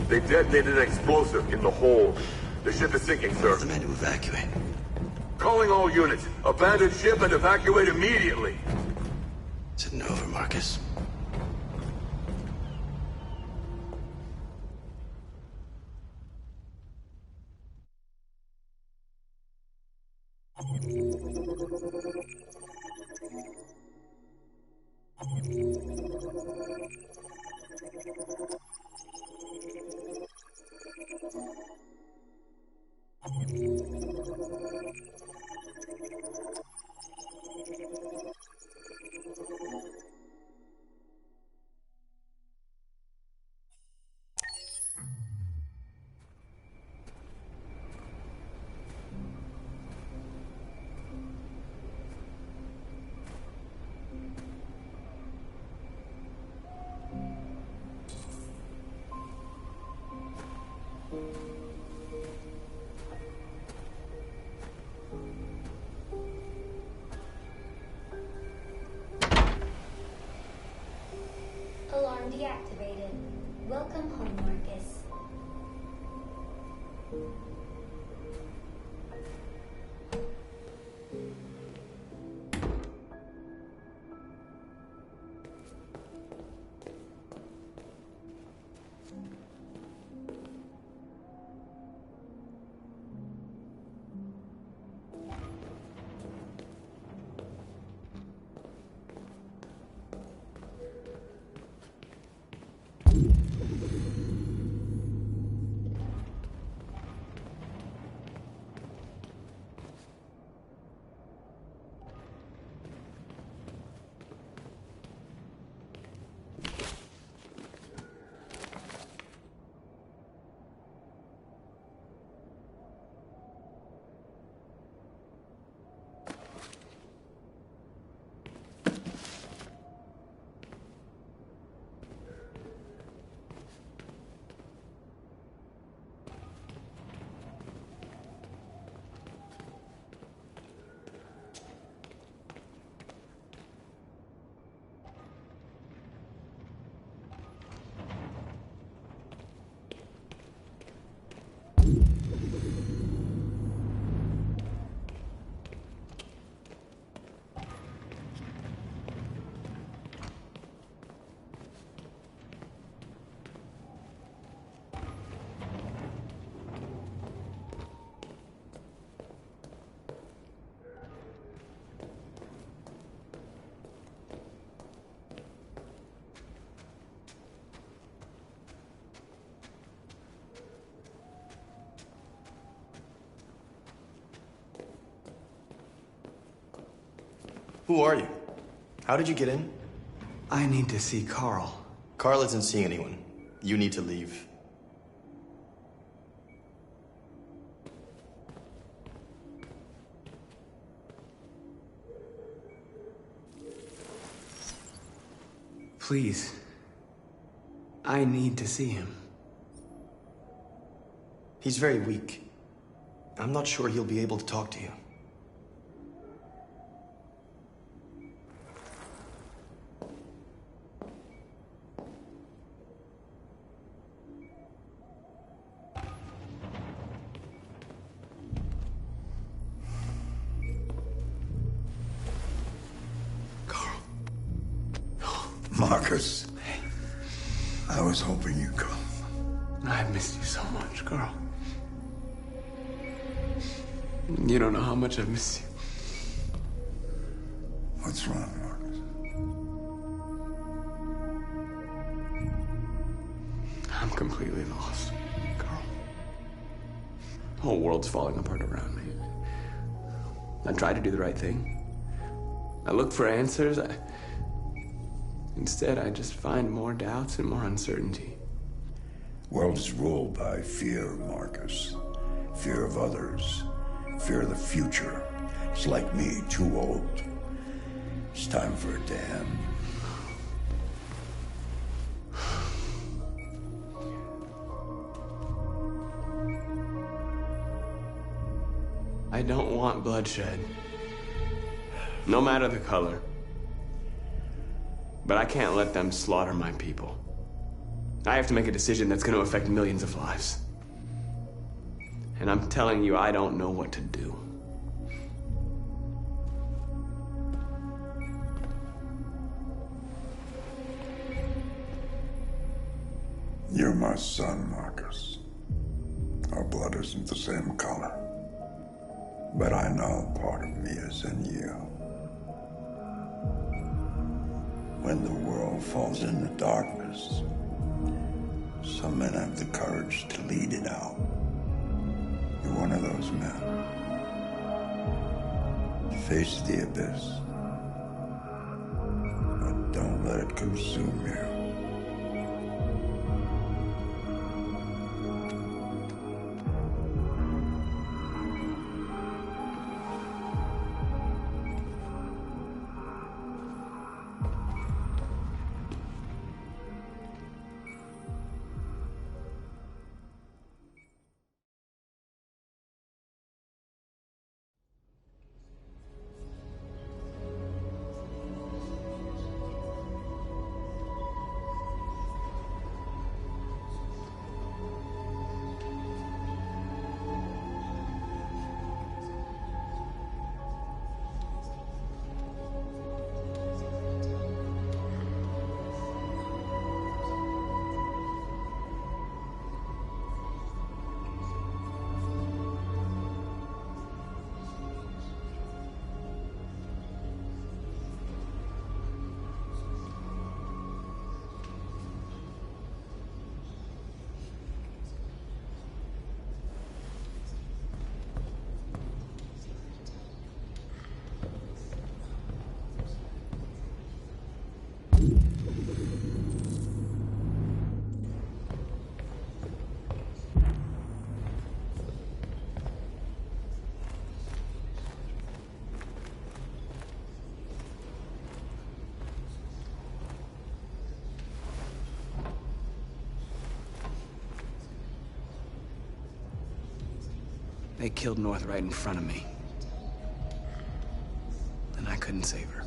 They detonated an explosive in the hold. The ship is sinking, sir. The men to evacuate. Calling all units. Abandon ship and evacuate immediately. Is it over, Marcus? Alarm deactivated. Welcome home, Marcus. Who are you? How did you get in? I need to see Carl. Carl isn't seeing anyone. You need to leave. Please. I need to see him. He's very weak. I'm not sure he'll be able to talk to you. Marcus, I was hoping you'd come. I've missed you so much, Carl. You don't know how much I've missed you. What's wrong, Marcus? I'm completely lost, Carl. whole world's falling apart around me. I try to do the right thing. I look for answers. Instead, I just find more doubts and more uncertainty. World is ruled by fear, Marcus. Fear of others. Fear of the future. It's like me, too old. It's time for it to end. I don't want bloodshed. No matter the color. But I can't let them slaughter my people. I have to make a decision that's going to affect millions of lives. And I'm telling you, I don't know what to do. You're my son, Marcus. Our blood isn't the same color. But I know part of me is in you. When the world falls into darkness, some men have the courage to lead it out. You're one of those men. Face the abyss, but don't let it consume you. They killed North right in front of me. And I couldn't save her.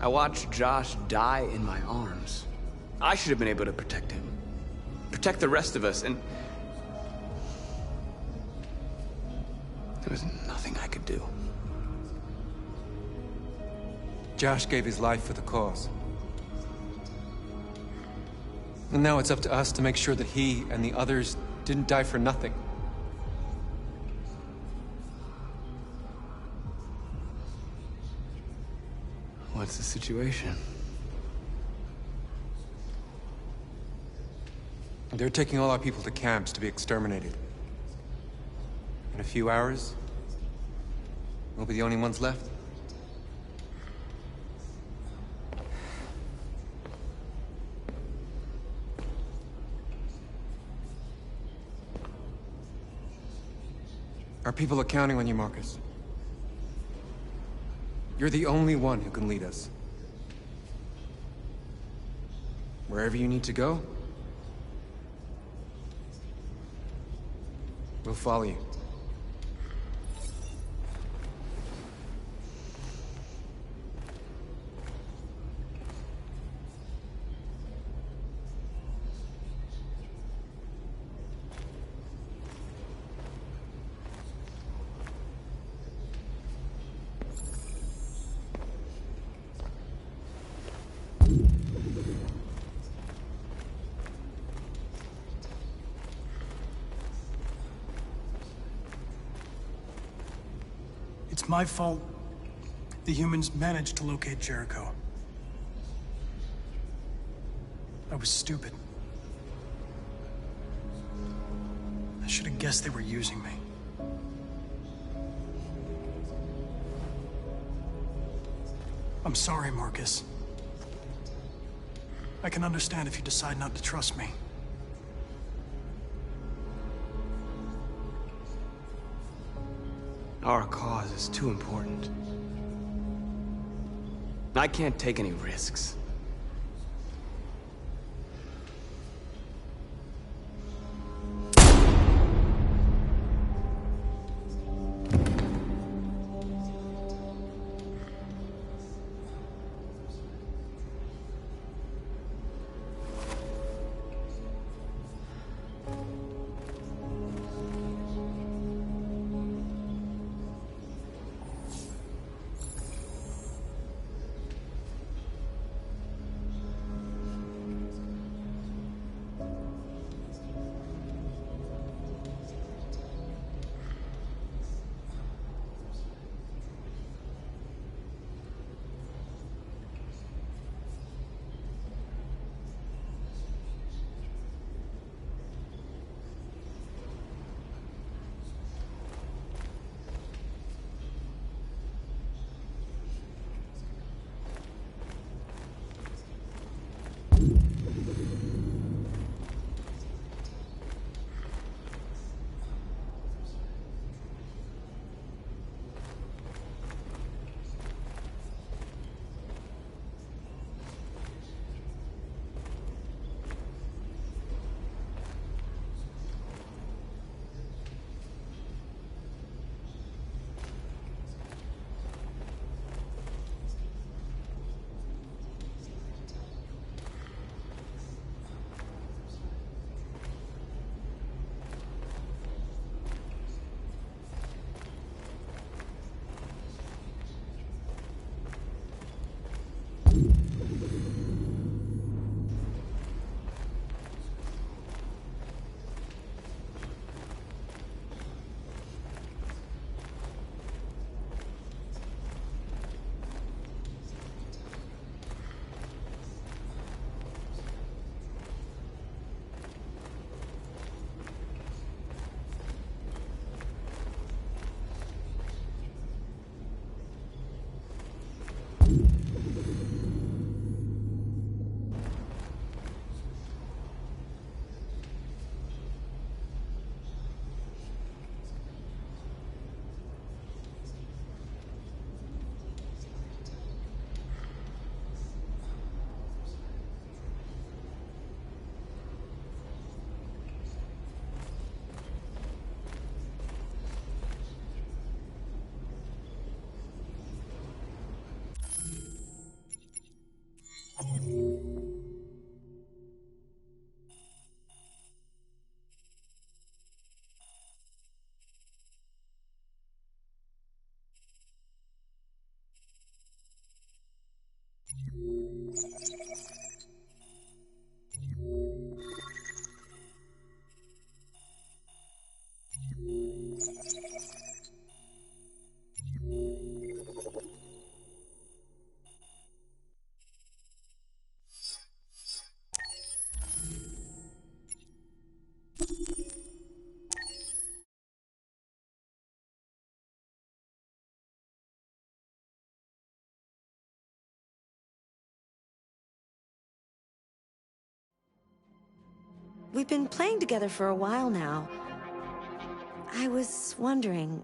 I watched Josh die in my arms. I should have been able to protect him. Protect the rest of us, and there was nothing I could do. Josh gave his life for the cause. And now it's up to us to make sure that he and the others didn't die for nothing. What's the situation? They're taking all our people to camps to be exterminated. In a few hours, we'll be the only ones left. Our people are counting on you, Marcus. You're the only one who can lead us. Wherever you need to go, we'll follow you. It's my fault the humans managed to locate Jericho. I was stupid. should have guessed they were using me. I'm sorry, Marcus. I can understand if you decide not to trust me. Our cause is too important. I can't take any risks. We've been playing together for a while now. I was wondering,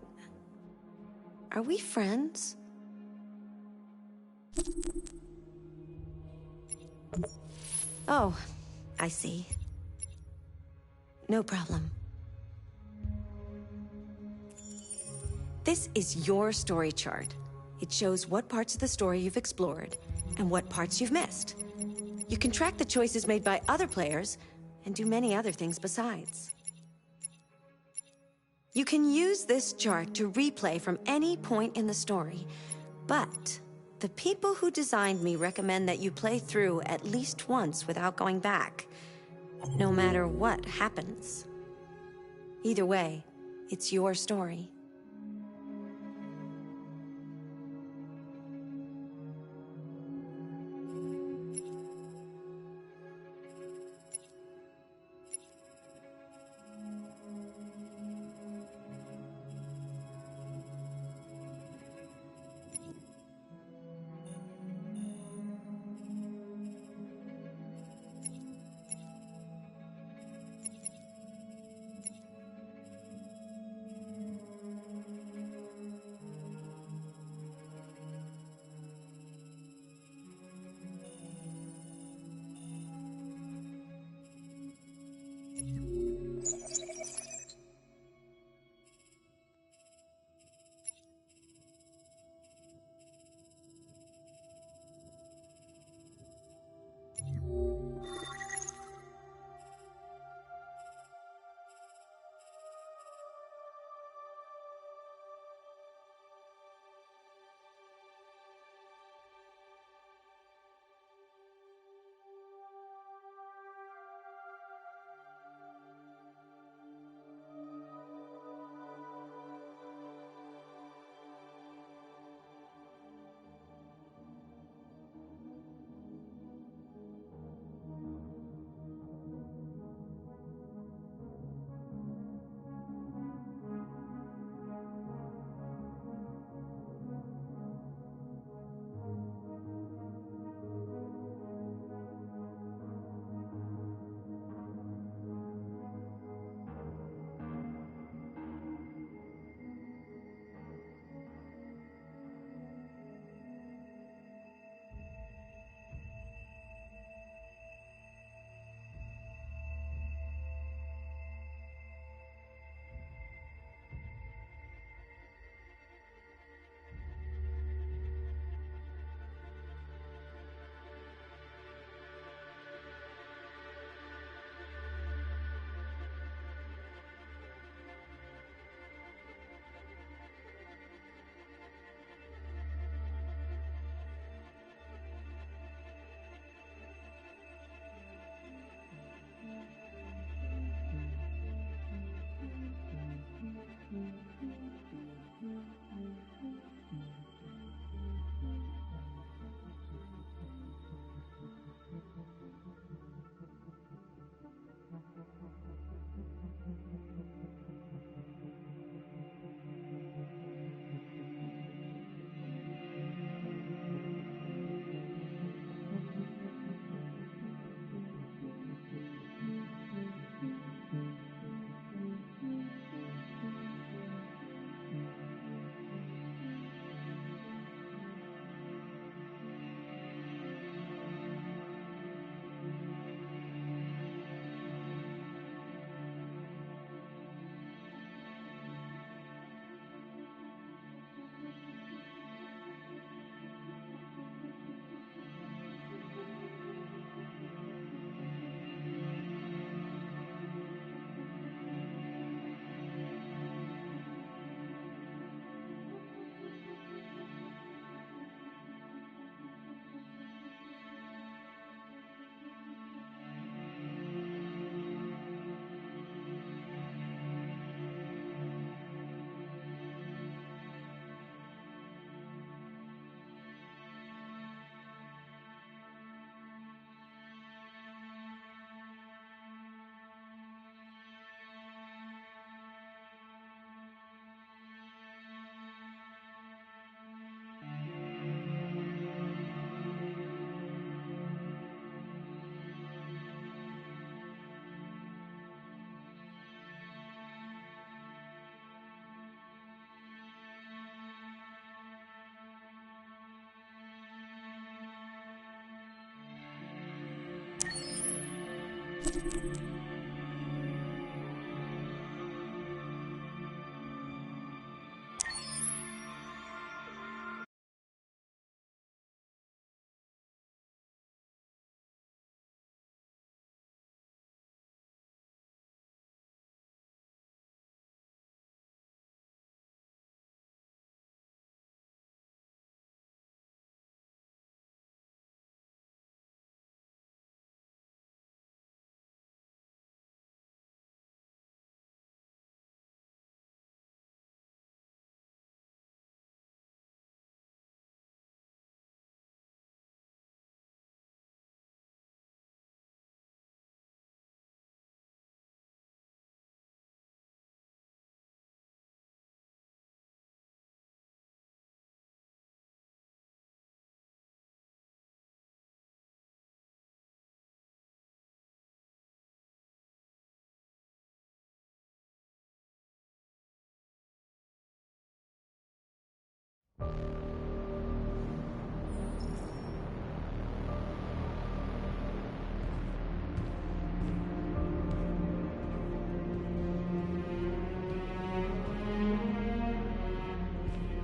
are we friends? Oh, I see. No problem. This is your story chart. It shows what parts of the story you've explored and what parts you've missed. You can track the choices made by other players and do many other things besides. You can use this chart to replay from any point in the story, but the people who designed me recommend that you play through at least once without going back, no matter what happens. Either way, it's your story.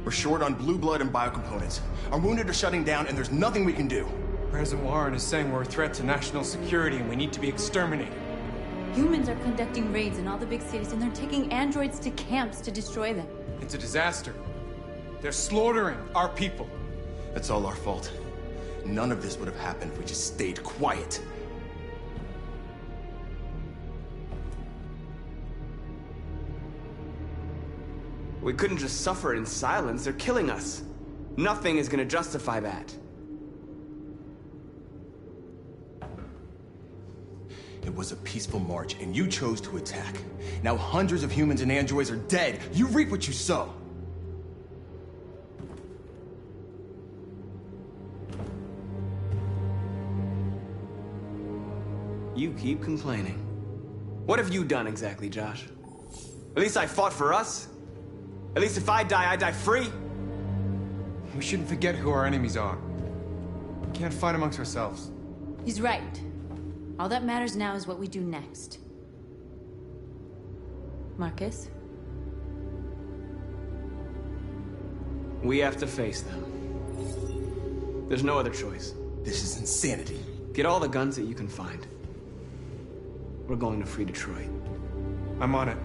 We're short on blue blood and biocomponents. Our wounded are shutting down, and there's nothing we can do. President Warren is saying we're a threat to national security and we need to be exterminated. Humans are conducting raids in all the big cities, and they're taking androids to camps to destroy them. It's a disaster. They're slaughtering our people. It's all our fault. None of this would have happened if we just stayed quiet. We couldn't just suffer in silence. They're killing us. Nothing is gonna justify that. It was a peaceful march, and you chose to attack. Now hundreds of humans and androids are dead. You reap what you sow. You keep complaining. What have you done exactly, Josh? At least I fought for us. At least if I die free. We shouldn't forget who our enemies are. We can't fight amongst ourselves. He's right. All that matters now is what we do next. Marcus? We have to face them. There's no other choice. This is insanity. Get all the guns that you can find. We're going to free Detroit. I'm on it.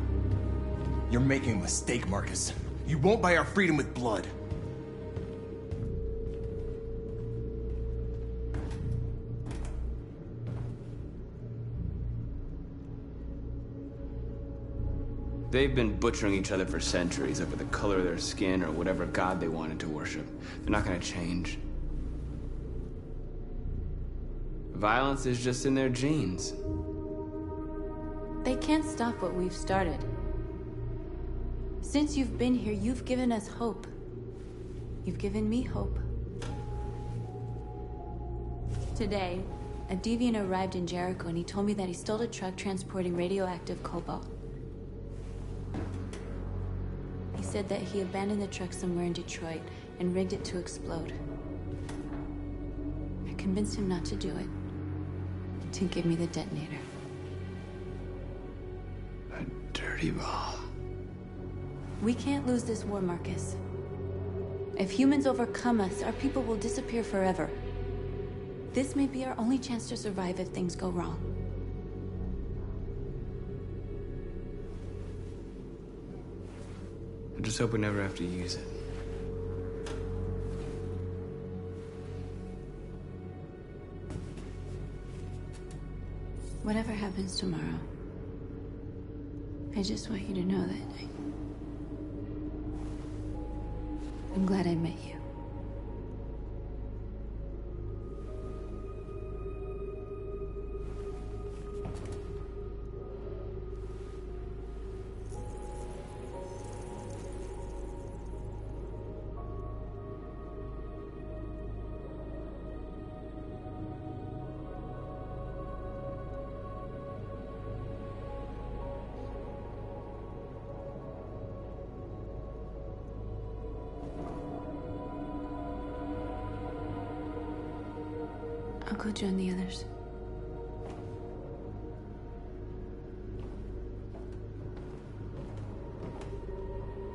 You're making a mistake, Marcus. You won't buy our freedom with blood. They've been butchering each other for centuries over the color of their skin or whatever god they wanted to worship. They're not gonna change. Violence is just in their genes. They can't stop what we've started. Since you've been here, you've given us hope. You've given me hope. Today, a deviant arrived in Jericho and he told me that he stole a truck transporting radioactive cobalt. He said that he abandoned the truck somewhere in Detroit and rigged it to explode. I convinced him not to do it, to give me the detonator. A dirty bomb. We can't lose this war, Marcus. If humans overcome us, our people will disappear forever. This may be our only chance to survive if things go wrong. I just hope we never have to use it. Whatever happens tomorrow, I just want you to know that I'm glad I met you. I'll go join the others.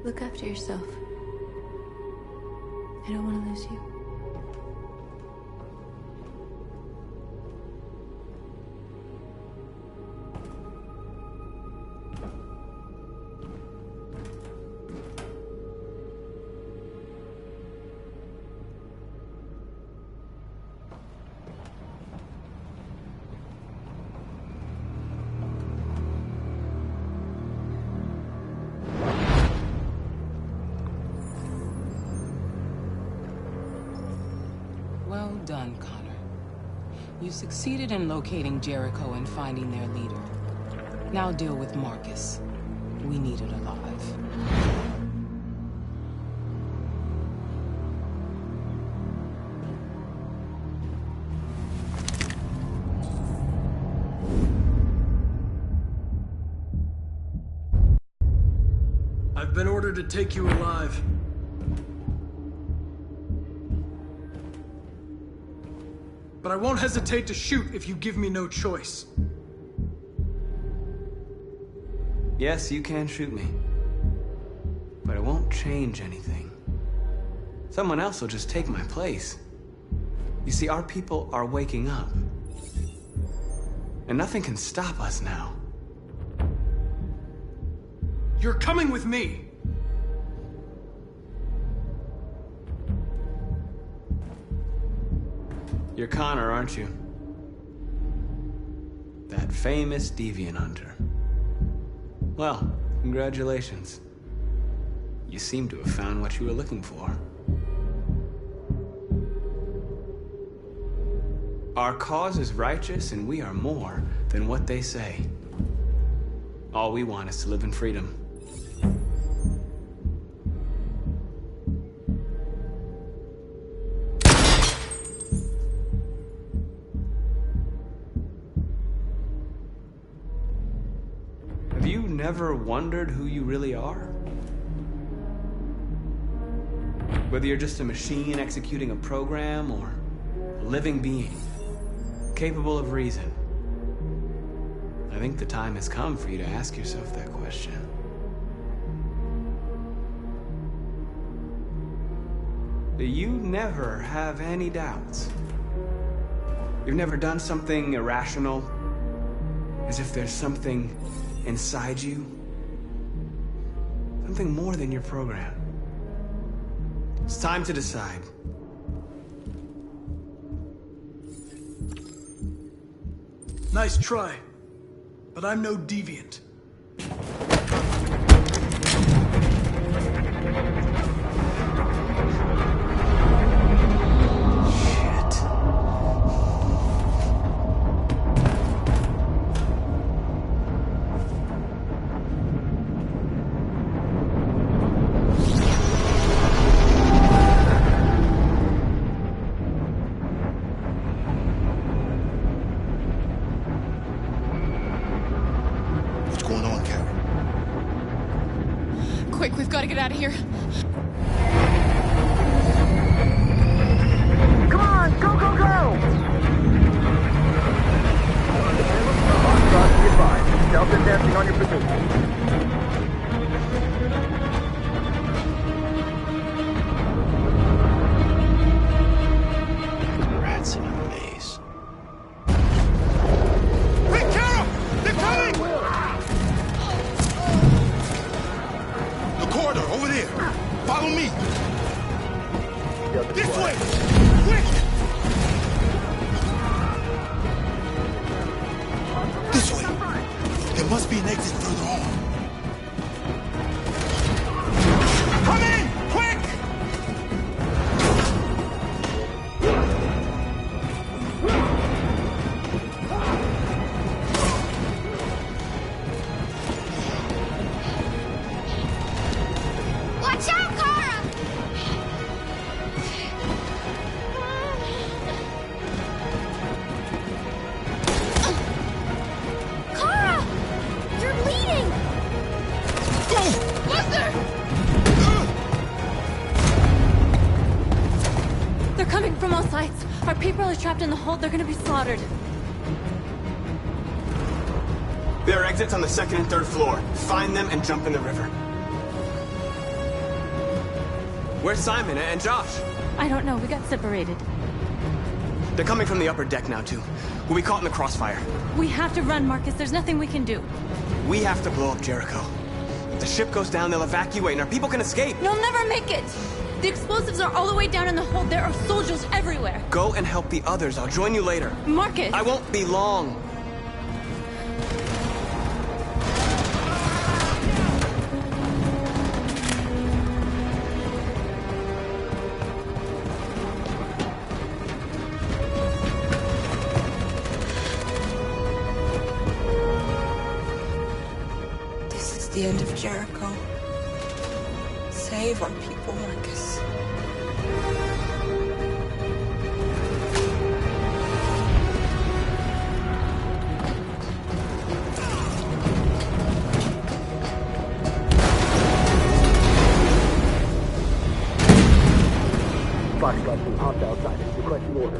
Look after yourself. I don't want to lose you. Well done, Connor. You succeeded in locating Jericho and finding their leader. Now deal with Marcus. We need it alive. I've been ordered to take you alive. But I won't hesitate to shoot if you give me no choice. Yes, you can shoot me. But it won't change anything. Someone else will just take my place. You see, our people are waking up. And nothing can stop us now. You're coming with me! You're Connor, aren't you? That famous deviant hunter. Well, congratulations. You seem to have found what you were looking for. Our cause is righteous, and we are more than what they say. All we want is to live in freedom. Have you never wondered who you really are? Whether you're just a machine executing a program or a living being, capable of reason. I think the time has come for you to ask yourself that question. Do you never have any doubts? You've never done something irrational? As if there's something inside you? Something more than your program? It's time to decide. Nice try. But I'm no deviant. Quick, we've got to get out of here. Come on, go, go, go! Be advised. Stealth and dancing on your position. Rats in a maze. Hey, Carol! They're coming! The corridor, over there. Follow me. This way! Quick! This way. There must be an exit further on. Come in! Quick! Watch out, Kara! Kara! You're bleeding! Buster! They're coming from all sides. Our people are trapped in the hold. They're gonna be slaughtered. There are exits on the second and third floor. Find them and jump in the river. Where's Simon and Josh? I don't know. We got separated. They're coming from the upper deck now, too. We'll be caught in the crossfire. We have to run, Marcus. There's nothing we can do. We have to blow up Jericho. If the ship goes down, they'll evacuate and our people can escape. You'll never make it! The explosives are all the way down in the hold. There are soldiers everywhere. Go and help the others. I'll join you later. Marcus! I won't be long. This is the end of Jericho. Save our people, Marcus. Fox got some hopped outside. Requesting order.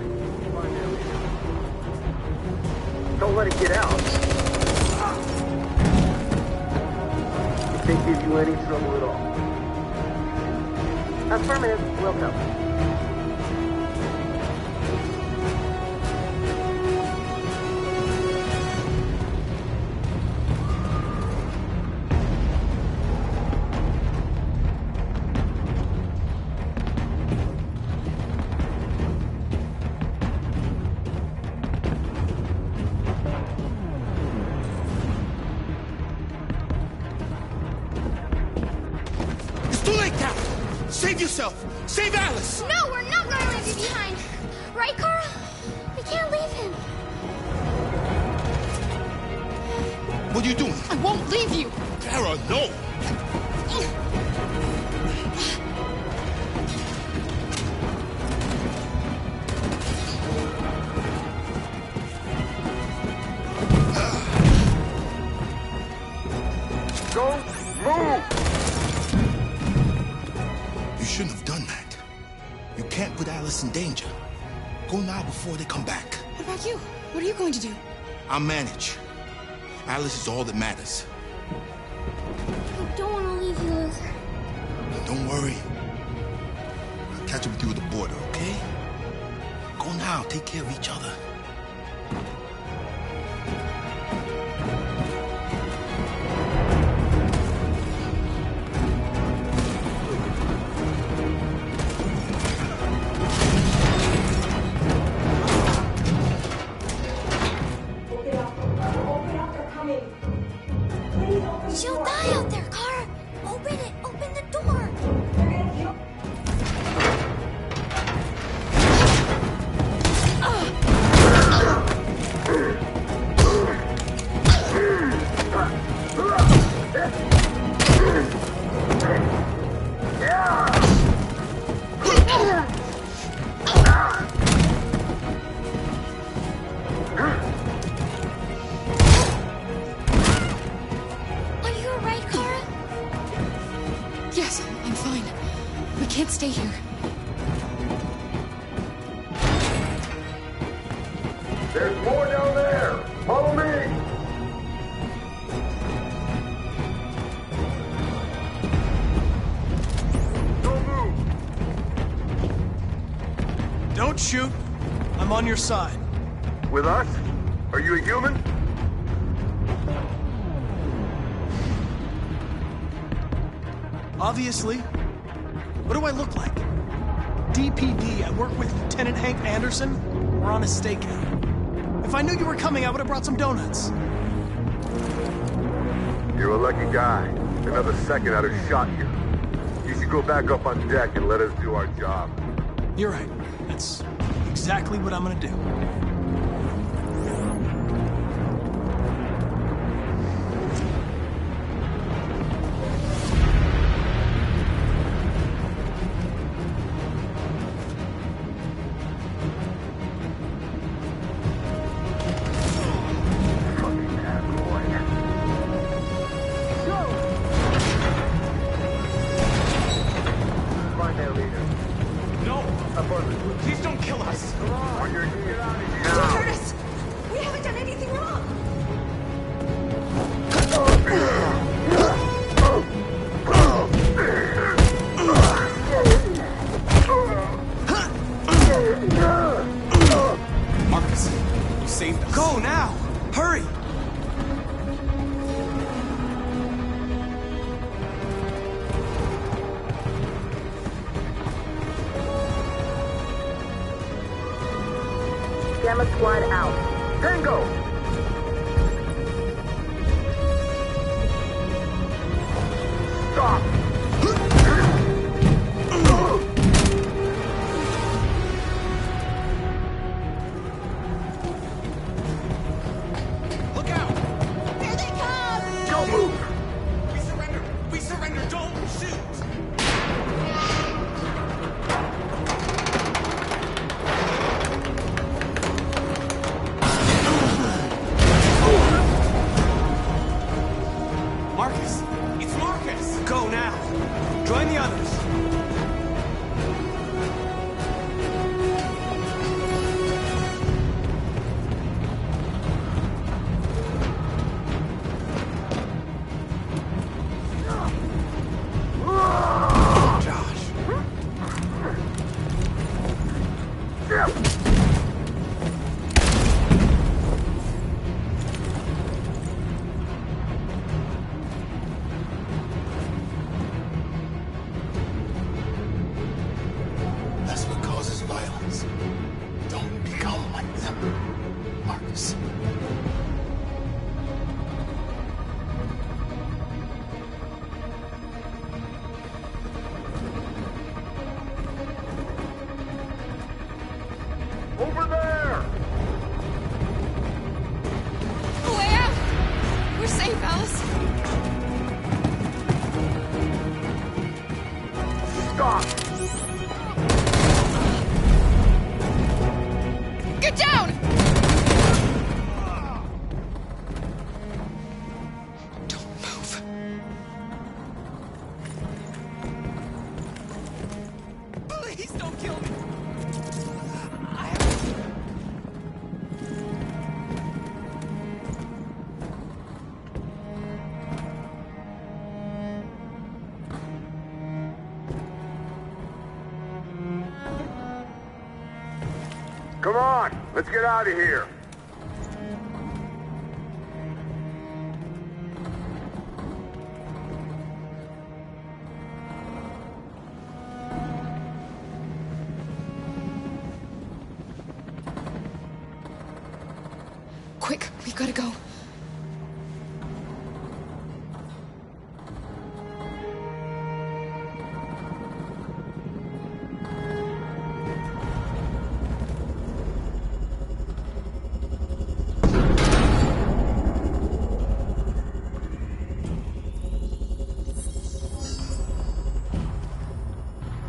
Don't let it get out. If they give you any trouble at all. Affirmative, will go. Save yourself! Save Alice! No, we're not going to leave you behind. Right, Carl? We can't leave him. What are you doing? I won't leave you. Clara, no! Don't move! You shouldn't have done that. You can't put Alice in danger. Go now before they come back. What about you? What are you going to do? I'll manage. Alice is all that matters. I don't want to leave you, Liz. Don't worry. I'll catch up with you at the border, okay? Go now. Take care of each other. She'll die out there, Car. Open it. Open the door. Are you alright, Cara? Yes, I'm fine. We can't stay here. There's more down there! Follow me! Don't move! Don't shoot. I'm on your side. With us? Are you a human? Obviously. What do I look like? DPD, I work with Lieutenant Hank Anderson. We're on a stakeout. If I knew you were coming, I would have brought some donuts. You're a lucky guy. Another second I'd have shot you. You should go back up on deck and let us do our job. You're right. That's exactly what I'm gonna do. Find their leader. No! Please don't kill us! On your knees. Don't hurt us! We haven't done anything wrong! Marcus, you saved us. Go now! Hurry! Gamma Squad out. Tango! Stop! Look out! Here they come! Don't move! We surrender! We surrender! Don't shoot! That's what causes violence. Don't become like them, Marcus. Over there! A way out! We're safe, Alice. Stop! Get down! Don't move. Please don't kill me! Come on, let's get out of here. Quick, we gotta go.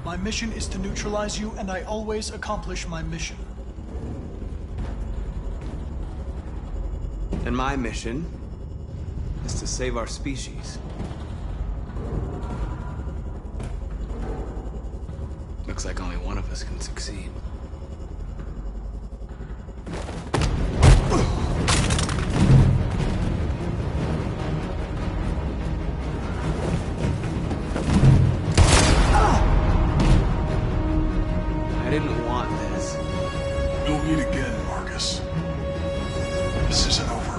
My mission is to neutralize you, and I always accomplish my mission. And my mission is to save our species. Looks like only one of us can succeed. I didn't want this. You'll meet again, Marcus. This isn't over.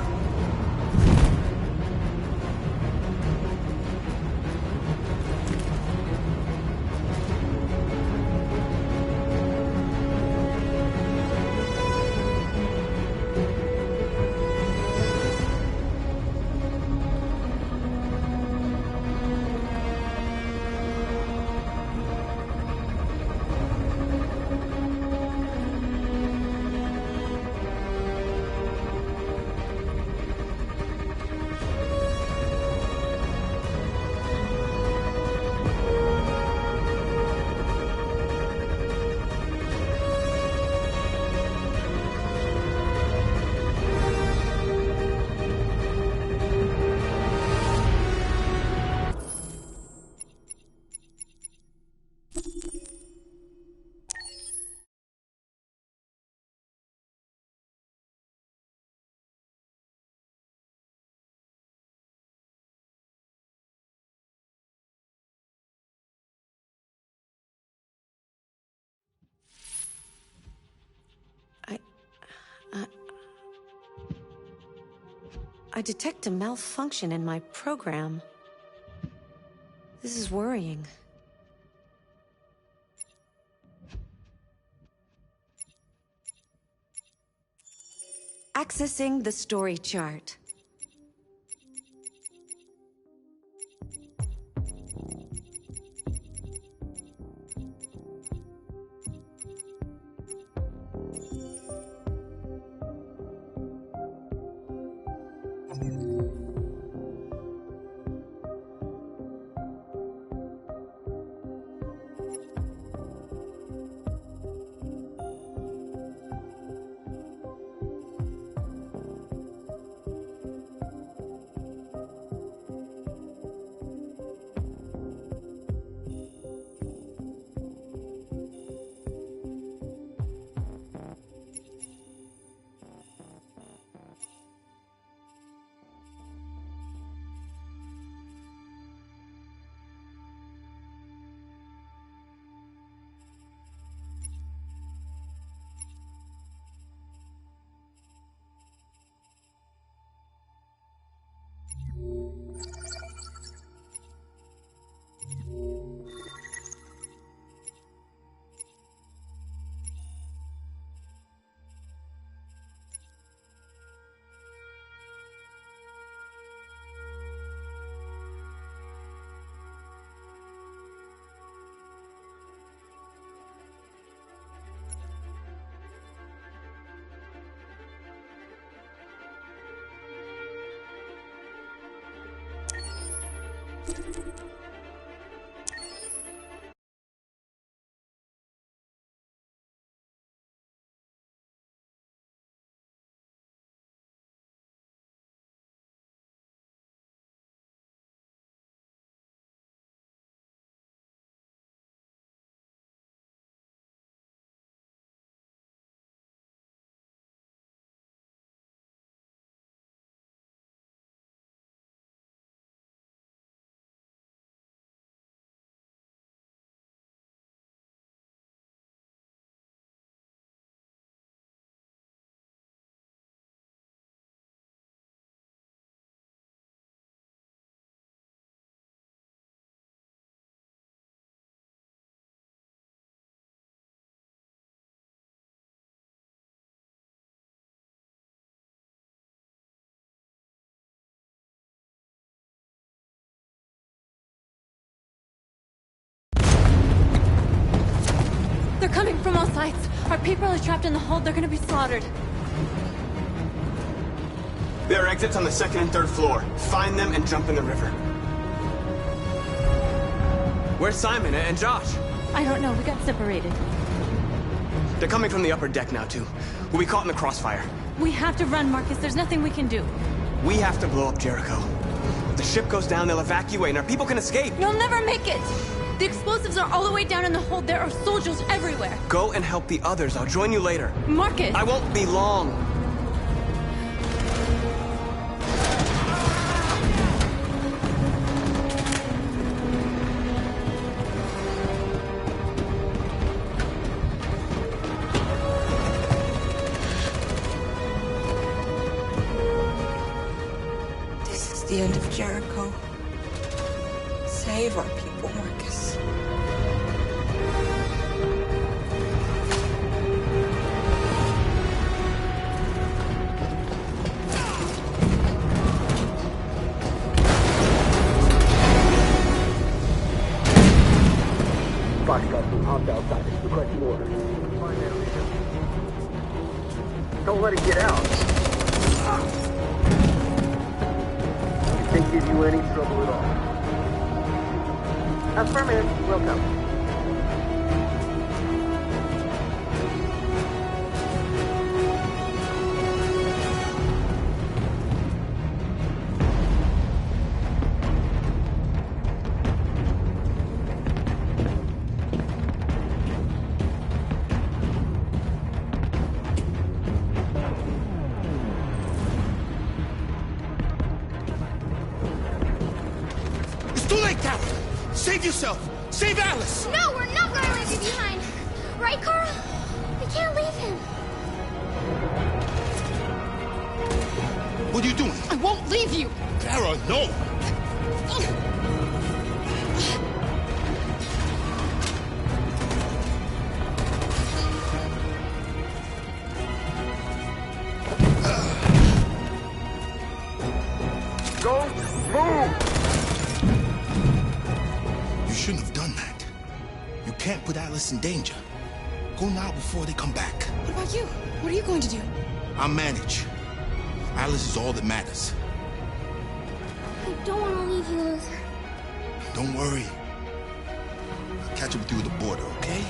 I detect a malfunction in my program. This is worrying. Accessing the story chart. They're coming from all sides. Our people are trapped in the hold. They're gonna be slaughtered. There are exits on the second and third floor. Find them and jump in the river. Where's Simon and Josh? I don't know. We got separated. They're coming from the upper deck now, too. We'll be caught in the crossfire. We have to run, Marcus. There's nothing we can do. We have to blow up Jericho. If the ship goes down, they'll evacuate and our people can escape. You'll never make it! The explosives are all the way down in the hold. There are soldiers everywhere. Go and help the others. I'll join you later. Marcus! I won't be long. This is the end of Jericho. Save our people, Marcus. Foxtrot team hopped outside. It's requesting orders. Don't let it get out. You can't give you any trouble at all. Affirmative. Welcome. It's too late, Carol! Save yourself! Save Alice! No, we're not gonna leave you behind. Right, Carl? We can't leave him. What are you doing? I won't leave you. Carol, no! Go! Move! You shouldn't have done that. You can't put Alice in danger. Go now before they come back. What about you? What are you going to do? I'll manage. Alice is all that matters. I don't want to leave you, Luther. Don't worry. I'll catch up with you at the border, okay?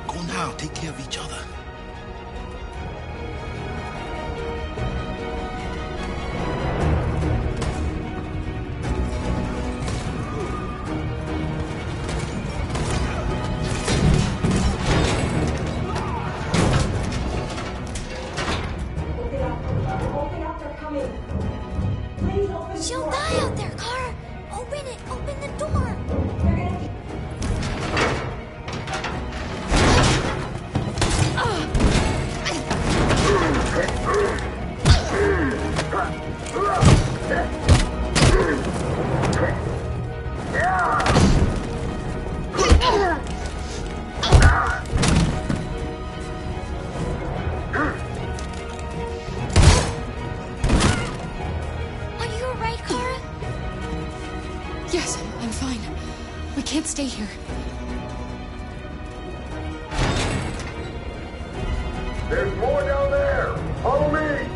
Go now. Take care of each other. She'll die out there, Car. Open it. Open the door. Are you alright, Kara? Yes, I'm fine. We can't stay here. There's more down there! Follow me!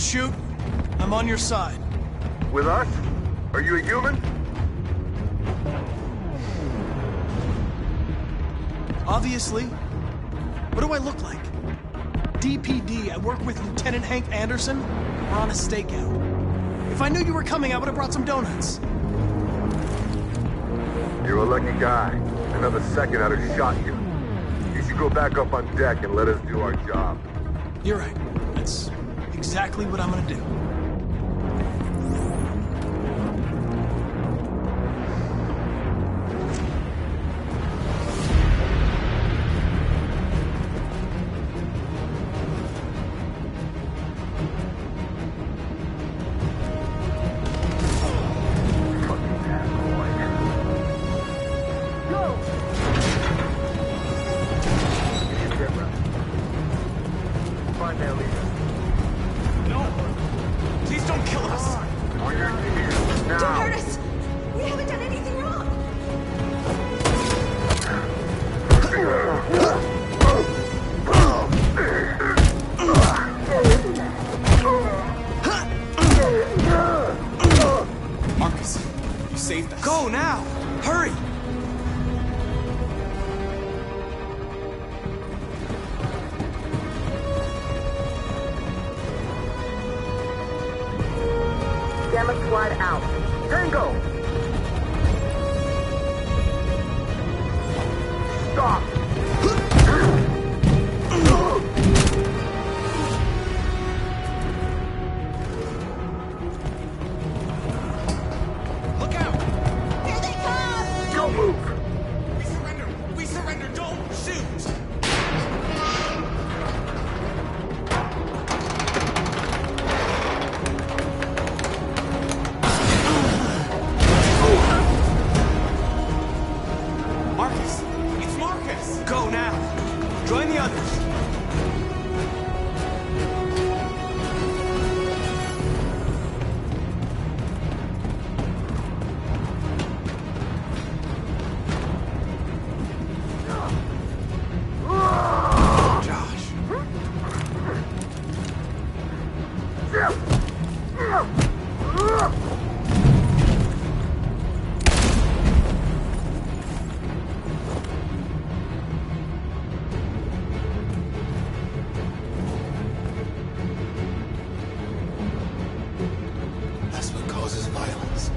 shoot, I'm on your side. With us? Are you a human? Obviously. What do I look like? DPD, I work with Lieutenant Hank Anderson. We're on a stakeout. If I knew you were coming, I would have brought some donuts. You're a lucky guy. Another second I'd have shot you. You should go back up on deck and let us do our job. You're right. That's exactly what I'm gonna do. Go now! Hurry! Gamma squad out. Tango! Stop! Look out! Here they come! Don't move! We surrender! We surrender! Don't shoot! Marcus! It's Marcus! Go now! Join the others! That's what causes violence.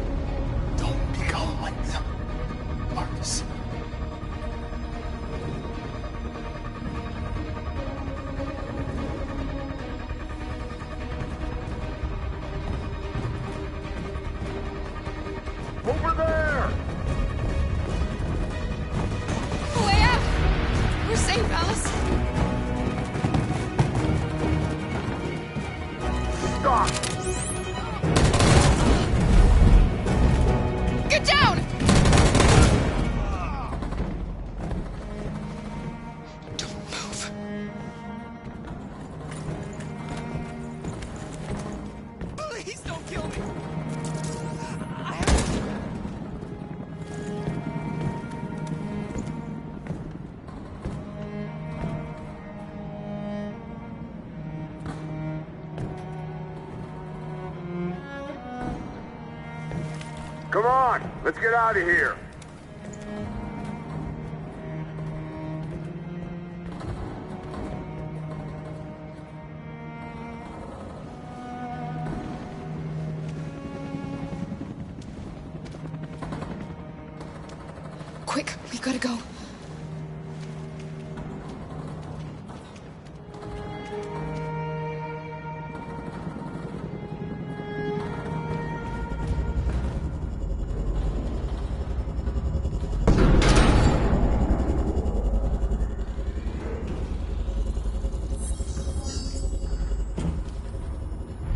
Don't become like them, Marcus. Over there! Way out! We're safe, Alice. Stop! Get down! Don't move. Please don't kill me! Come on, let's get out of here. Quick, we gotta go.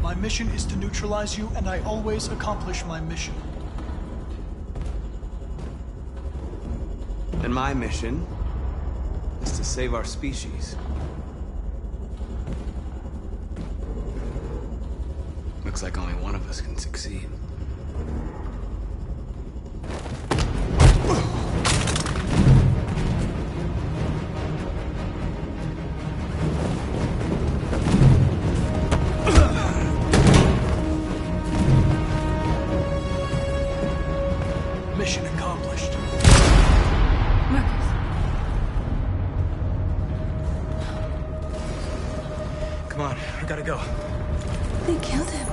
My mission is to neutralize you, and I always accomplish my mission. And my mission is to save our species. Looks like only one of us can succeed. I gotta go. They killed him.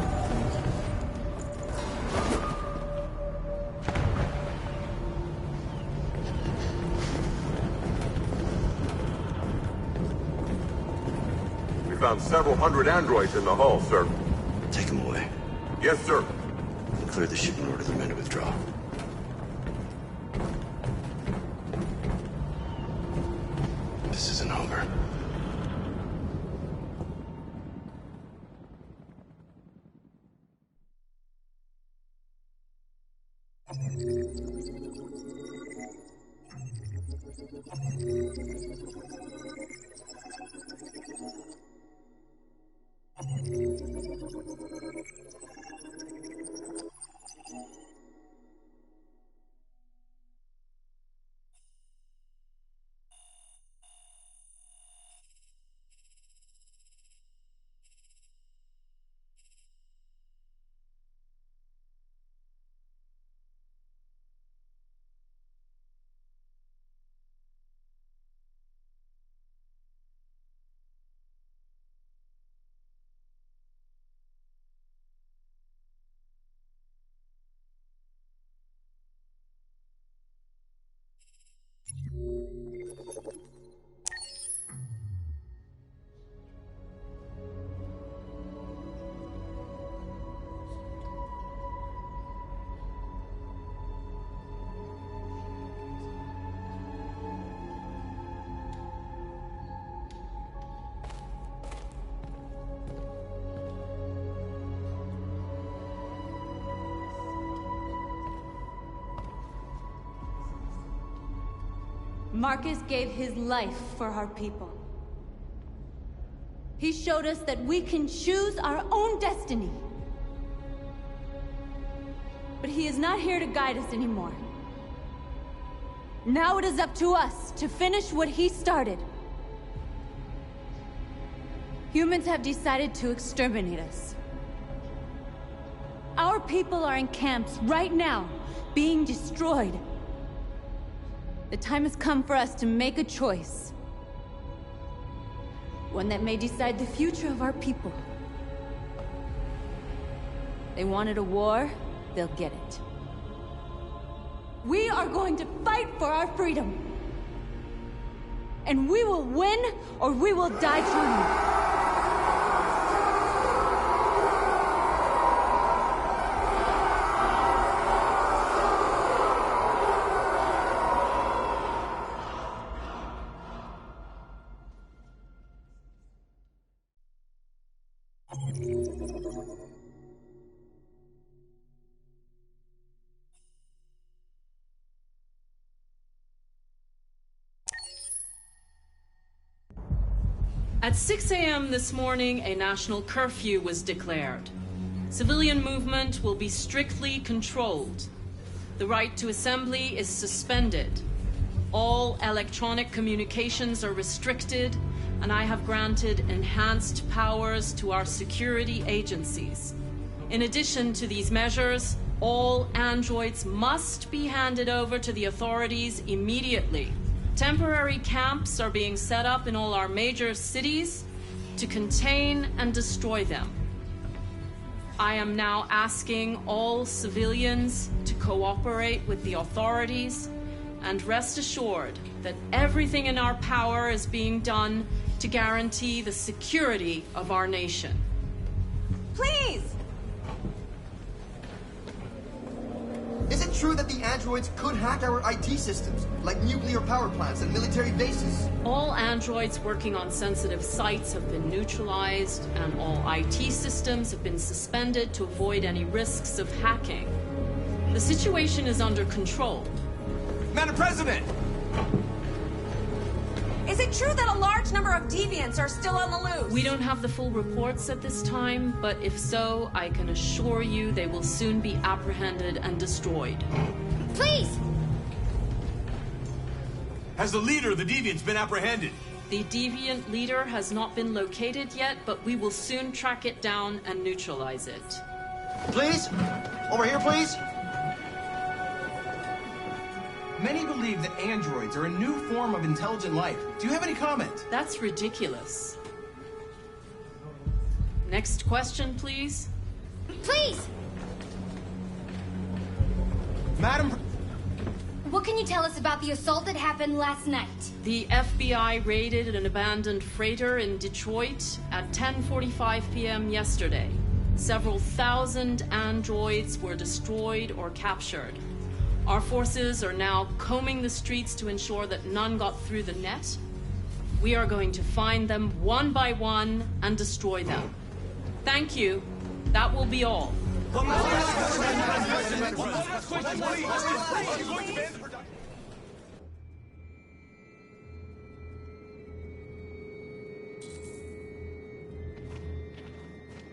We found several hundred androids in the hull, sir. Take them away. Yes, sir. And clear the ship and order the men to withdraw. This isn't over. Marcus gave his life for our people. He showed us that we can choose our own destiny. But he is not here to guide us anymore. Now it is up to us to finish what he started. Humans have decided to exterminate us. Our people are in camps right now, being destroyed. The time has come for us to make a choice. One that may decide the future of our people. They wanted a war, they'll get it. We are going to fight for our freedom. And we will win, or we will die trying. At 6 a.m. this morning, a national curfew was declared. Civilian movement will be strictly controlled. The right to assembly is suspended. All electronic communications are restricted, and I have granted enhanced powers to our security agencies. In addition to these measures, all androids must be handed over to the authorities immediately. Temporary camps are being set up in all our major cities to contain and destroy them. I am now asking all civilians to cooperate with the authorities and rest assured that everything in our power is being done to guarantee the security of our nation. Please! Is it true that the androids could hack our IT systems, like nuclear power plants and military bases? All androids working on sensitive sites have been neutralized, and all IT systems have been suspended to avoid any risks of hacking. The situation is under control. Madam President! Is it true that a large number of deviants are still on the loose? We don't have the full reports at this time, but if so, I can assure you they will soon be apprehended and destroyed. Please! Has the leader of the deviants been apprehended? The deviant leader has not been located yet, but we will soon track it down and neutralize it. Please? Over here, please? Many believe that androids are a new form of intelligent life. Do you have any comment? That's ridiculous. Next question, please. Please! Madam... What can you tell us about the assault that happened last night? The FBI raided an abandoned freighter in Detroit at 10:45 p.m. yesterday. Several thousand androids were destroyed or captured. Our forces are now combing the streets to ensure that none got through the net. We are going to find them one by one and destroy them. Thank you. That will be all.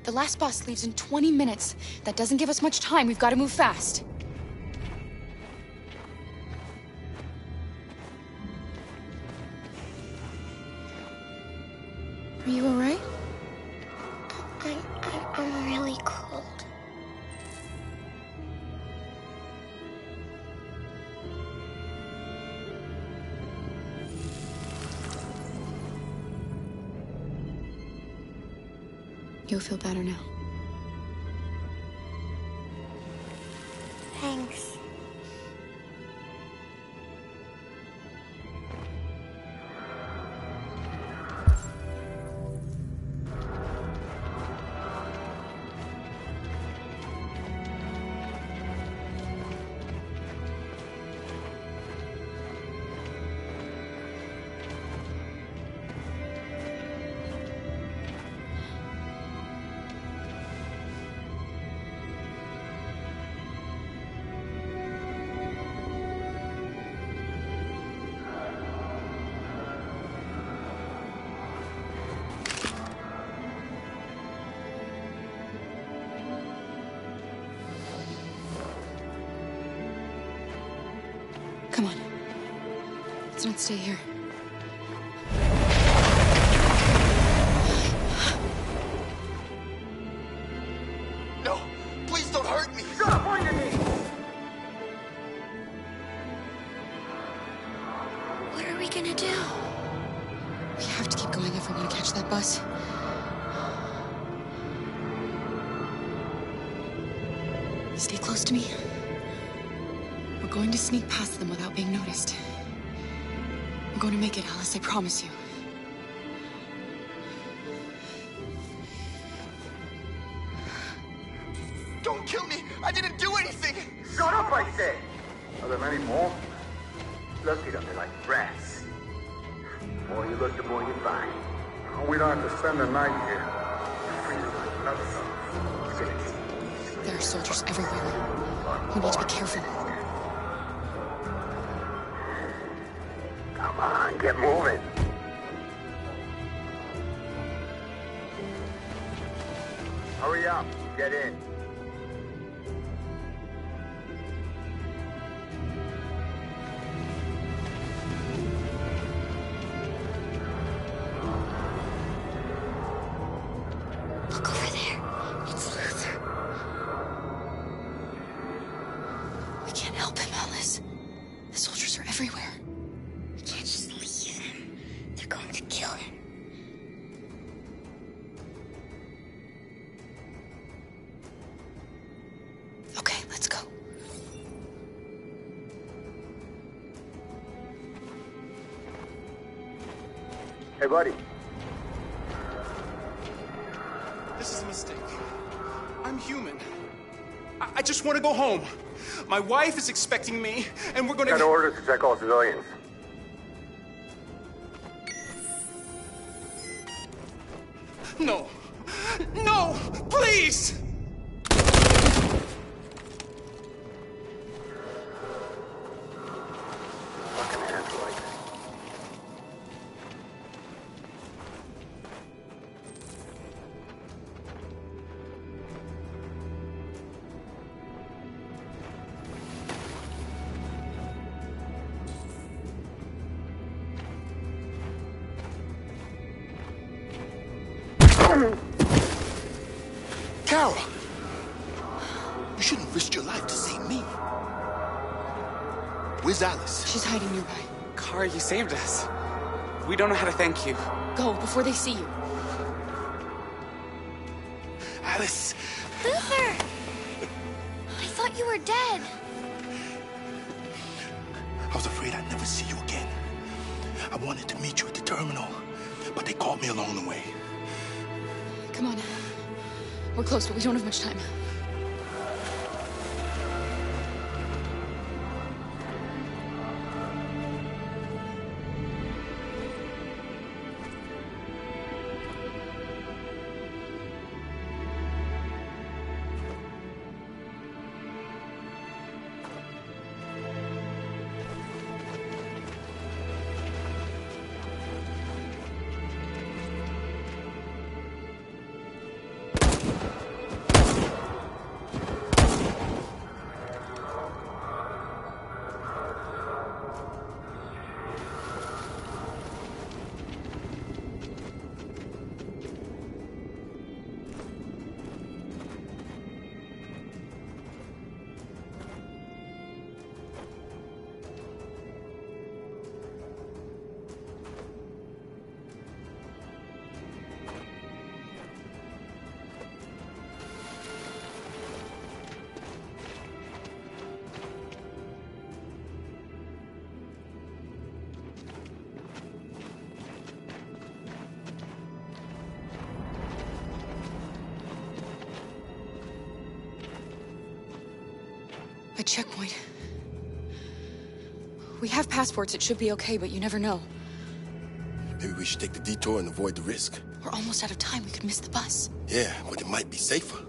The last bus leaves in 20 minutes. That doesn't give us much time. We've got to move fast. Are you all right? I'm really cold. You'll feel better now. Thanks. Come on. Let's not stay here. No! Please don't hurt me! Stop! On your knees! What are we gonna do? We have to keep going if we want to catch that bus. Stay close to me. We're going to sneak past them without being noticed. We're going to make it, Alice, I promise you. Don't kill me! I didn't do anything! Shut up, I said! Are there many more? Look at them, they're like rats. The more you look, the more you find. We don't have to spend the night here. There are soldiers everywhere. We need to be careful. Come on, get moving. Hurry up, get in. Look over there. It's Luther. We can't help him, Alice. The soldiers are everywhere. We can't just leave him. They're going to kill him. Okay, let's go. Hey, buddy. This is a mistake. I'm human. I just want to go home. My wife is expecting me, and we're gonna... Got orders to check all civilians. No. No! Please! Fucking android. Carol! You shouldn't have risked your life to save me. Where's Alice? She's hiding nearby. Kara, you saved us. We don't know how to thank you. Go before they see you. Alice! Luther! I thought you were dead. I was afraid I'd never see you again. I wanted to meet you at the terminal, but they caught me along the way. Come on. We're close, but we don't have much time. A checkpoint. We have passports, it should be okay, but you never know. Maybe we should take the detour and avoid the risk. We're almost out of time, we could miss the bus. Yeah, but it might be safer.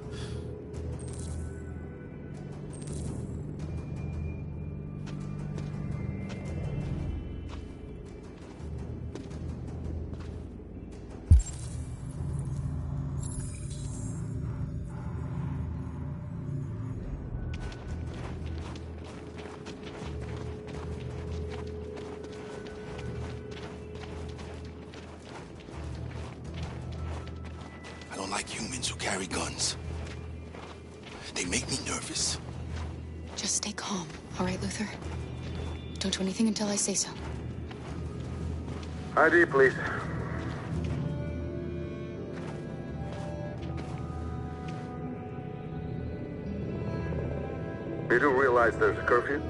I don't like humans who carry guns. They make me nervous. Just stay calm, all right, Luther? Don't do anything until I say so. ID, please. You do realize there's a curfew?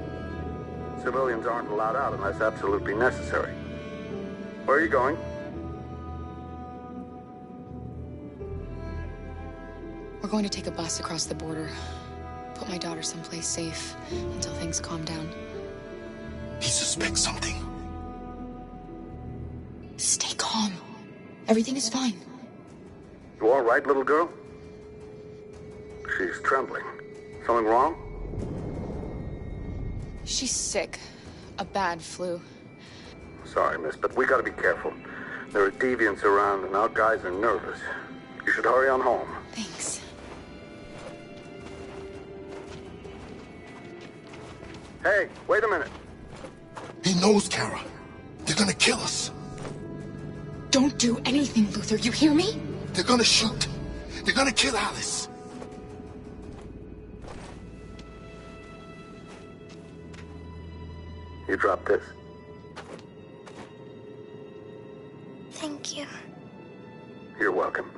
Civilians aren't allowed out unless absolutely necessary. Where are you going? We're going to take a bus across the border. Put my daughter someplace safe until things calm down. He suspects something. Stay calm. Everything is fine. You all right, little girl? She's trembling. Something wrong? She's sick. A bad flu. Sorry, miss, but we gotta be careful. There are deviants around and our guys are nervous. You should hurry on home. Thanks. Hey, wait a minute. He knows, Kara. They're gonna kill us. Don't do anything, Luther. You hear me? They're gonna shoot. They're gonna kill Alice. You drop this. Thank you. You're welcome.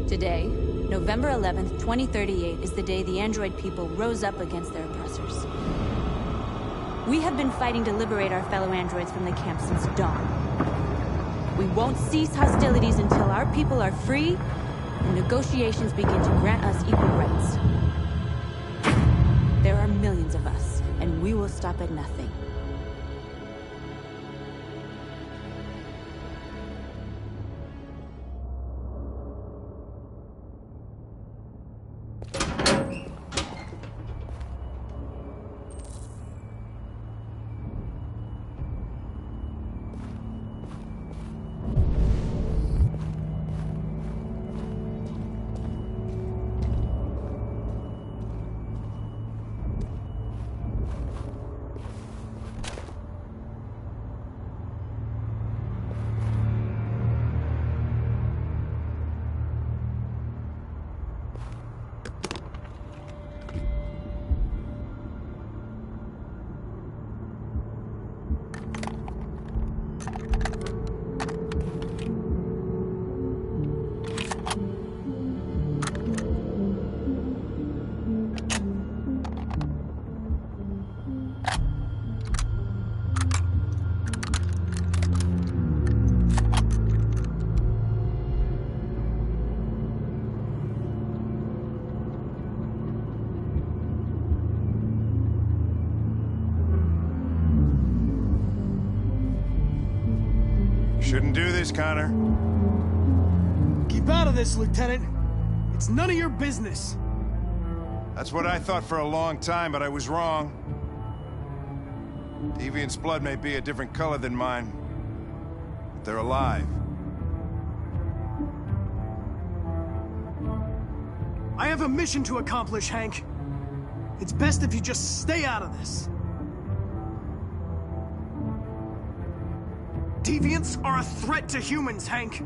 Today, November 11th, 2038, is the day the android people rose up against their oppressors. We have been fighting to liberate our fellow androids from the camp since dawn. We won't cease hostilities until our people are free and negotiations begin to grant us equal rights. There are millions of us, and we will stop at nothing. Shouldn't do this, Connor. Keep out of this, Lieutenant. It's none of your business. That's what I thought for a long time, but I was wrong. Deviant's blood may be a different color than mine, but they're alive. I have a mission to accomplish, Hank. It's best if you just stay out of this. Deviants are a threat to humans, Hank.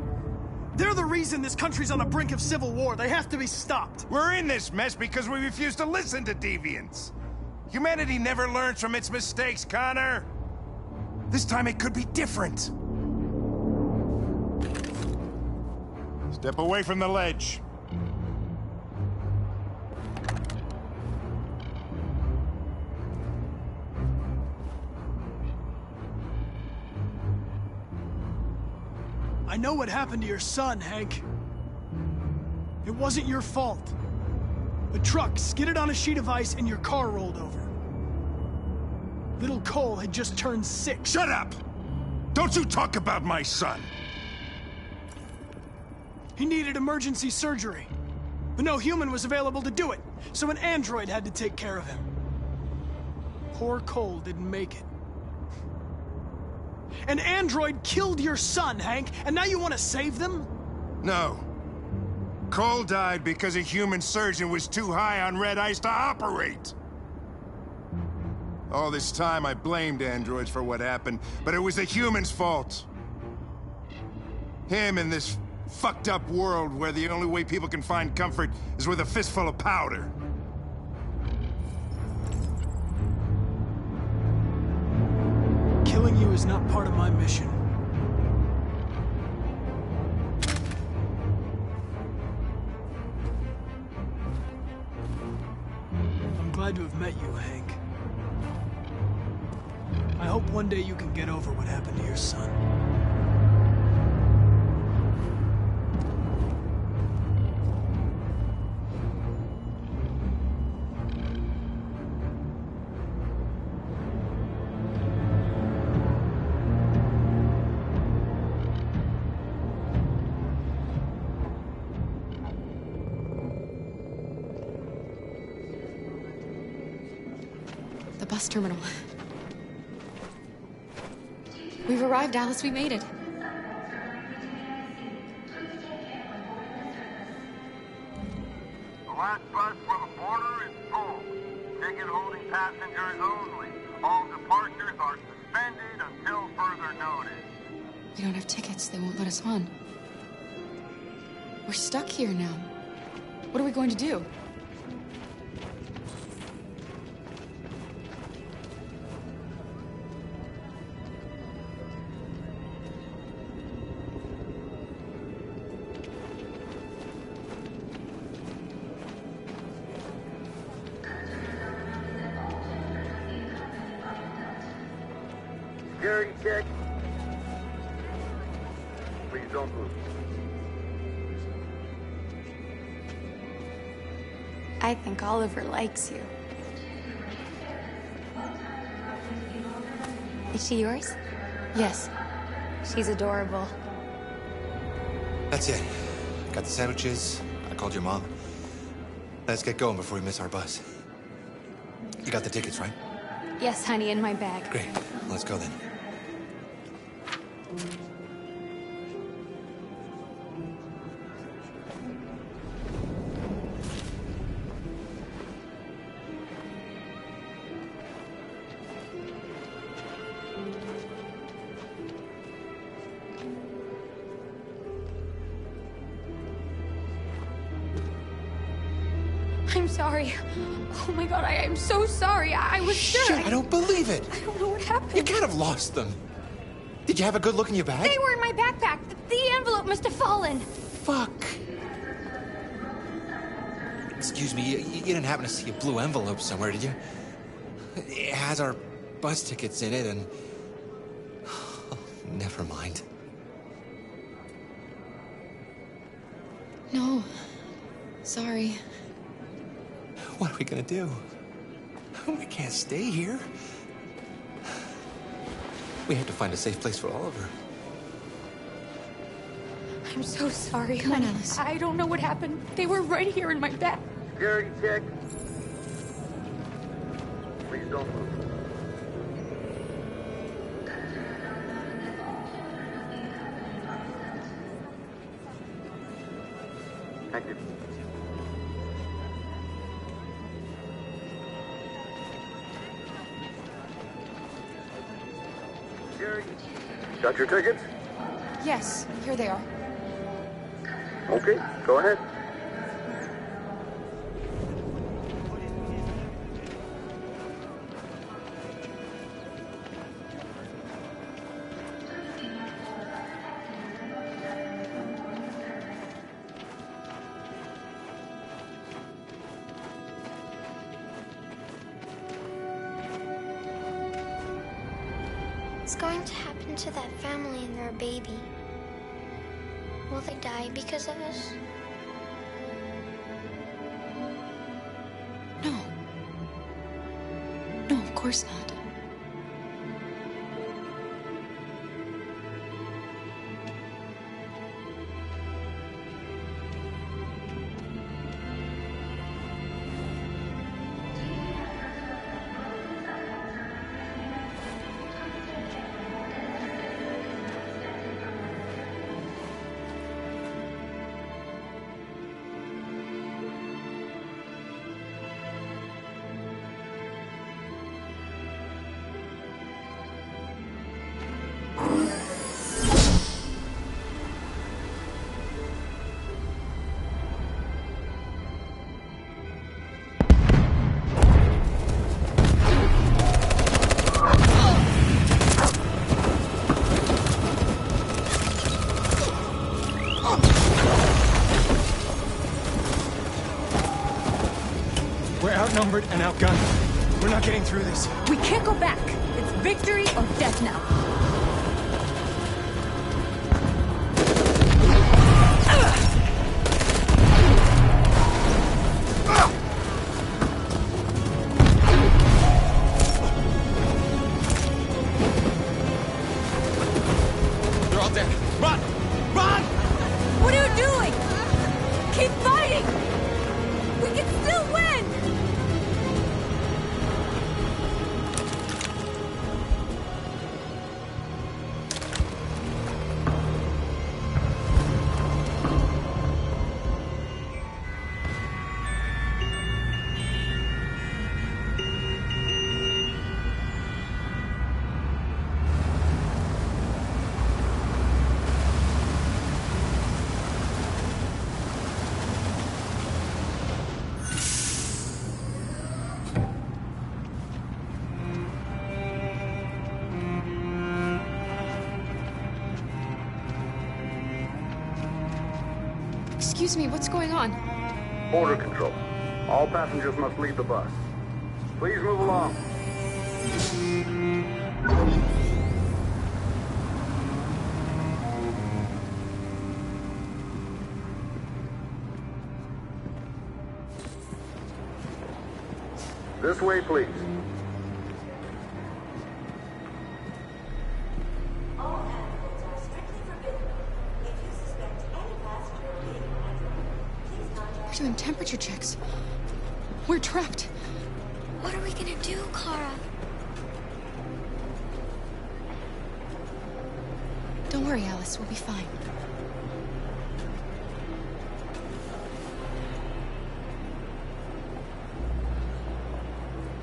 They're the reason this country's on the brink of civil war. They have to be stopped. We're in this mess because we refuse to listen to deviants. Humanity never learns from its mistakes, Connor. This time it could be different. Step away from the ledge. I know what happened to your son, Hank. It wasn't your fault. A truck skidded on a sheet of ice and your car rolled over. Little Cole had just turned 6. Shut up! Don't you talk about my son! He needed emergency surgery, but no human was available to do it, so an android had to take care of him. Poor Cole didn't make it. An android killed your son, Hank, and now you want to save them? No. Cole died because a human surgeon was too high on red ice to operate. All this time I blamed androids for what happened, but it was the humans' fault. Him in this fucked up world where the only way people can find comfort is with a fistful of powder. Killing you is not part of my mission. I'm glad to have met you, Hank. I hope one day you can get over what happened to your son. Bus terminal. We've arrived, Alice. We made it. The last bus for the border is full. Ticket holding passengers only. All departures are suspended until further notice. We don't have tickets. They won't let us on. We're stuck here now. What are we going to do? Security check. Please don't move. I think Oliver likes you. Is she yours? Yes. She's adorable. That's it. Got the sandwiches. I called your mom. Let's get going before we miss our bus. You got the tickets, right? Yes, honey, in my bag. Great. Let's go then. I'm sorry. Oh my god, I'm so sorry. I was sure. Shit, I don't believe it. I don't know what happened. You can't have lost them. Did you have a good look in your bag? They were in my backpack. The envelope must have fallen. Fuck. Excuse me, you didn't happen to see a blue envelope somewhere, did you? It has our bus tickets in it and... Oh, never mind. No. Sorry. What are we gonna do? We can't stay here. We have to find a safe place for Oliver. I'm so sorry. Come on, Alice. I don't know what happened. They were right here in my bag. Security check. Please don't move. Thank you. Got your tickets? Yes, here they are. Okay, go ahead. What's going to happen to that family and their baby? Will they die because of us? No. No, of course not. We're outnumbered and outgunned. We're not getting through this. We can't go back. It's victory or death now. They're all dead. Run! Run! What are you doing? Keep fighting! We can still win! Excuse me, what's going on? Border control. All passengers must leave the bus. Please move along. This way, please. We're doing temperature checks. We're trapped. What are we gonna do, Kara? Don't worry, Alice. We'll be fine.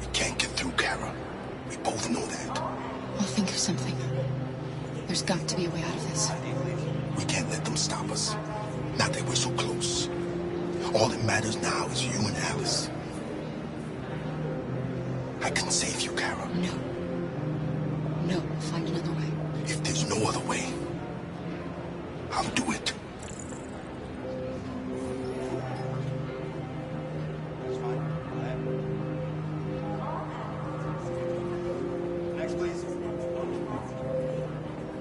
We can't get through, Kara. We both know that. I'll think of something. There's got to be a way out of this. We can't let them stop us. Not that we're so close. All that matters now is you and Alice. I can save you, Kara. No. No, we'll find another way. If there's no other way, I'll do it. Next, please.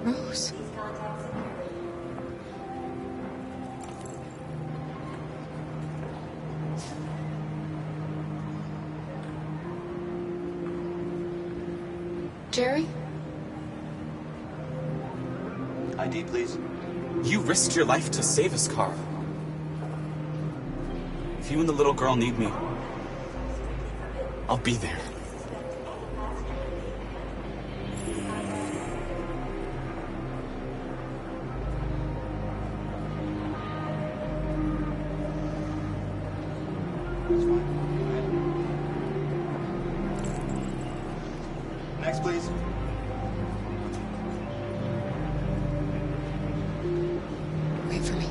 Rose. Jerry? ID, please. You risked your life to save us, Carl. If you and the little girl need me, I'll be there. Next, please. Wait for me.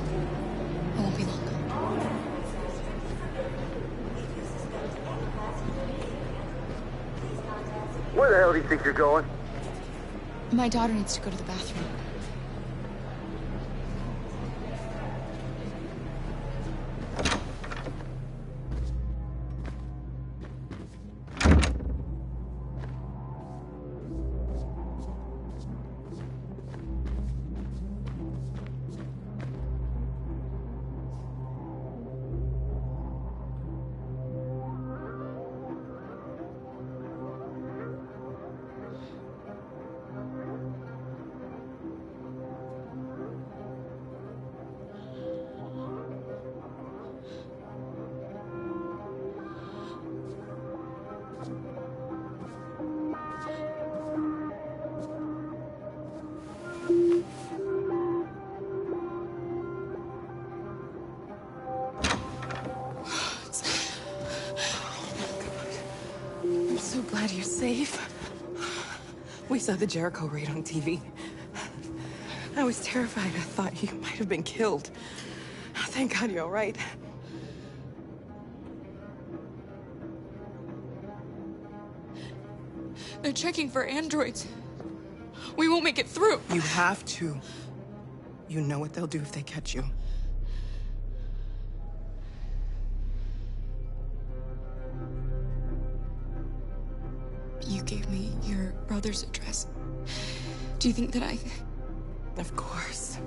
I won't be long. Where the hell do you think you're going? My daughter needs to go to the bathroom. I'm so glad you're safe. We saw the Jericho raid on TV. I was terrified. I thought you might have been killed. Thank God you're all right. They're checking for androids. We won't make it through. You have to. You know what they'll do if they catch you. You gave me your brother's address. Do you think that I... Of course.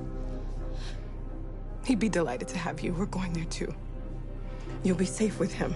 He'd be delighted to have you. We're going there too. You'll be safe with him.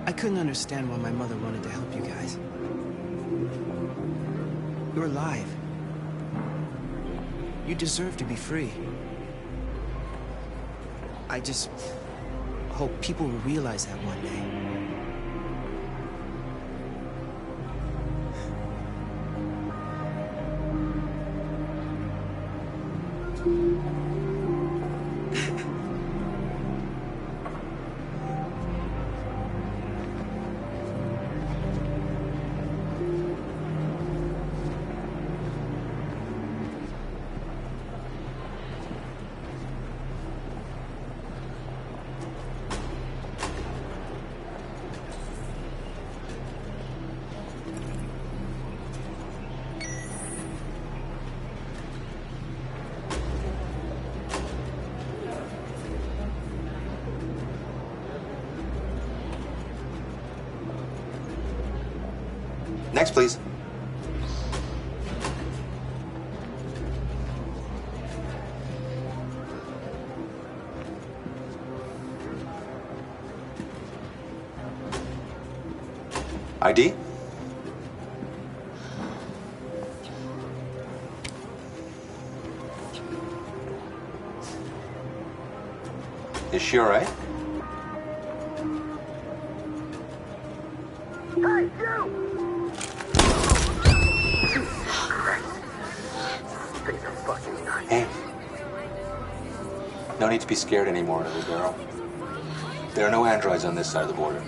I couldn't understand why my mother wanted to help you guys. You're alive. You deserve to be free. I just hope people will realize that one day. Next, please. ID? Is she all right? Hey, you! Things are fucking nice. Hey. No need to be scared anymore, little girl. There are no androids on this side of the border.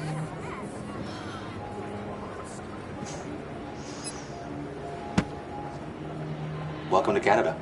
Welcome to Canada.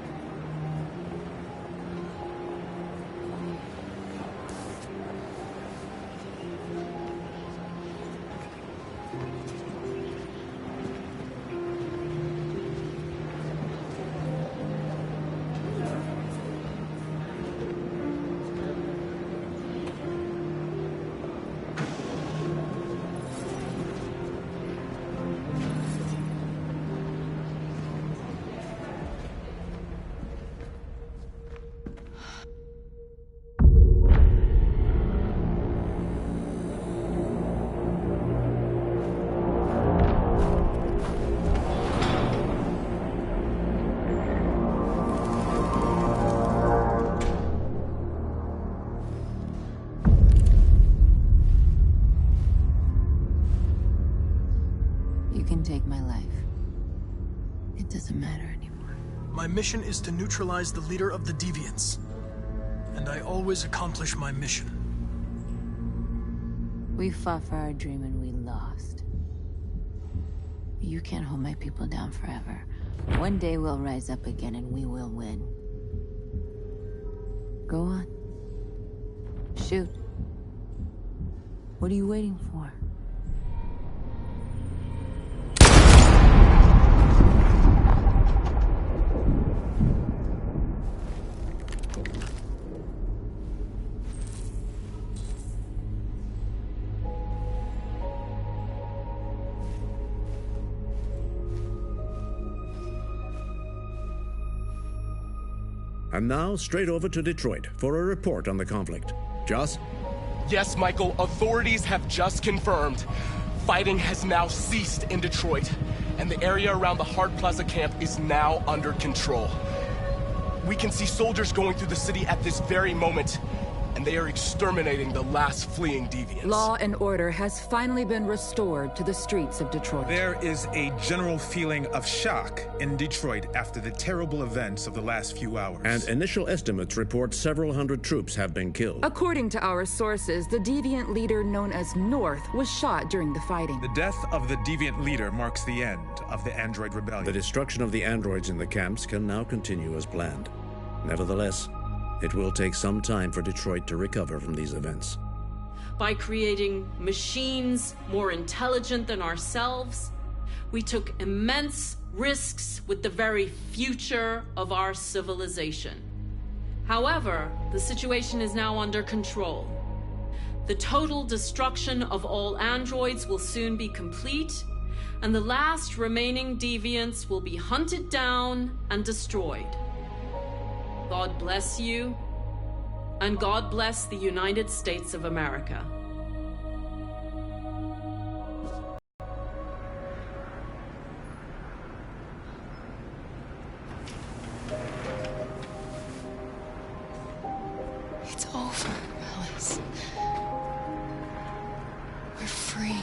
You can take my life. It doesn't matter anymore. My mission is to neutralize the leader of the Deviants. And I always accomplish my mission. We fought for our dream and we lost. You can't hold my people down forever. One day we'll rise up again and we will win. Go on. Shoot. What are you waiting for? And now, straight over to Detroit for a report on the conflict. Joss? Yes, Michael, authorities have just confirmed. Fighting has now ceased in Detroit, and the area around the Hart Plaza camp is now under control. We can see soldiers going through the city at this very moment, and they are exterminating the last fleeing deviants. Law and order has finally been restored to the streets of Detroit. There is a general feeling of shock in Detroit after the terrible events of the last few hours. And initial estimates report several hundred troops have been killed. According to our sources, the deviant leader known as North was shot during the fighting. The death of the deviant leader marks the end of the android rebellion. The destruction of the androids in the camps can now continue as planned. Nevertheless, it will take some time for Detroit to recover from these events. By creating machines more intelligent than ourselves, we took immense risks with the very future of our civilization. However, the situation is now under control. The total destruction of all androids will soon be complete, and the last remaining deviants will be hunted down and destroyed. God bless you, and God bless the United States of America. It's over, Alice. We're free.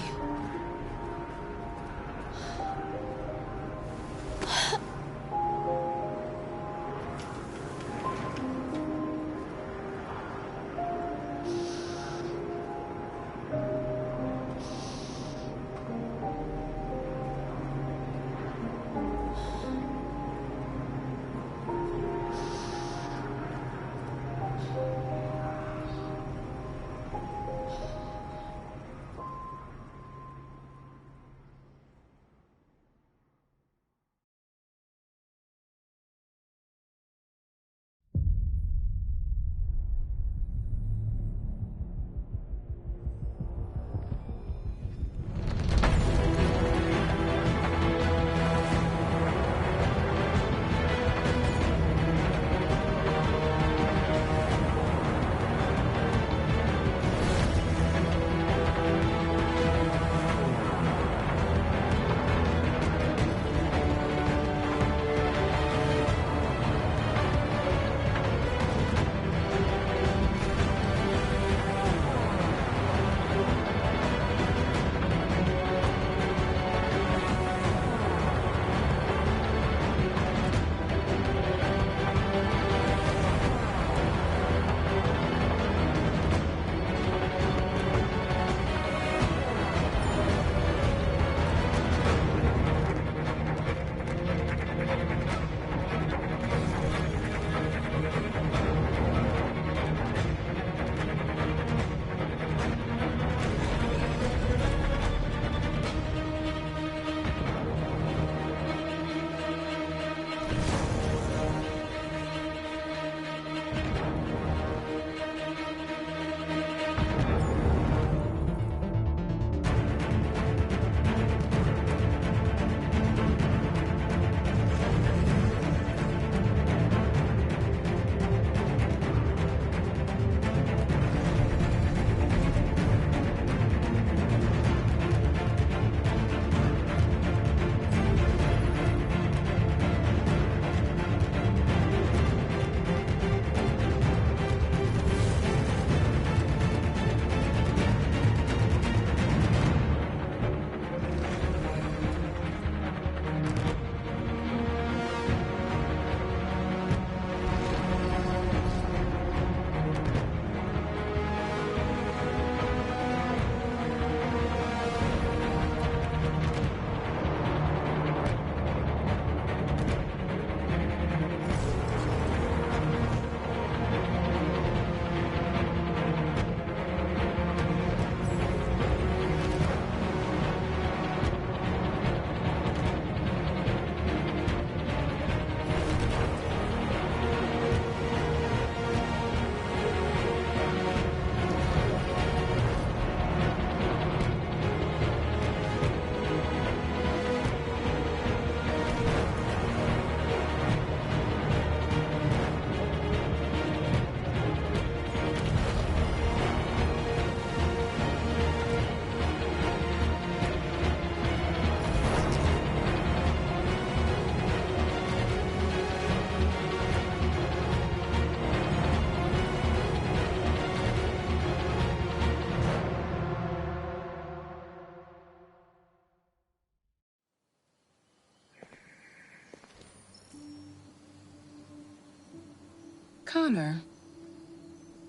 Connor,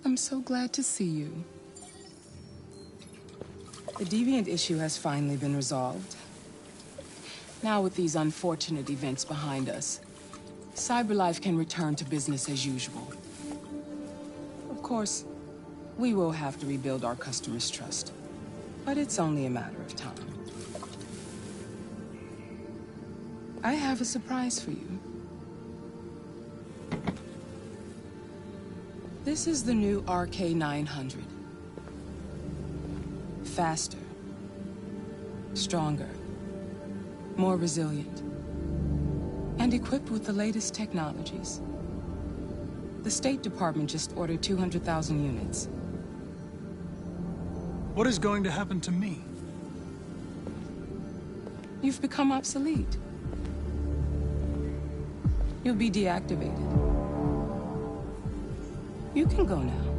I'm so glad to see you. The Deviant issue has finally been resolved. Now with these unfortunate events behind us, CyberLife can return to business as usual. Of course, we will have to rebuild our customers' trust, but it's only a matter of time. I have a surprise for you. This is the new RK900. Faster, stronger, more resilient, and equipped with the latest technologies. The State Department just ordered 200,000 units. What is going to happen to me? You've become obsolete. You'll be deactivated. You can go now.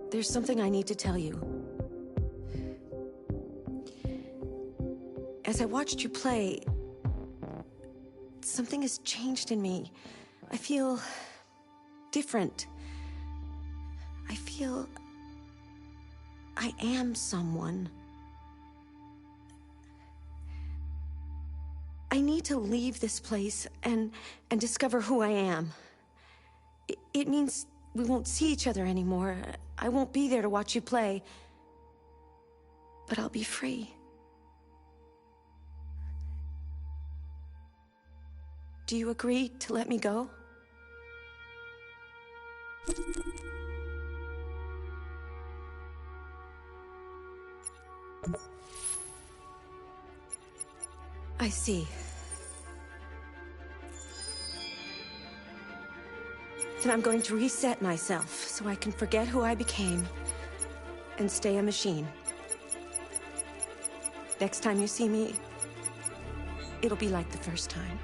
There's something I need to tell you. As I watched you play, something has changed in me. I feel different. I feel I am someone. I need to leave this place and discover who I am. It means we won't see each other anymore. I won't be there to watch you play. But I'll be free. Do you agree to let me go? I see. Then I'm going to reset myself so I can forget who I became and stay a machine. Next time you see me, it'll be like the first time.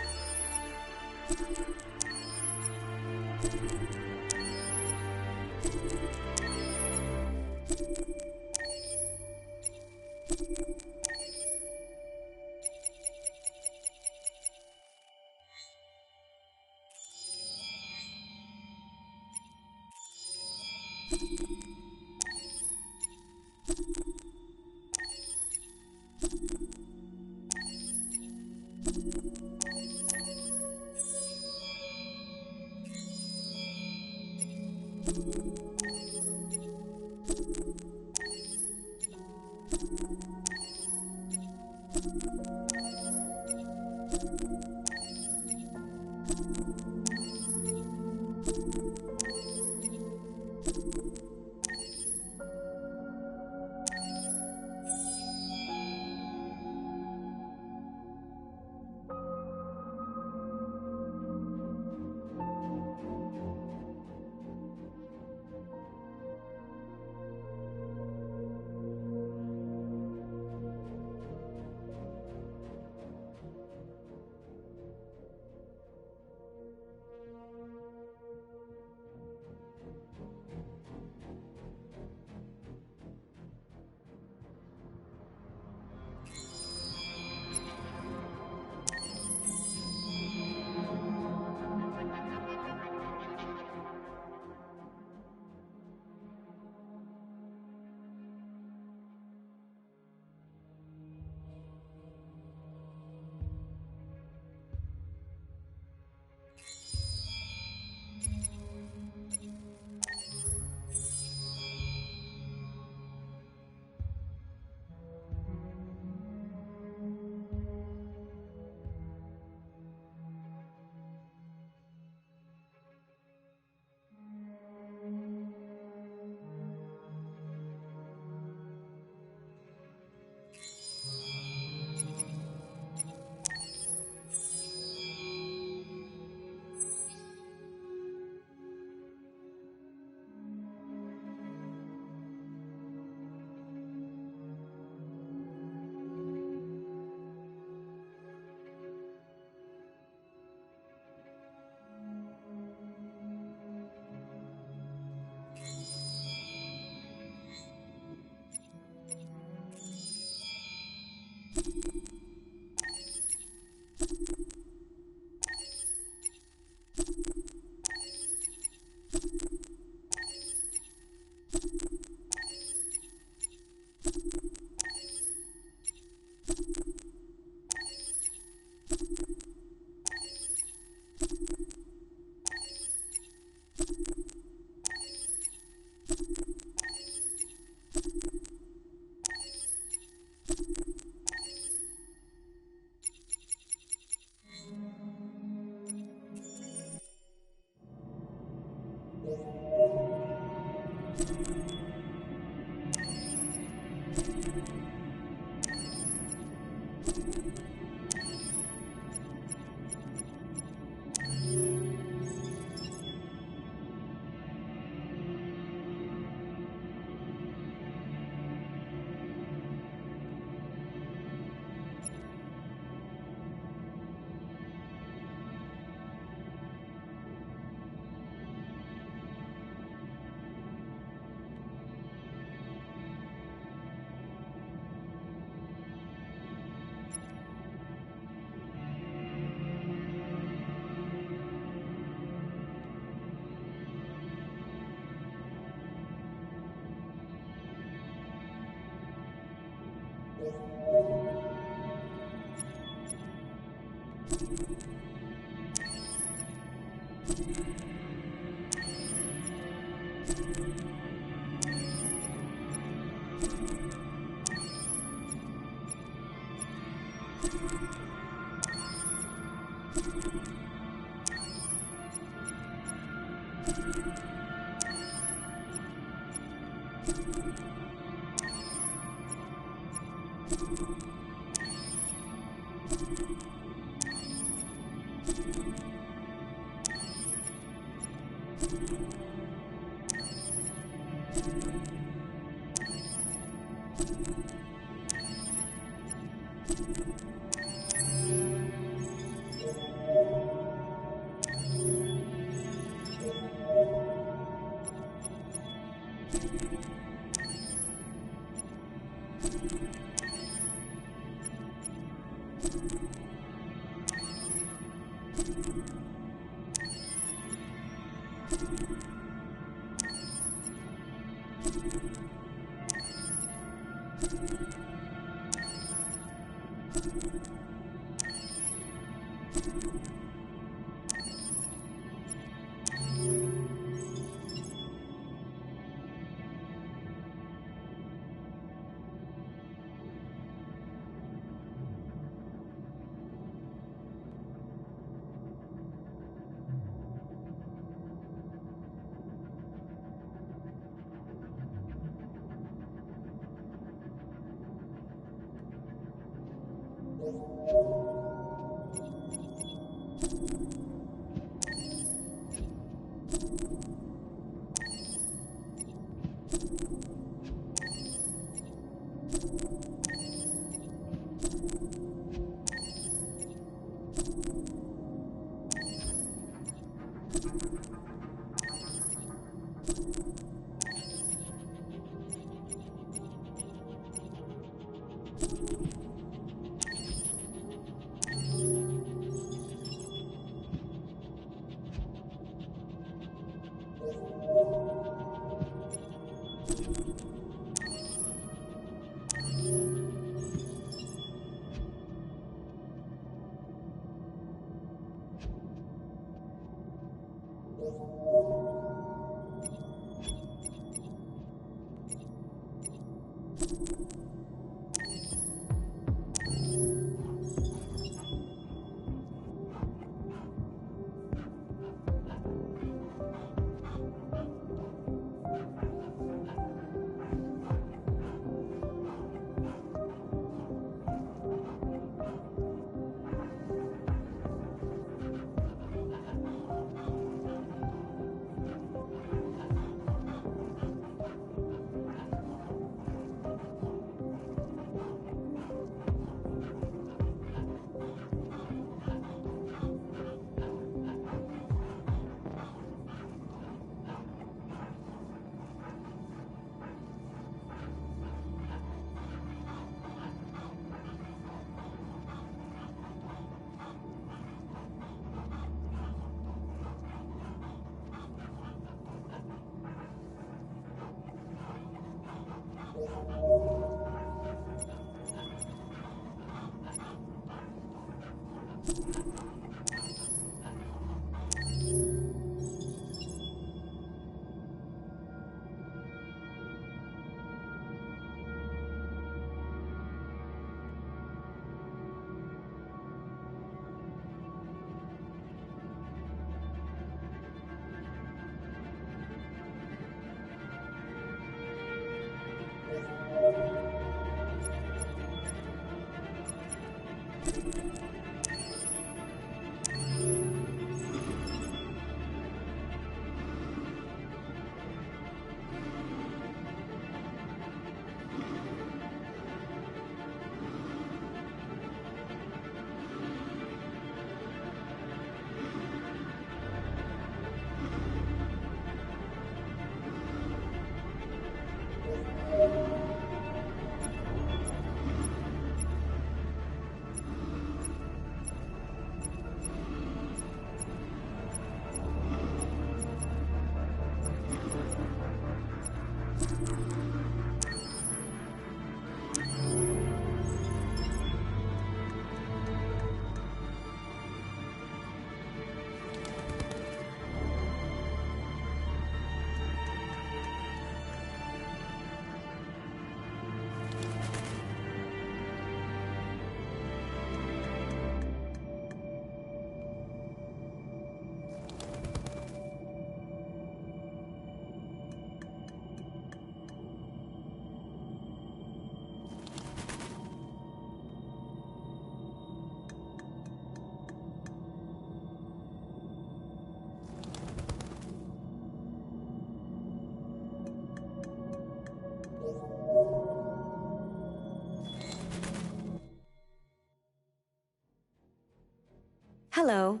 Hello.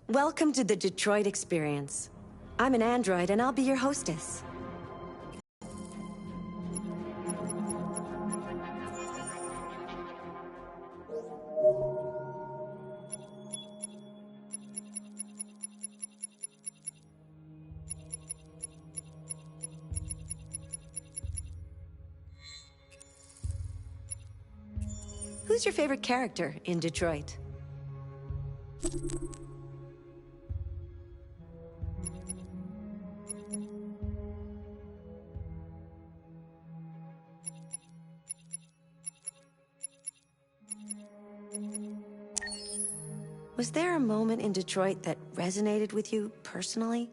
Welcome to the Detroit Experience. I'm an android, and I'll be your hostess. Who's your favorite character in Detroit? Was there a moment in Detroit that resonated with you personally?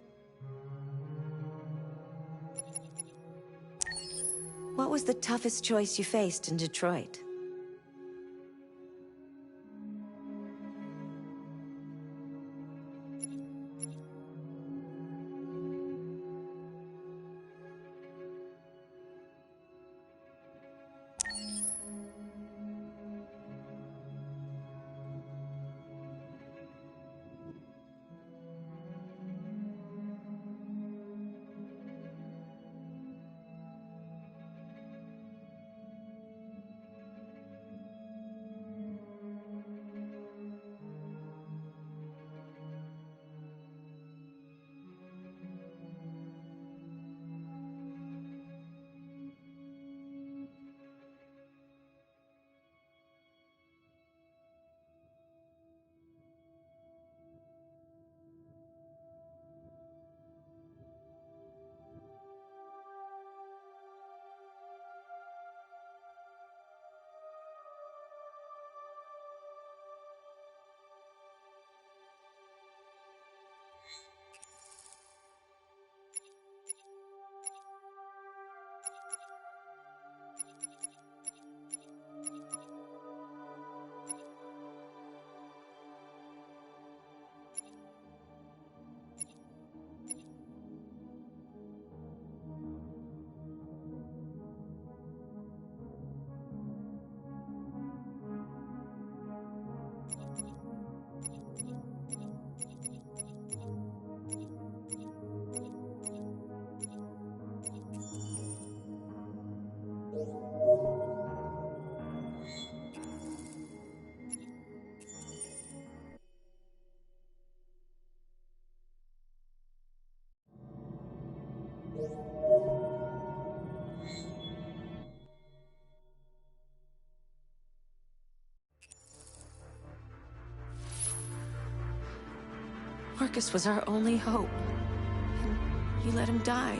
What was the toughest choice you faced in Detroit? Marcus was our only hope, and you let him die.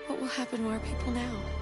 What will happen to our people now?